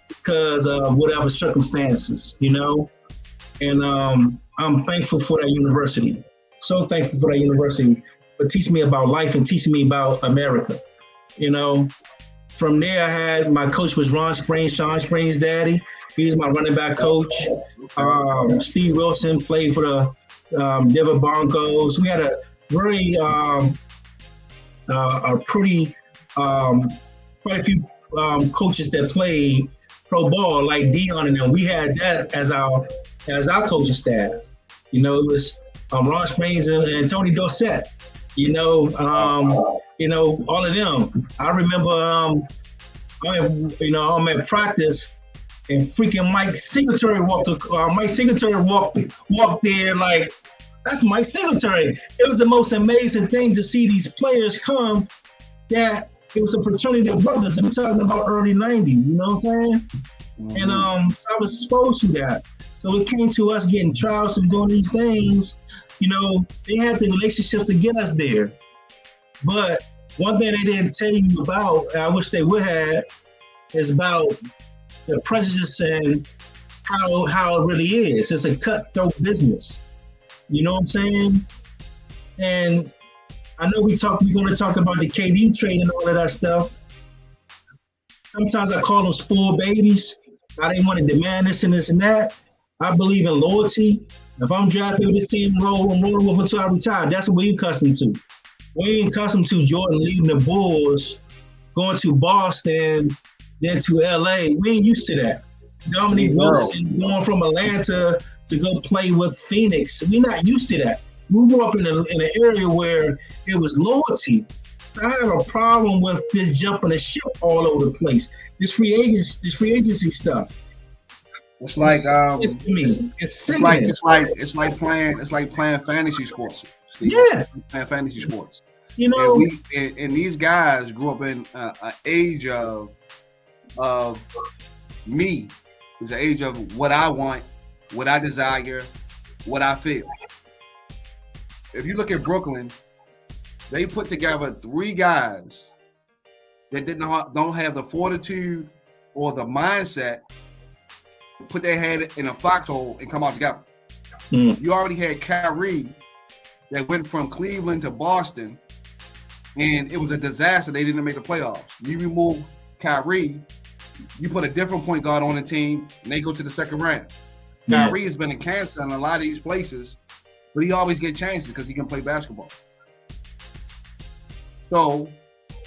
because of whatever circumstances, you know? And I'm thankful for that university. So thankful for that university for teaching me about life and teaching me about America, you know? From there, my coach was Ron Springs, Sean Springs' daddy. He was my running back coach. Steve Wilson played for the Denver Broncos. We had a very, quite a few coaches that played pro ball, like Dion and them. We had that as our coaching staff. You know, it was Ron Springs and Tony Dorsett. You know, all of them. I remember, I'm at practice, and freaking Mike Singletary walked there like, that's Mike Singletary. It was the most amazing thing to see these players come. That it was a fraternity of brothers. I'm talking about early '90s. You know what I'm saying? Mm-hmm. And so I was exposed to that. So it came to us getting trials and doing these things. You know, they had the relationships to get us there. But one thing they didn't tell you about, and I wish they would have, is about the prejudice and how it really is. It's a cutthroat business. You know what I'm saying? And I know we're going to talk about the KD trade and all of that stuff. Sometimes I call them spoiled babies. I didn't want to demand this and this and that. I believe in loyalty. If I'm drafted with this team, I'm rolling with until I retire. That's what we're accustomed to. We ain't accustomed to Jordan leaving the Bulls, going to Boston, then to LA. We ain't used to that. Dominique Wilson going from Atlanta to go play with Phoenix. We're not used to that. We grew up in an area where it was loyalty. So I have a problem with this jumping the ship all over the place. This free agency stuff. It's like it's like playing fantasy sports. Steve. Yeah, playing fantasy sports. You know, and these guys grew up in an age of me. It's the age of what I want, what I desire, what I feel. If you look at Brooklyn, they put together 3 guys that don't have the fortitude or the mindset to put their head in a foxhole and come out together. You already had Kyrie that went from Cleveland to Boston, and it was a disaster. They didn't make the playoffs. You remove Kyrie, you put a different point guard on the team, and they go to the second round. Yeah. Kyrie has been a cancer in a lot of these places, but he always gets chances because he can play basketball. So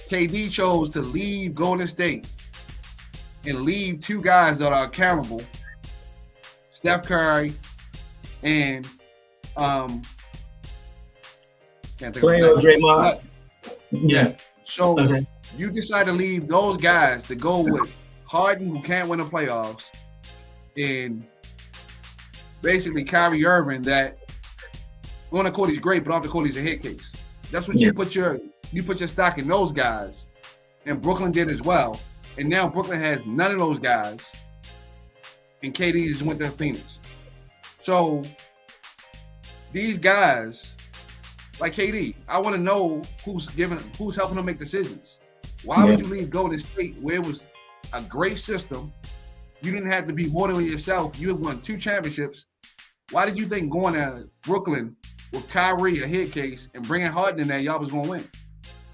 KD chose to leave Golden State and leave two guys that are accountable, Steph Curry and Clay or Draymond. Yeah. So Okay. you decide to leave those guys to go with Harden, who can't win the playoffs, and basically Kyrie Irving, that on the court he's great, but off the court he's a head case. That's what you put your stock in those guys, and Brooklyn did as well. And now Brooklyn has none of those guys, and KD just went to Phoenix. So these guys, like KD, I want to know who's helping them make decisions. Why would you leave Golden State where it was a great system? You didn't have to be more than yourself. You had won 2 championships. Why did you think going to Brooklyn with Kyrie, a head case, and bringing Harden in there, y'all was going to win?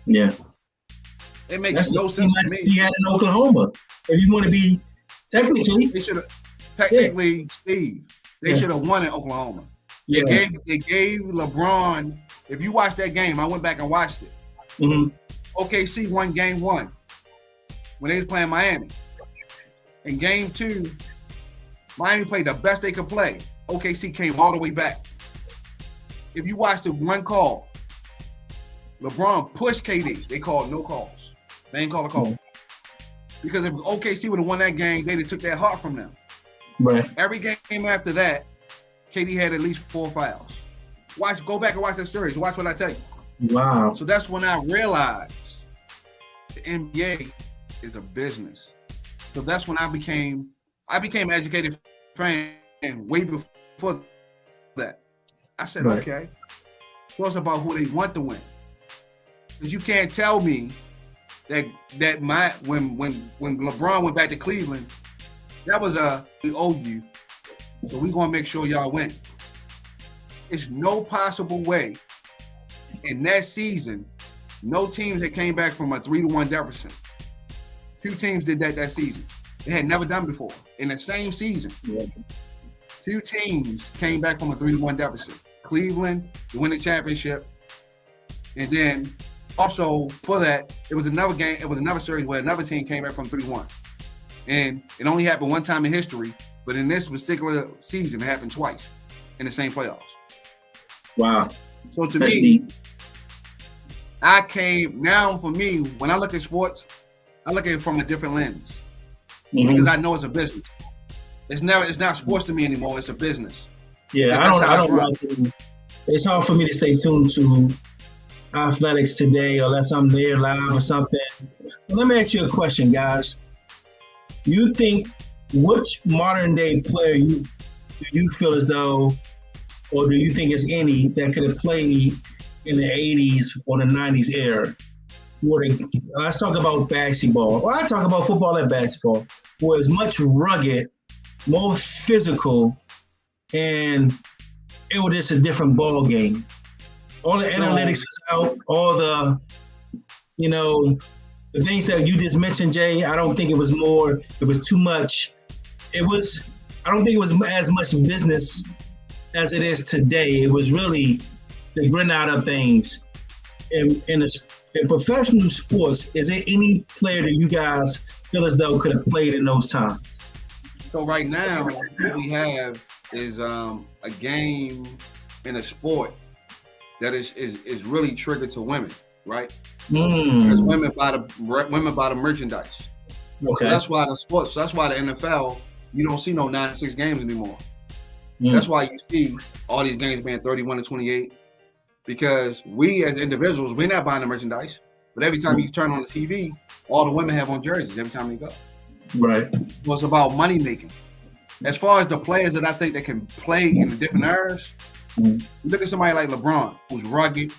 Yeah. It makes no sense to me. He had in Oklahoma. If you want to be technically, they should have Steve. They should have won in Oklahoma. Yeah. They gave LeBron. If you watch that game, I went back and watched it. Mm-hmm. OKC won game 1 when they was playing Miami. In game 2, Miami played the best they could play. OKC came all the way back. If you watch the one call, LeBron pushed KD. They called no calls. They ain't call a call. Because if OKC would have won that game, they'd have took that heart from them. Right. Every game after that, KD had at least 4 fouls. Go back and watch that series. Watch what I tell you. Wow. So that's when I realized the NBA is a business. So that's when I became an educated fan way before that. I said, okay. So it's about who they want to win. Because you can't tell me that when LeBron went back to Cleveland, that was we owe you, so we're gonna make sure y'all win. There's no possible way in that season, no teams that came back from a 3-1 deficit. 2 teams did that season. They had never done before. In the same season, 2 teams came back from a 3-1 deficit. Cleveland to win the championship, and then also for that, it was another game. It was another series where another team came back from 3-1, and it only happened one time in history. But in this particular season, it happened twice in the same playoffs. Wow. So to That's me, deep. for me, when I look at sports, I look at it from a different lens Mm-hmm. because I know it's a business. It's not sports to me anymore. It's a business. Yeah, I don't watch it. It's hard for me to stay tuned to athletics today unless I'm there live or something. But let me ask you a question, guys. You think which modern day player do you feel as though, or do you think there's any that could have played in the 80s or the 90s era? Let's talk about basketball. Well, I talk about football and basketball, where it's much rugged, more physical, and it was just a different ball game. All the analytics is out, all the, the things that you just mentioned, Jay, I don't think it was too much. I don't think it was as much business as it is today. It was really the grin out of things. In professional sports, is there any player that you guys feel as though could have played in those times? So right now, what we have is a game in a sport that is really triggered to women, right? Because women buy the merchandise. Okay. So that's why the NFL, you don't see no 9-6 games anymore. That's why you see all these games being 31-28. Because we as individuals, we're not buying the merchandise. But every time you turn on the TV, all the women have on jerseys every time they go. Right. So it's about money making. As far as the players that I think that can play in the different eras, you look at somebody like LeBron, who's rugged,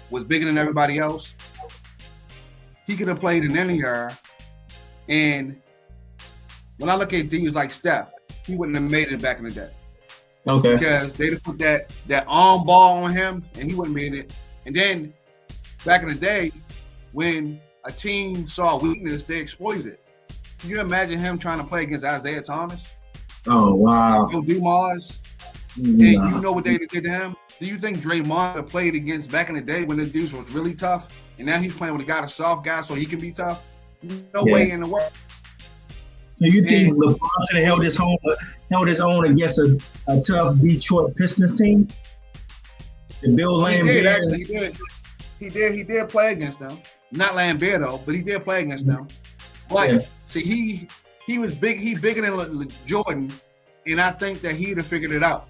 was bigger than everybody else. He could have played in any era. And when I look at dudes like Steph, he wouldn't have made it back in the day. Okay. Because they'd have put that arm ball on him and he wouldn't be in it. And then back in the day, when a team saw weakness, they exploited it. Can you imagine him trying to play against Isaiah Thomas? Oh wow. Yo, Dumars. And you know what they did to him? Do you think Draymond played against back in the day when the dudes was really tough, and now he's playing with a guy, a soft guy, so he can be tough? No way in the world. So you think LeBron could have held his own against a tough Detroit Pistons team? And Bill Laimbeer. He did play against them. Not Laimbeer though, but he did play against them. But see, he was big. He bigger than Jordan, and I think that he'd have figured it out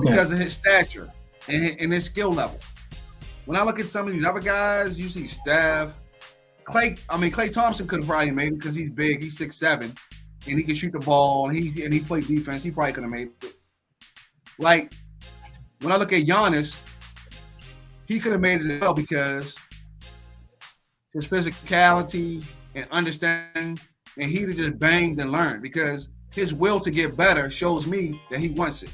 because of his stature and his skill level. When I look at some of these other guys, you see Steph, Klay Thompson could have probably made it because he's big. He's 6'7", and he can shoot the ball. And he played defense. He probably could have made it. Like when I look at Giannis, he could have made it as well because his physicality and understanding, and he'd have just banged and learned because his will to get better shows me that he wants it.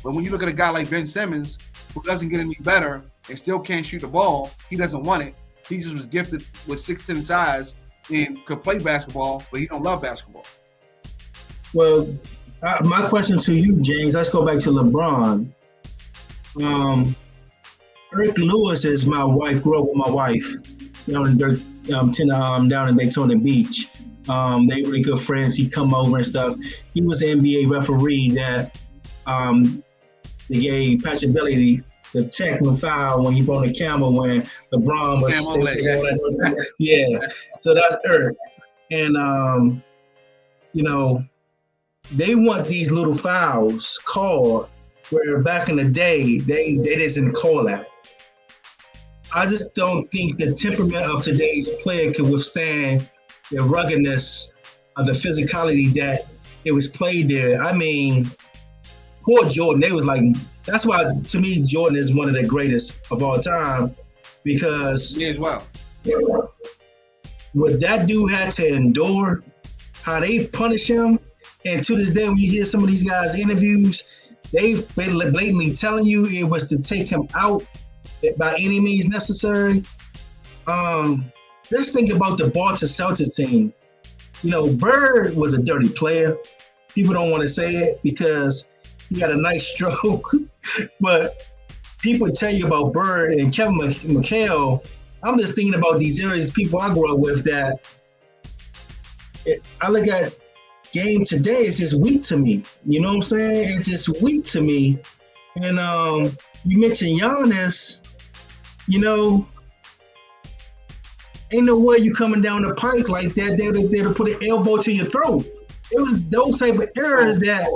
But when you look at a guy like Ben Simmons, who doesn't get any better and still can't shoot the ball, he doesn't want it. He just was gifted with 6'10" size and could play basketball, but he don't love basketball. Well, my question to you, James, let's go back to LeBron. Eric Lewis is my wife, grew up with my wife down in Daytona Beach. They really good friends. He come over and stuff. He was an NBA referee that they gave Patrick Belly the technical foul when he brought the camera when LeBron was So that's Eric. And they want these little fouls called where back in the day they didn't call that. I just don't think the temperament of today's player could withstand the ruggedness of the physicality that it was played there. I mean, poor Jordan, they was like, that's why to me Jordan is one of the greatest of all time because me as well. What that dude had to endure, how they punish him, and to this day when you hear some of these guys' interviews, they blatantly telling you it was to take him out by any means necessary. Let's think about the Boston Celtics team. Bird was a dirty player. People don't want to say it because he had a nice stroke, but people tell you about Bird and Kevin McHale. I'm just thinking about these areas people I grew up with that I look at game today, it's just weak to me. You know what I'm saying? It's just weak to me. And you mentioned Giannis, ain't no way you coming down the pike like that. They'll put an elbow to your throat. It was those type of errors that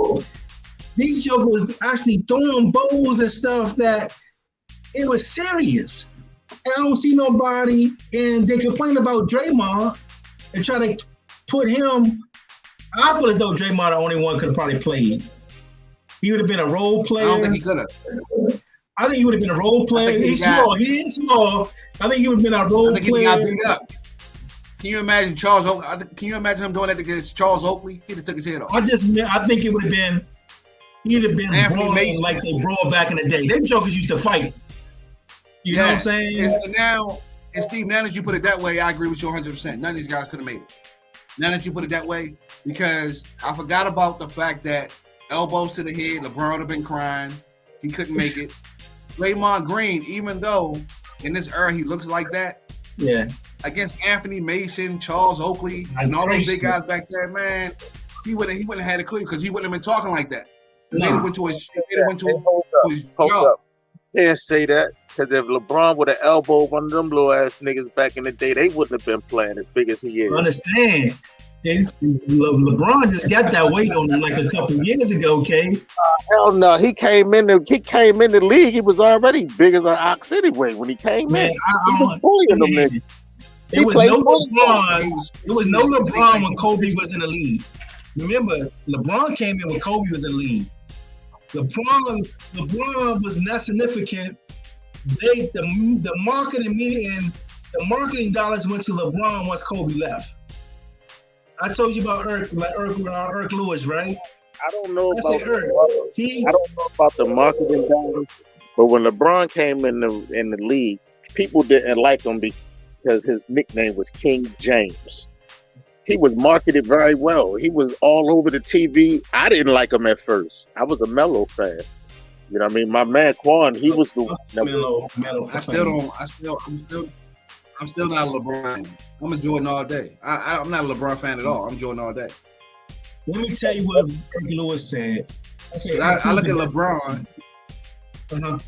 these jokers was actually throwing bowls and stuff that it was serious. And I don't see nobody, and they complain about Draymond and try to put him. I feel as though Draymond the only one could have probably played. He would have been a role player. I don't think he could have. I think he would have been a role player. He's small. He is small. I think he would have been a role player. I think he got beat up. Can you imagine Charles Oakley? Can you imagine him doing that against Charles Oakley? He'd have took his head off. I think it would have been. He'd have been brawling like they brawled back in the day. Them jokers used to fight. You know what I'm saying? And Steve, now that you put it that way, I agree with you 100%. None of these guys could have made it. Now that you put it that way, because I forgot about the fact that elbows to the head, LeBron would have been crying. He couldn't make it. Draymond Green, even though in this era he looks like that, against Anthony Mason, Charles Oakley, and all those big guys back there, man, he wouldn't have had it clear because he wouldn't have been talking like that. They went to his job. Can't say that because if LeBron would have elbowed one of them little ass niggas back in the day, they wouldn't have been playing as big as he is. I understand. LeBron just got that weight on him like a couple years ago, okay? Hell no. He came in the league. He was already big as an ox anyway when he came in. He was bullying them niggas. There was no LeBron. There was no LeBron when Kobe was in the league. Remember, LeBron came in when Kobe was in the league. LeBron was not significant. The marketing media and the marketing dollars went to LeBron once Kobe left. I told you about Eric Lewis, right? I don't know I about said, Eric, he I don't know about the marketing dollars, but when LeBron came in the league, people didn't like him because his nickname was King James. He was marketed very well. He was all over the TV. I didn't like him at first. I was a Melo fan. You know what I mean? My man Quan, he was the Melo. I'm still not a LeBron. I'm a Jordan all day. I'm not a LeBron fan at all. I'm Jordan all day. Let me tell you what Frank Lewis said. I look at LeBron. Uh-huh.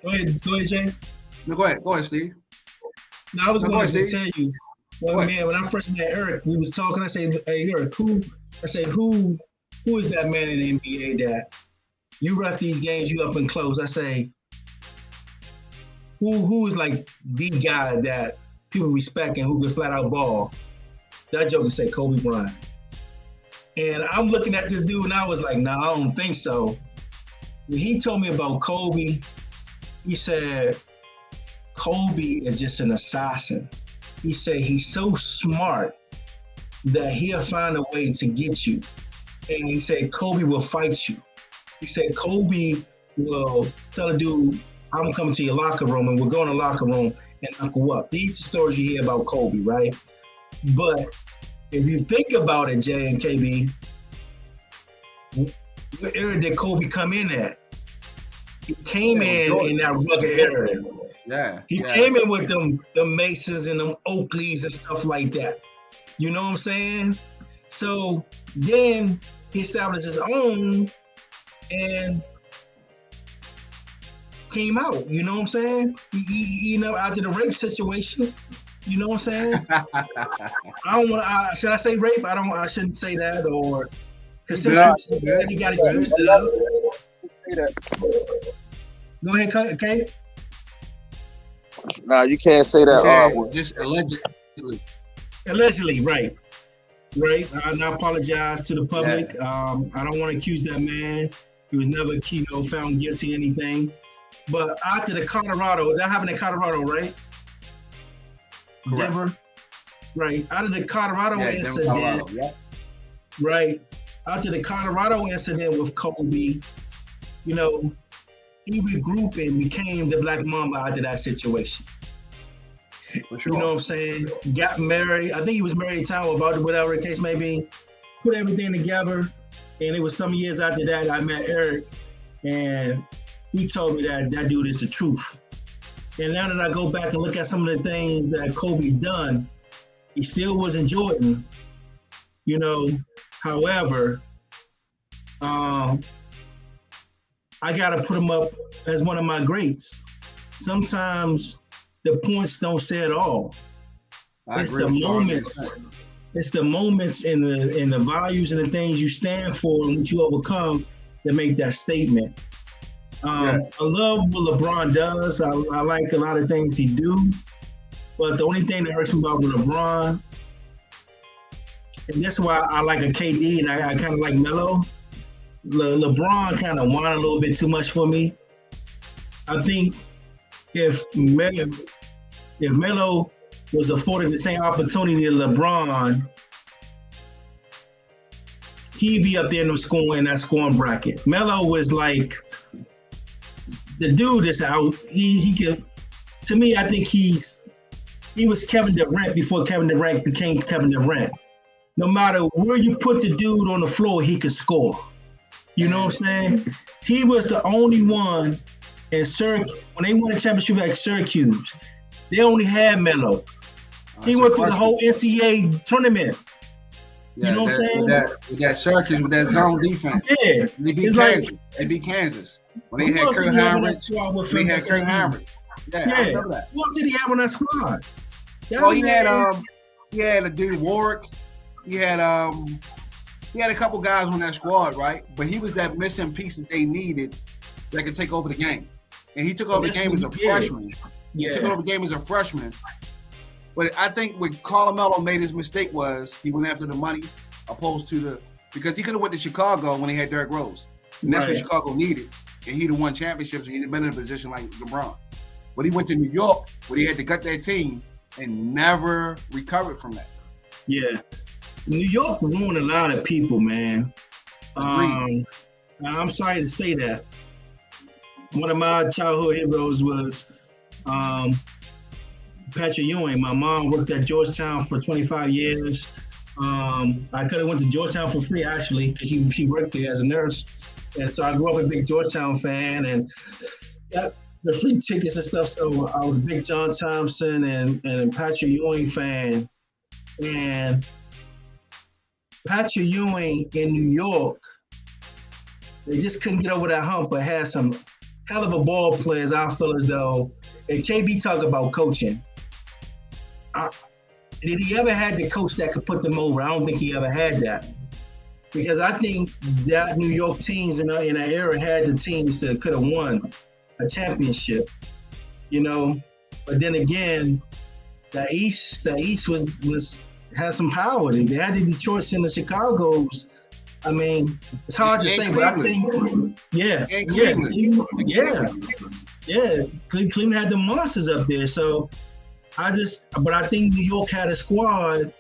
Go ahead, Jay. No, go ahead, Steve. No, I was going to tell you. Well, man, when I first met Eric, we was talking. I said, "Hey, Eric, who is that man in the NBA that you ref these games, you up and close?" I say, who is like the guy that people respect and who can flat out ball? That joker say Kobe Bryant. And I'm looking at this dude and I was like, "Nah, I don't think so." When he told me about Kobe, he said, "Kobe is just an assassin." He said he's so smart that he'll find a way to get you. And he said Kobe will fight you. He said Kobe will tell a dude, "I'm coming to your locker room," and we'll go in the locker room and knuckle up. These are stories you hear about Kobe, right? But if you think about it, Jay and KB, what era did Kobe come in at? He came in that rugged era. Yeah. He came in with them Masons and them Oakleys and stuff like that. You know what I'm saying? So then he established his own and came out. You know what I'm saying? He after the rape situation. You know what I'm saying? I don't want to. Should I say rape? I shouldn't say that, or because he got accused of. Go ahead, okay. No, you can't say that. Just allegedly. Allegedly, right. I apologize to the public. Yeah. I don't want to accuse that man. He was never, found guilty of anything. But after the Colorado, that happened in Colorado, right? Correct. Denver, right? Out of the Colorado incident, right? After the Colorado incident with Kobe, he regrouped and became the Black Mamba after that situation. For sure. You know what I'm saying? Got married. I think he was married at the time, about whatever the case may be. Put everything together. And it was some years after that I met Eric, and he told me that dude is the truth. And now that I go back and look at some of the things that Kobe's done, he still wasn't Jordan. However, I got to put him up as one of my greats. Sometimes the points don't say it all. It's the moments. It's the moments and the values and the things you stand for and what you overcome that make that statement. I love what LeBron does. I like a lot of things he do. But the only thing that hurts me about LeBron, and that's why I like a KD and I kind of like Melo. LeBron kind of won a little bit too much for me. I think if Melo was afforded the same opportunity to LeBron, he'd be up there in that scoring bracket. Melo was like the dude that's out. He could. To me, I think he was Kevin Durant before Kevin Durant became Kevin Durant. No matter where you put the dude on the floor, he could score. You know what I'm saying? He was the only one in Syracuse. When they won the championship at Syracuse, they only had Melo. He went through the whole NCAA tournament. Yeah, you know what I'm saying? With that Syracuse, with that zone defense. Yeah. They beat Kansas. When they had Kurt Heinrich. Yeah, I remember that. Who else did he have on that squad? He had a dude Warwick. He had a couple guys on that squad, right? But he was that missing piece that they needed that could take over the game. And he took over the game as a freshman. Yeah. He took over the game as a freshman. But I think what Carmelo made his mistake was he went after the money opposed to because he could have went to Chicago when he had Derrick Rose. And that's what Chicago needed. And he'd have won championships and he'd have been in a position like LeBron. But he went to New York where he had to gut that team and never recovered from that. Yeah. New York ruined a lot of people, man. Agreed. I'm sorry to say that. One of my childhood heroes was Patrick Ewing. My mom worked at Georgetown for 25 years. I could have went to Georgetown for free, actually, because she worked there as a nurse. And so I grew up a big Georgetown fan and got the free tickets and stuff. So I was a big John Thompson and Patrick Ewing fan. And Patrick Ewing in New York, they just couldn't get over that hump, but had some hell of a ball players. I feel as though, and KB talk about coaching. Did he ever had the coach that could put them over? I don't think he ever had that. Because I think that New York teams in that era had the teams that could have won a championship, you know. But then again, the East was had some power. They had the Detroits and the Chicagos. I mean, it's hard to say, but I think, Cleveland had the monsters up there. So but I think New York had a squad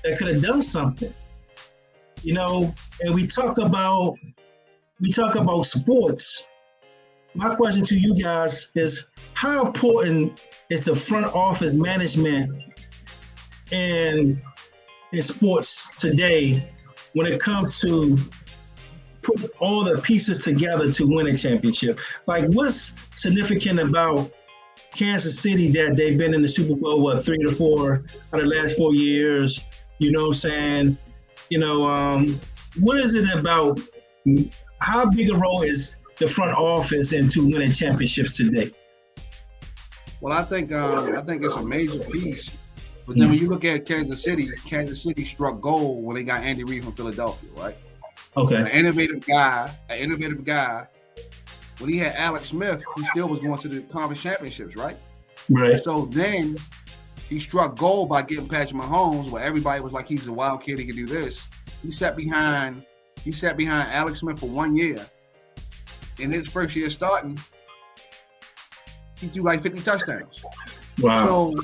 that could have done something, you know. And we talk about sports. My question to you guys is, how important is the front office management in sports today when it comes to put all the pieces together to win a championship? Like, what's significant about Kansas City that they've been in the Super Bowl, 3 to 4 out of the last 4 years? You know what I'm saying? You know, what is it about? How big a role is the front office into winning championships today? Well, I think it's a major piece. But then when you look at Kansas City struck gold when they got Andy Reid from Philadelphia, right? Okay. An innovative guy. When he had Alex Smith, he still was going to the conference championships, right? Right. So then he struck gold by getting Patrick Mahomes, where everybody was like, he's a wild kid, he can do this. He sat behind Alex Smith for 1 year. In his first year starting, he threw like 50 touchdowns. Wow.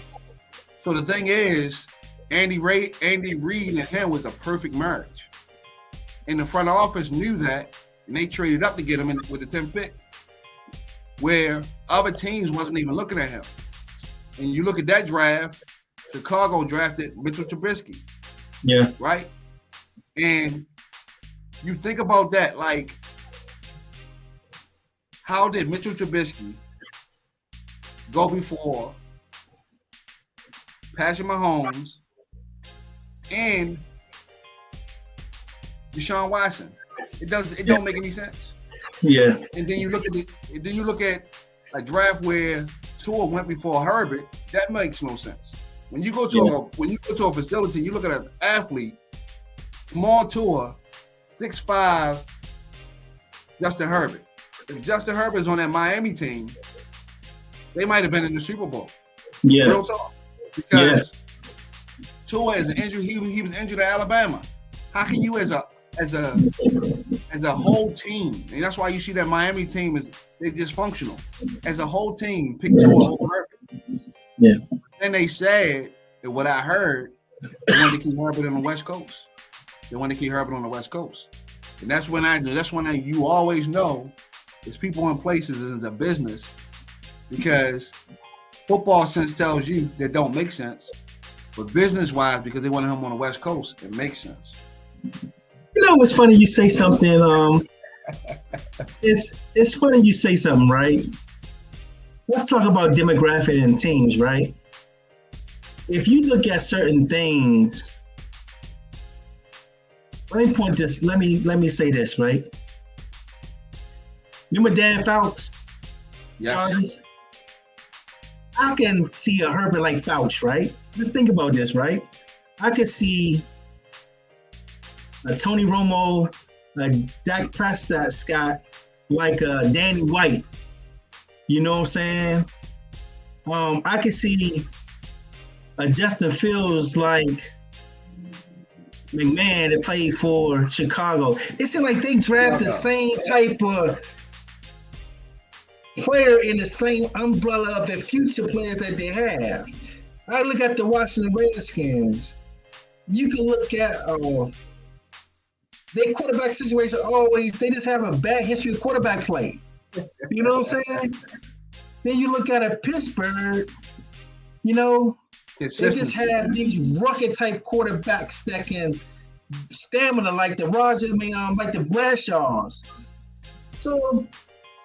So the thing is, Andy Reid and him was a perfect marriage. And the front office knew that, and they traded up to get him with the 10th pick, where other teams wasn't even looking at him. And you look at that draft, Chicago drafted Mitchell Trubisky. Yeah. Right? And you think about that, like, how did Mitchell Trubisky go before Patrick Mahomes and Deshaun Watson? It don't make any sense. Yeah. And then you look at a draft where Tua went before Herbert. That makes no sense. When you go to a facility, you look at an athlete, small Tua, 6'5", Justin Herbert. If Justin Herbert is on that Miami team, they might have been in the Super Bowl. Yeah. Real talk. Because Tua is an injury. He was injured at Alabama. How can you as a whole team, and that's why you see that Miami team they're dysfunctional. As a whole team, pick Tua over Herbert. Yeah. Then they said, and what I heard, they wanted to keep Herbert on the West Coast. And that's when you always know it's people in places is a business, because football sense tells you that don't make sense, but business-wise, because they wanted him on the West Coast, it makes sense. You know, it's funny you say something. It's funny you say something, right? Let's talk about demographic and teams, right? If you look at certain things, let me say this, right? Remember Dan Fouts? Yeah. Chargers? I can see a Herbert like Fouts, right? Just think about this, right? I could see a Tony Romo, a Dak Prescott, like a Danny White. You know what I'm saying? I could see a Justin Fields like McMahon that played for Chicago. It seems like they draft the same type of player in the same umbrella of the future players that they have. I look at the Washington Redskins. You can look at their quarterback situation always, they just have a bad history of quarterback play. You know what I'm saying? Then you look at a Pittsburgh, you know, they just have these rugged type quarterbacks that can stamina like the like the Bradshaws. So,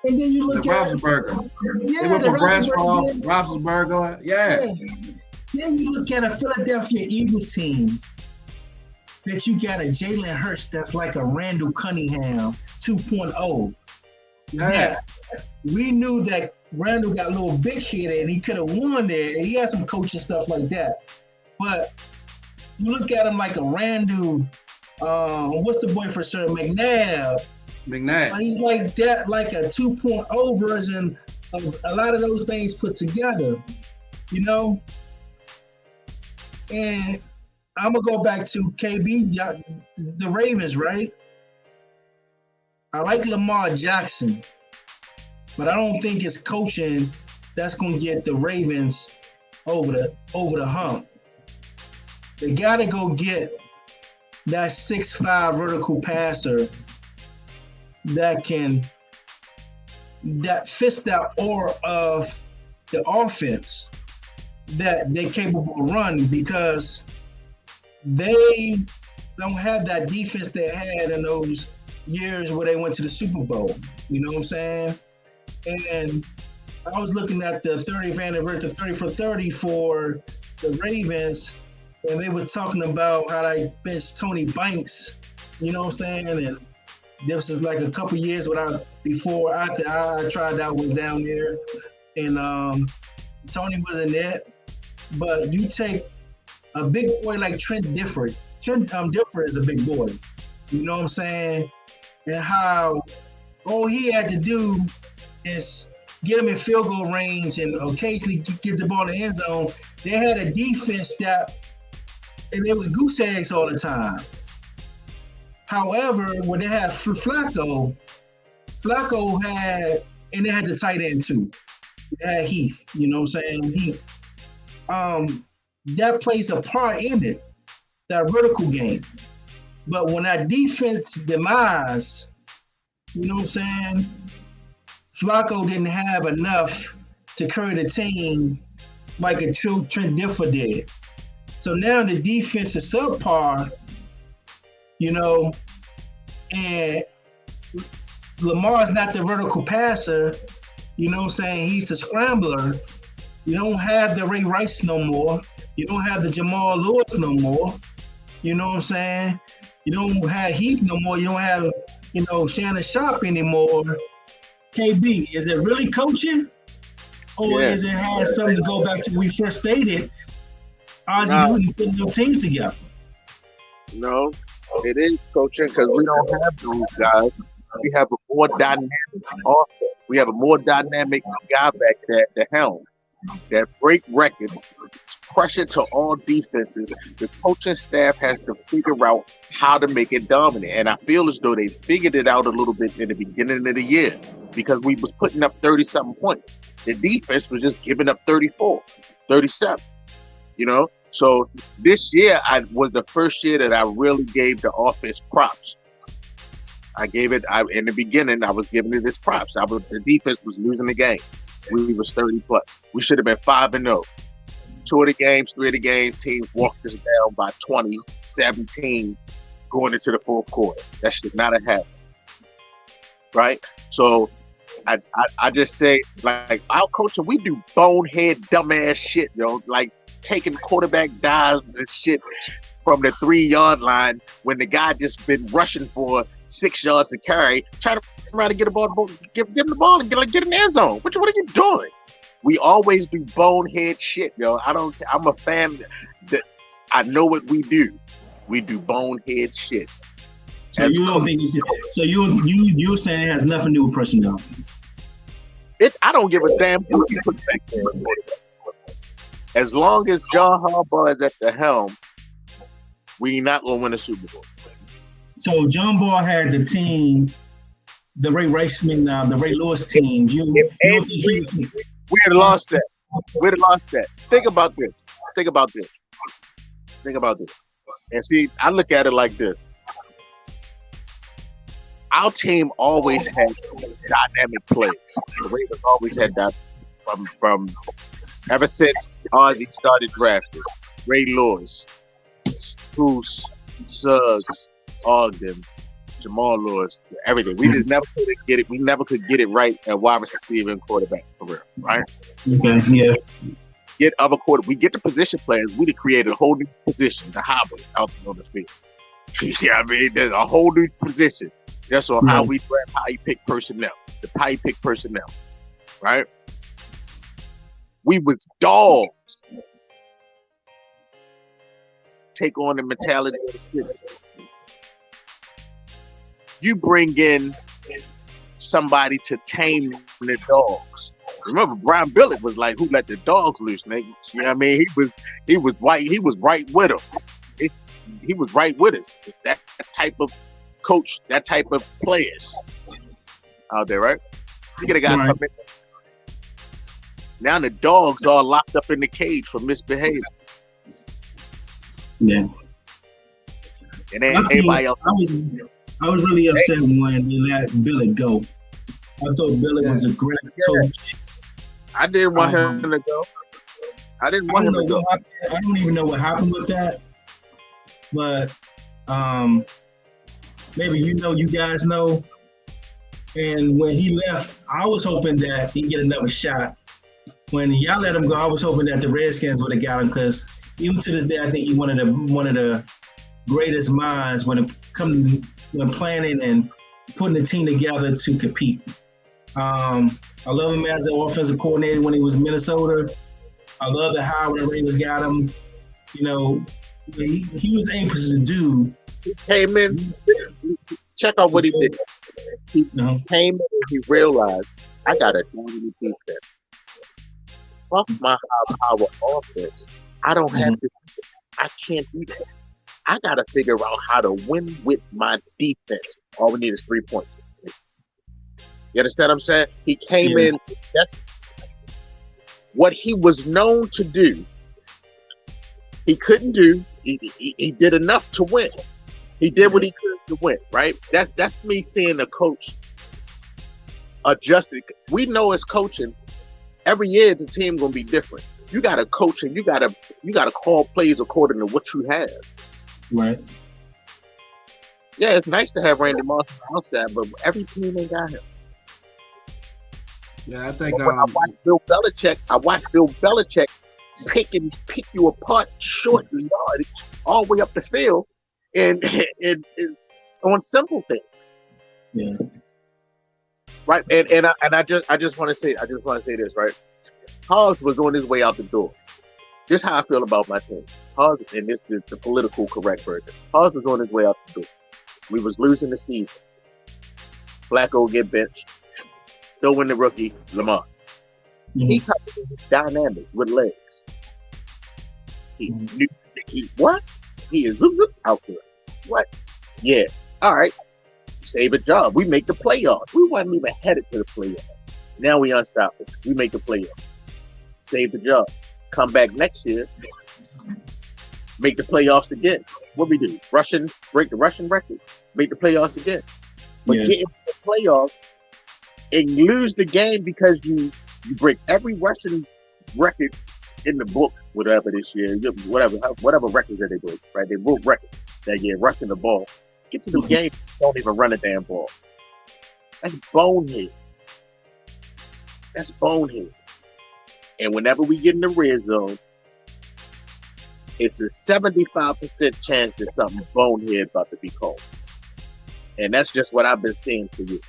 and then you look at Roethlisberger. They went from Bradshaw, Roethlisberger. Yeah. Then you look at a Philadelphia Eagles team that you got a Jalen Hurts that's like a Randall Cunningham 2.0. Yeah. We knew that Randall got a little big headed and he could have won there. He had some coaching stuff like that. But you look at him like a Randall, what's the boy for sure? McNabb. But he's like that, like a 2.0 version of a lot of those things put together, you know? And I'm going to go back to KB, the Ravens, right? I like Lamar Jackson, but I don't think it's coaching that's going to get the Ravens over the hump. They got to go get that 6'5" vertical passer that fits that aura of the offense that they're capable of running, because they don't have that defense they had in those years where they went to the Super Bowl. You know what I'm saying? And I was looking at the 30th anniversary, 30 for 30 for the Ravens, and they were talking about how they benched Tony Banks, you know what I'm saying? And this is like a couple years after I tried out was down there, and Tony wasn't there. But you take a big boy like Trent Dilfer. Trent Dilfer is a big boy. You know what I'm saying? And how all he had to do is get him in field goal range and occasionally get the ball in the end zone. They had a defense that it was goose eggs all the time. However, when they had Flacco had, and they had the tight end too. They had Heath, you know what I'm saying? That plays a part in it, that vertical game. But when that defense demise, you know what I'm saying? Flacco didn't have enough to carry the team like a true Trent Dilfer did. So now the defense is subpar, you know, and Lamar's not the vertical passer, you know what I'm saying? He's a scrambler. You don't have the Ray Rice no more. You don't have the Jamal Lewis no more. You know what I'm saying? You don't have Heath no more. You don't have, you know, Shannon Sharp anymore. KB, is it really coaching? Or is it has something to go back to when we first stated, Ozzie Newton putting those teams together? No, it is coaching because we don't have those guys. We have a more dynamic offense. We have a more dynamic guy back there at the helm that break records, pressure to all defenses. The coaching staff has to figure out how to make it dominant. And I feel as though they figured it out a little bit in the beginning of the year because we was putting up 30-something points. The defense was just giving up 34, 37, you know? So this year was the first year that I really gave the offense props. I gave it, in the beginning, I was giving it its props. The defense was losing the game. We was 30 plus. We should have been 5-0. 2 of the games, 3 of the games, teams walked us down by 20, 17 going into the fourth quarter. That should not have happened. Right? So I just say, like, our coaching, we do bonehead, dumbass shit, yo. Like taking quarterback dives and shit from the 3-yard line when the guy just been rushing for 6 yards to carry, trying to get the ball, give him the ball and get in the end zone. What are you doing? We always do bonehead shit, yo. I'm a fan that I know what we do. We do bonehead shit. So you don't think so you saying it has nothing to do with personnel? I don't give a damn who you put back there. As long as John Harbaugh is at the helm, we not gonna win a Super Bowl. So John Ball had the team, the Ray Riceman, the Ray Lewis team. We had lost that. Think about this. And see, I look at it like this. our team always had dynamic players. The Ravens always had that from ever since Ozzie started drafting. Ray Lewis, Spruce, Suggs, Ogden, Jamal Lewis, everything. We just never could get it. We never could get it right at wide receiver and quarterback for real, right? Okay, yeah. Get other quarter. We get the position players. We created a whole new position, the hybrid out there on the field. Yeah, I mean, there's a whole new position. That's on how we draft, how you pick personnel, how you pick personnel, right? We was dogs. Take on the mentality of the city. You bring in somebody to tame the dogs. Remember, Brian Billick was like, "Who let the dogs loose, nigga?" You know what I mean? He was right. He was right with them. He was right with us. That type of coach, that type of players out there, right? You get a guy come in. Now the dogs are locked up in the cage for misbehaving. Yeah. And then everybody else. I was really upset when they let Billy go. I thought Billy was a great coach. I didn't want him to go. I didn't want him to go. I don't even know what happened with that. But maybe you guys know. And when he left, I was hoping that he'd get another shot. When y'all let him go, I was hoping that the Redskins would have got him, because even to this day, I think he's one of the greatest minds when planning and putting the team together to compete. I love him as an offensive coordinator when he was in Minnesota. I love the how when the Ravens got him. You know, he was able to do. He came in. Check out what he did. He came in and he realized, I got a dominant defense. Fuck my high-power offense. I don't have to. I can't do that. I got to figure out how to win with my defense. All we need is 3 points. You understand what I'm saying? He came in. That's what he was known to do. He couldn't do. He did enough to win. He did what he could to win. Right? That's me seeing the coach adjusted. We know as coaching, every year the team gonna be different. You got to coach and you got to call plays according to what you have. Right. Yeah, it's nice to have Randy Moss outside, but every team ain't got him. Yeah, I think I watched Bill Belichick pick you apart short yardage all the way up the field, and on simple things. Yeah. Right. And I just want to say this, right? Hobbs was on his way out the door. Just how I feel about my team. Hobbs, and this is the political correct version. Hobbs was on his way out the door. We was losing the season. Flacco get benched. Throw in the rookie, Lamar. Mm-hmm. He comes in dynamic with legs. He is out there. What? Yeah. All right. Save a job. We make the playoffs. We wasn't even headed to the playoffs. Now we unstoppable. We make the playoffs. Save the job. Come back next year. Make the playoffs again. What we do? Break the Russian record. Make the playoffs again. But get into the playoffs and lose the game because you break every Russian record in the book, whatever this year, whatever records that they break, right? They broke records that year, rushing the ball. Get to the game, don't even run a damn ball. That's bonehead. And whenever we get in the red zone, it's a 75% chance that something bonehead about to be called. And that's just what I've been seeing for you.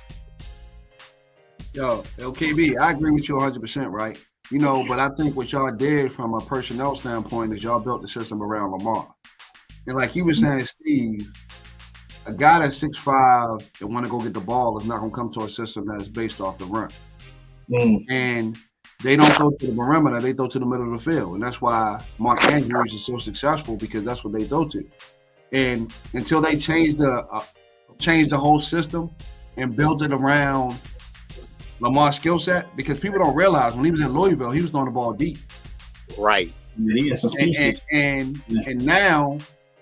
Yo, LKB, I agree with you 100%, right? You know, but I think what y'all did from a personnel standpoint is y'all built the system around Lamar. And like you were saying, Steve, a guy that's 6'5" and want to go get the ball is not going to come to a system that's based off the run. And they don't throw to the perimeter, they throw to the middle of the field. And that's why Mark Andrews is so successful, because that's what they throw to. And until they change the whole system and build it around Lamar's skill set, because people don't realize when he was in Louisville, he was throwing the ball deep. Right. Yeah, and now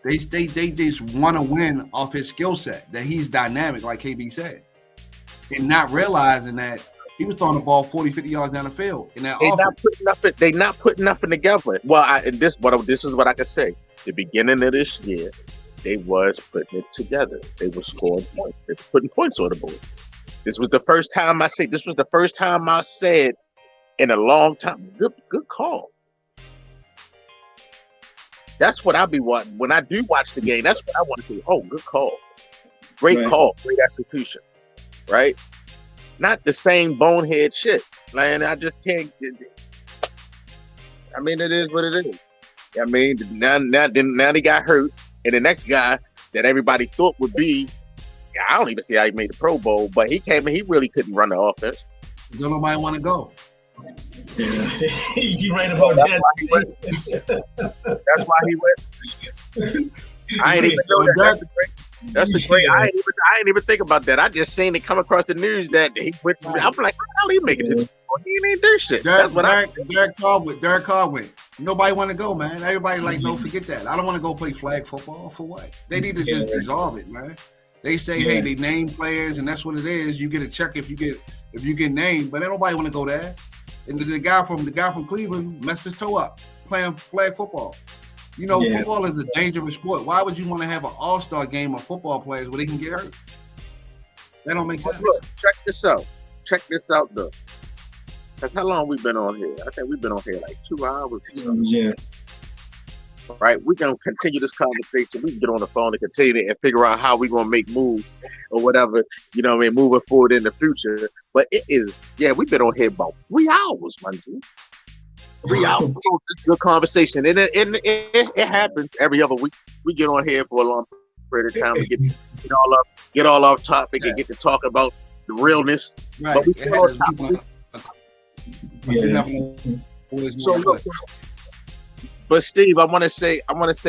They just want to win off his skill set, that he's dynamic, like KB said, and not realizing that he was throwing the ball 40, 50 yards down the field in that offense. They not putting nothing together. Well, this is what I can say. The beginning of this year, they was putting it together. They were scoring points. They were putting points on the board. This was the first time I said in a long time, good call. That's what I'll be watching. When I do watch the game, that's what I want to see. Oh, good call. Great call. Great execution. Right? Not the same bonehead shit. Man, I just can't. I mean, it is what it is. I mean, now they got hurt. And the next guy that everybody thought would be, I don't even see how he made the Pro Bowl, but he came and he really couldn't run the offense. Don't nobody want to go. Yeah. You right about that. That's why he went. I ain't even know that. That's a great. I ain't even think about that. I just seen it come across the news that he went. I'm like, how the hell he make it to the Super Bowl? He ain't do shit. Derek Carr went. Nobody want to go, man. Everybody like, no, forget that. I don't want to go play flag football. For what? They need to just dissolve it, man. They say, hey, they name players, and that's what it is. You get a check if you get named, but ain't nobody want to go there. And the guy from Cleveland messed his toe up playing flag football. You know, football is a dangerous sport. Why would you want to have an all-star game of football players where they can get hurt? That don't make sense. Look, check this out, though. That's how long we've been on here. I think we've been on here like 2 hours. Yeah. Right? We're going to continue this conversation. We can get on the phone and continue it and figure out how we're going to make moves or whatever, you know what I mean, moving forward in the future. But it is, we've been on here about 3 hours, man. 3 hours. It's a good conversation. And it happens every other week. We get on here for a long period of time. We get all off topic and get to talk about the realness. Right. But we still on topic. So look, but Steve, I want to say,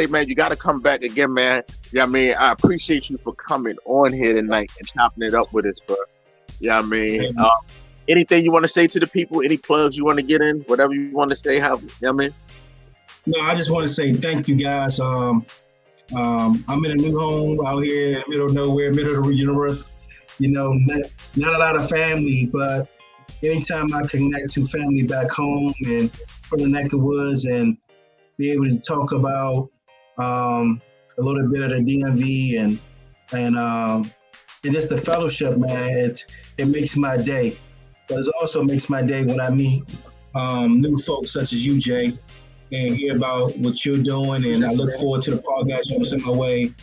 man, you got to come back again, man. Yeah, I mean, I appreciate you for coming on here tonight and chopping it up with us, bro. Yeah, I mean, anything you want to say to the people? Any plugs you want to get in? Whatever you want to say? How? I mean, no, I just want to say thank you, guys. I'm in a new home out here in the middle of nowhere, middle of the universe. You know, not a lot of family, but anytime I connect to family back home and from the neck of woods and be able to talk about a little bit of the DMV and just the fellowship, man, it makes my day. But it also makes my day when I meet new folks such as you, Jay, and hear about what you're doing. And I look forward to the podcast you're send my way,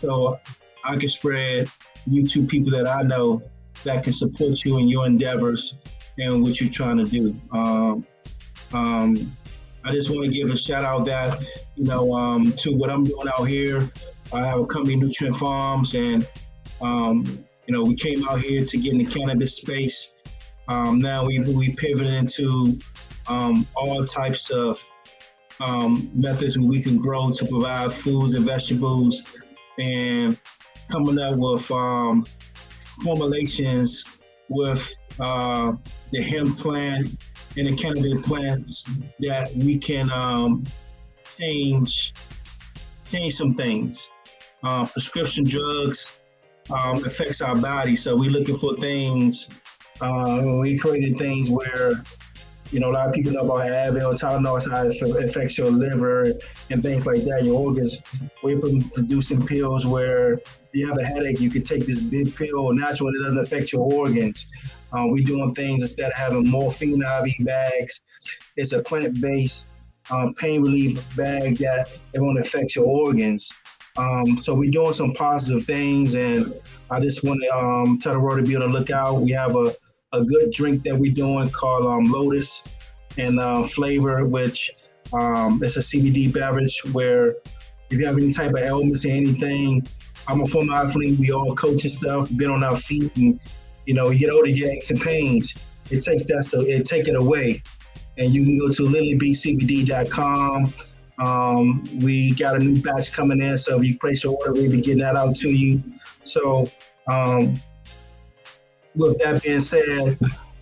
so I can spread you to people that I know that can support you in your endeavors and what you're trying to do. I just want to give a shout out that, to what I'm doing out here. I have a company, Nutrient Farms, and, we came out here to get in the cannabis space. Now we pivoted into all types of methods where we can grow to provide foods and vegetables, and coming up with formulations with the hemp plant and the cannabis plants that we can change some things. Prescription drugs affects our body, so we're looking for things. We created things where, a lot of people know about Advil, Tylenol, how it affects your liver and things like that, your organs. We're producing pills where you have a headache, you can take this big pill naturally, it doesn't affect your organs. We're doing things instead of having morphine IV bags. It's a plant-based pain relief bag that it won't affect your organs. So we're doing some positive things, and I just want to tell the world to be on the lookout. We have a good drink that we're doing called Lotus and Flavor, which it's a CBD beverage where if you have any type of ailments or anything, I'm a former athlete, we all coach and stuff, been on our feet, and you get older, you aches and pains. It takes that, so it take it away. And you can go to lilybcbd.com. We got a new batch coming in, so if you place your order, we'll be getting that out to you. So with that being said,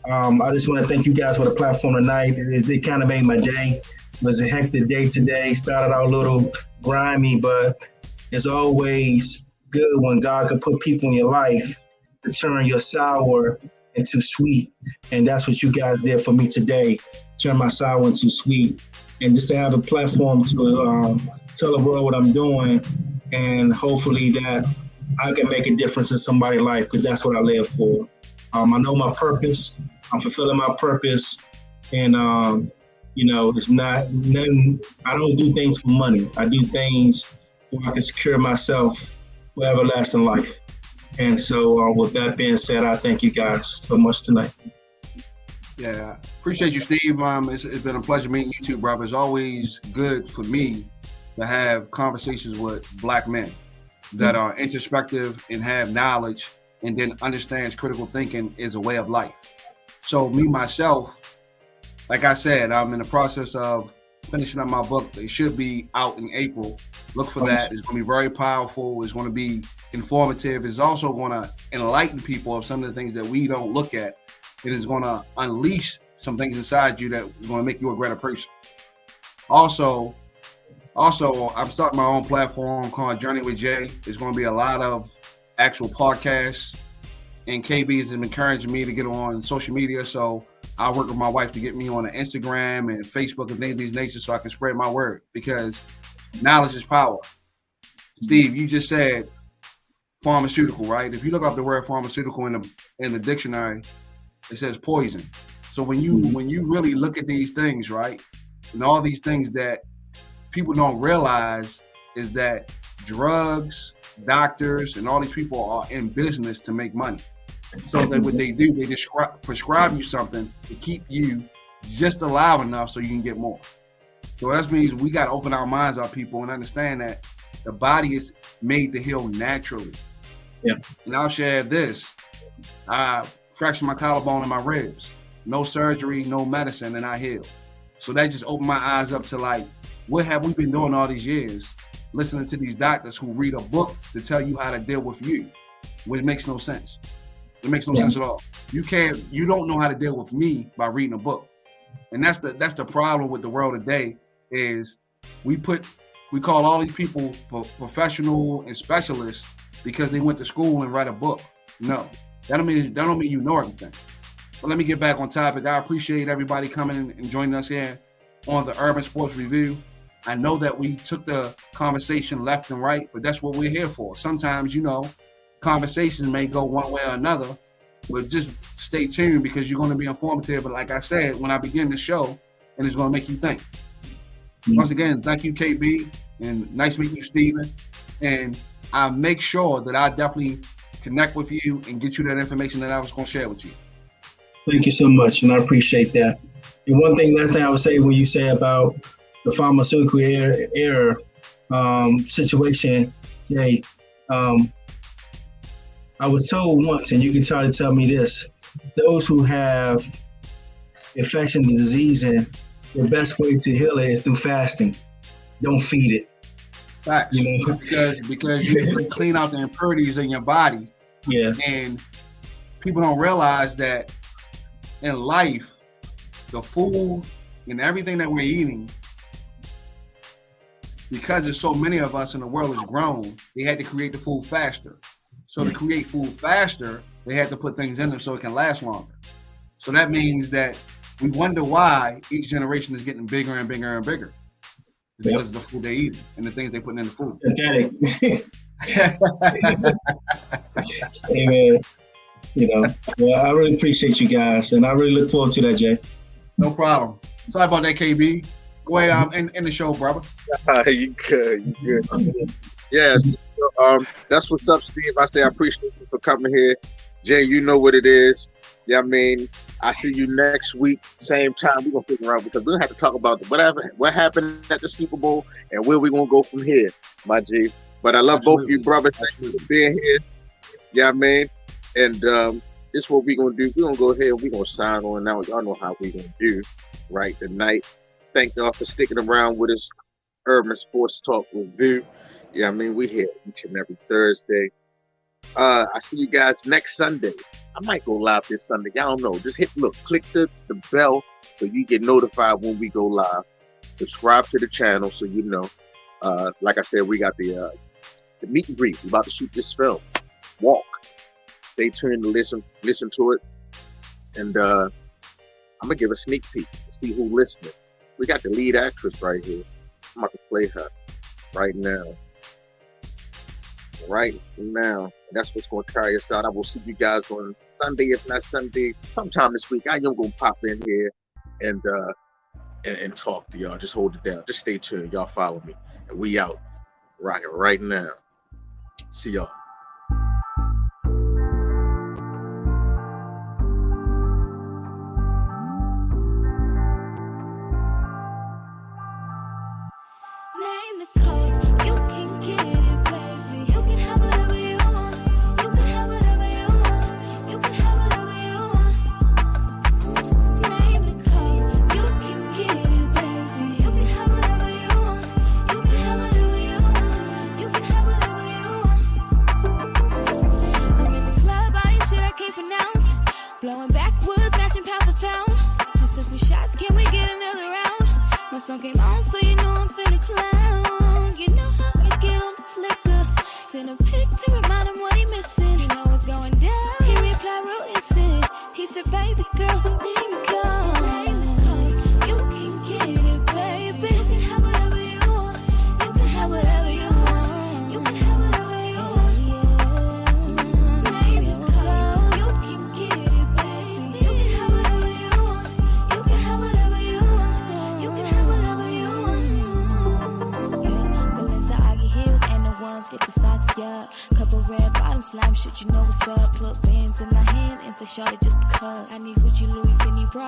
I just want to thank you guys for the platform tonight. It kind of made my day. It was a hectic day today. Started out a little grimy, but it's always good when God can put people in your life to turn your sour into sweet. And that's what you guys did for me today. Turn my sour into sweet. And just to have a platform to tell the world what I'm doing, and hopefully that I can make a difference in somebody's life, because that's what I live for. I know my purpose. I'm fulfilling my purpose. And, it's not, nothing, I don't do things for money. I do things where I can secure myself for everlasting life. And so with that being said, I thank you guys so much tonight. Yeah, appreciate you, Steve. It's been a pleasure meeting you too, brother. It's always good for me to have conversations with Black men that are introspective and have knowledge, and then understands critical thinking is a way of life. So me, myself, like I said, I'm in the process of finishing up my book. It should be out in April. Look for that. It's going to be very powerful. It's going to be informative. It's also going to enlighten people of some of the things that we don't look at. It is going to unleash some things inside you that is going to make you a greater person. Also, I'm starting my own platform called Journey with Jay. There's going to be a lot of actual podcasts, and KB has been encouraging me to get on social media. So I work with my wife to get me on Instagram and Facebook and things of these natures so I can spread my word, because knowledge is power. Steve, you just said pharmaceutical, right? If you look up the word pharmaceutical in the dictionary, it says poison. So when you really look at these things, right, and all these things that people don't realize is that drugs, doctors, and all these people are in business to make money. So that what they do, they just prescribe you something to keep you just alive enough so you can get more. So that means we got to open our minds up, people, and understand that the body is made to heal naturally. Yeah. And I'll share this. I fractured my collarbone and my ribs. No surgery, no medicine, and I healed. So that just opened my eyes up to, like, what have we been doing all these years? Listening to these doctors who read a book to tell you how to deal with you, which makes no sense. It makes no sense at all. You don't know how to deal with me by reading a book. And that's the problem with the world today, is we call all these people professional and specialists because they went to school and read a book. No, that don't mean you know everything. But let me get back on topic. I appreciate everybody coming and joining us here on the Urban Sports Review. I know that we took the conversation left and right, but that's what we're here for. Sometimes, conversations may go one way or another, but just stay tuned, because you're going to be informative. But like I said, when I begin the show, and it's going to make you think. Once again, thank you, KB, and nice meeting you, Steven. And I'll make sure that I definitely connect with you and get you that information that I was going to share with you. Thank you so much, and I appreciate that. And last thing I would say, when you say about the pharmaceutical error situation, Jay, I was told once, and you can try to tell me this: those who have infection disease, and the best way to heal it is through fasting. Don't feed it. Facts. Because you can clean out the impurities in your body. Yeah. And people don't realize that in life, the food and everything that we're eating, because there's so many of us and the world is grown, they had to create the food faster. So to create food faster, they had to put things in there so it can last longer. So that means that we wonder why each generation is getting bigger and bigger and bigger. Because of the food they eat and the things they put in the food. Amen. Well, I really appreciate you guys, and I really look forward to that, Jay. No problem. Sorry about that, KB. Go ahead, in the show, brother. You good. Yeah, that's what's up, Steve. I say I appreciate you for coming here. Jay, you know what it is. Yeah, I mean, I see you next week, same time. We're going to figure out, because we're going to have to talk about what happened at the Super Bowl and where we're going to go from here, my G. But I love both of you, brothers. Thank you for being here. Yeah, I mean, and this is what we're going to do. We're going to go ahead and we're going to sign on now. Y'all know how we're going to do right tonight. Thank y'all for sticking around with us. Urban Sports Talk Review. Yeah, I mean, we here each and every Thursday. I see you guys next Sunday. I might go live this Sunday. Y'all don't know. Just click the bell so you get notified when we go live. Subscribe to the channel so you know. Like I said, we got the the meet and greet. We're about to shoot this film. Walk. Stay tuned to listen to it. And I'm gonna give a sneak peek to see who's listening. We got the lead actress right here. I'm about to play her right now. Right now. And that's what's gonna carry us out. I will see you guys on Sunday, if not Sunday, sometime this week. I am gonna pop in here and talk to y'all. Just hold it down. Just stay tuned. Y'all follow me. And we out right now. See y'all. Name the cost, you can get it, baby. You can have whatever you want. You can have whatever you want. You can have whatever you want. Name the cost, you can get it, baby. You can have whatever you want. You can have whatever you want. You can have whatever you want. I'm in the club buying shit I can't pronounce. Blowing backwoods, matching pound for pound. Just took 2 shots, can we get another round? My song came on, so you know I'm finna clown. You know how I get on the slicker. Send a pic to remind him what he missing. You know what's going down. He replied real instant. He said, baby girl, name the cost. Name the cost. You can get it, baby. You can have whatever you want. You can have whatever you want. You can have whatever you want. Yeah. Name the cost. You can get it, baby. You can have whatever you want. You can have whatever you want. You can have whatever you want. Yeah, Balenciaga heels and the ones with the socks, yeah. Couple red bottom slime shit, you know what's up. Put bands in my hand and say, shorty, just because I need Gucci, Louis, Fendi, Prada.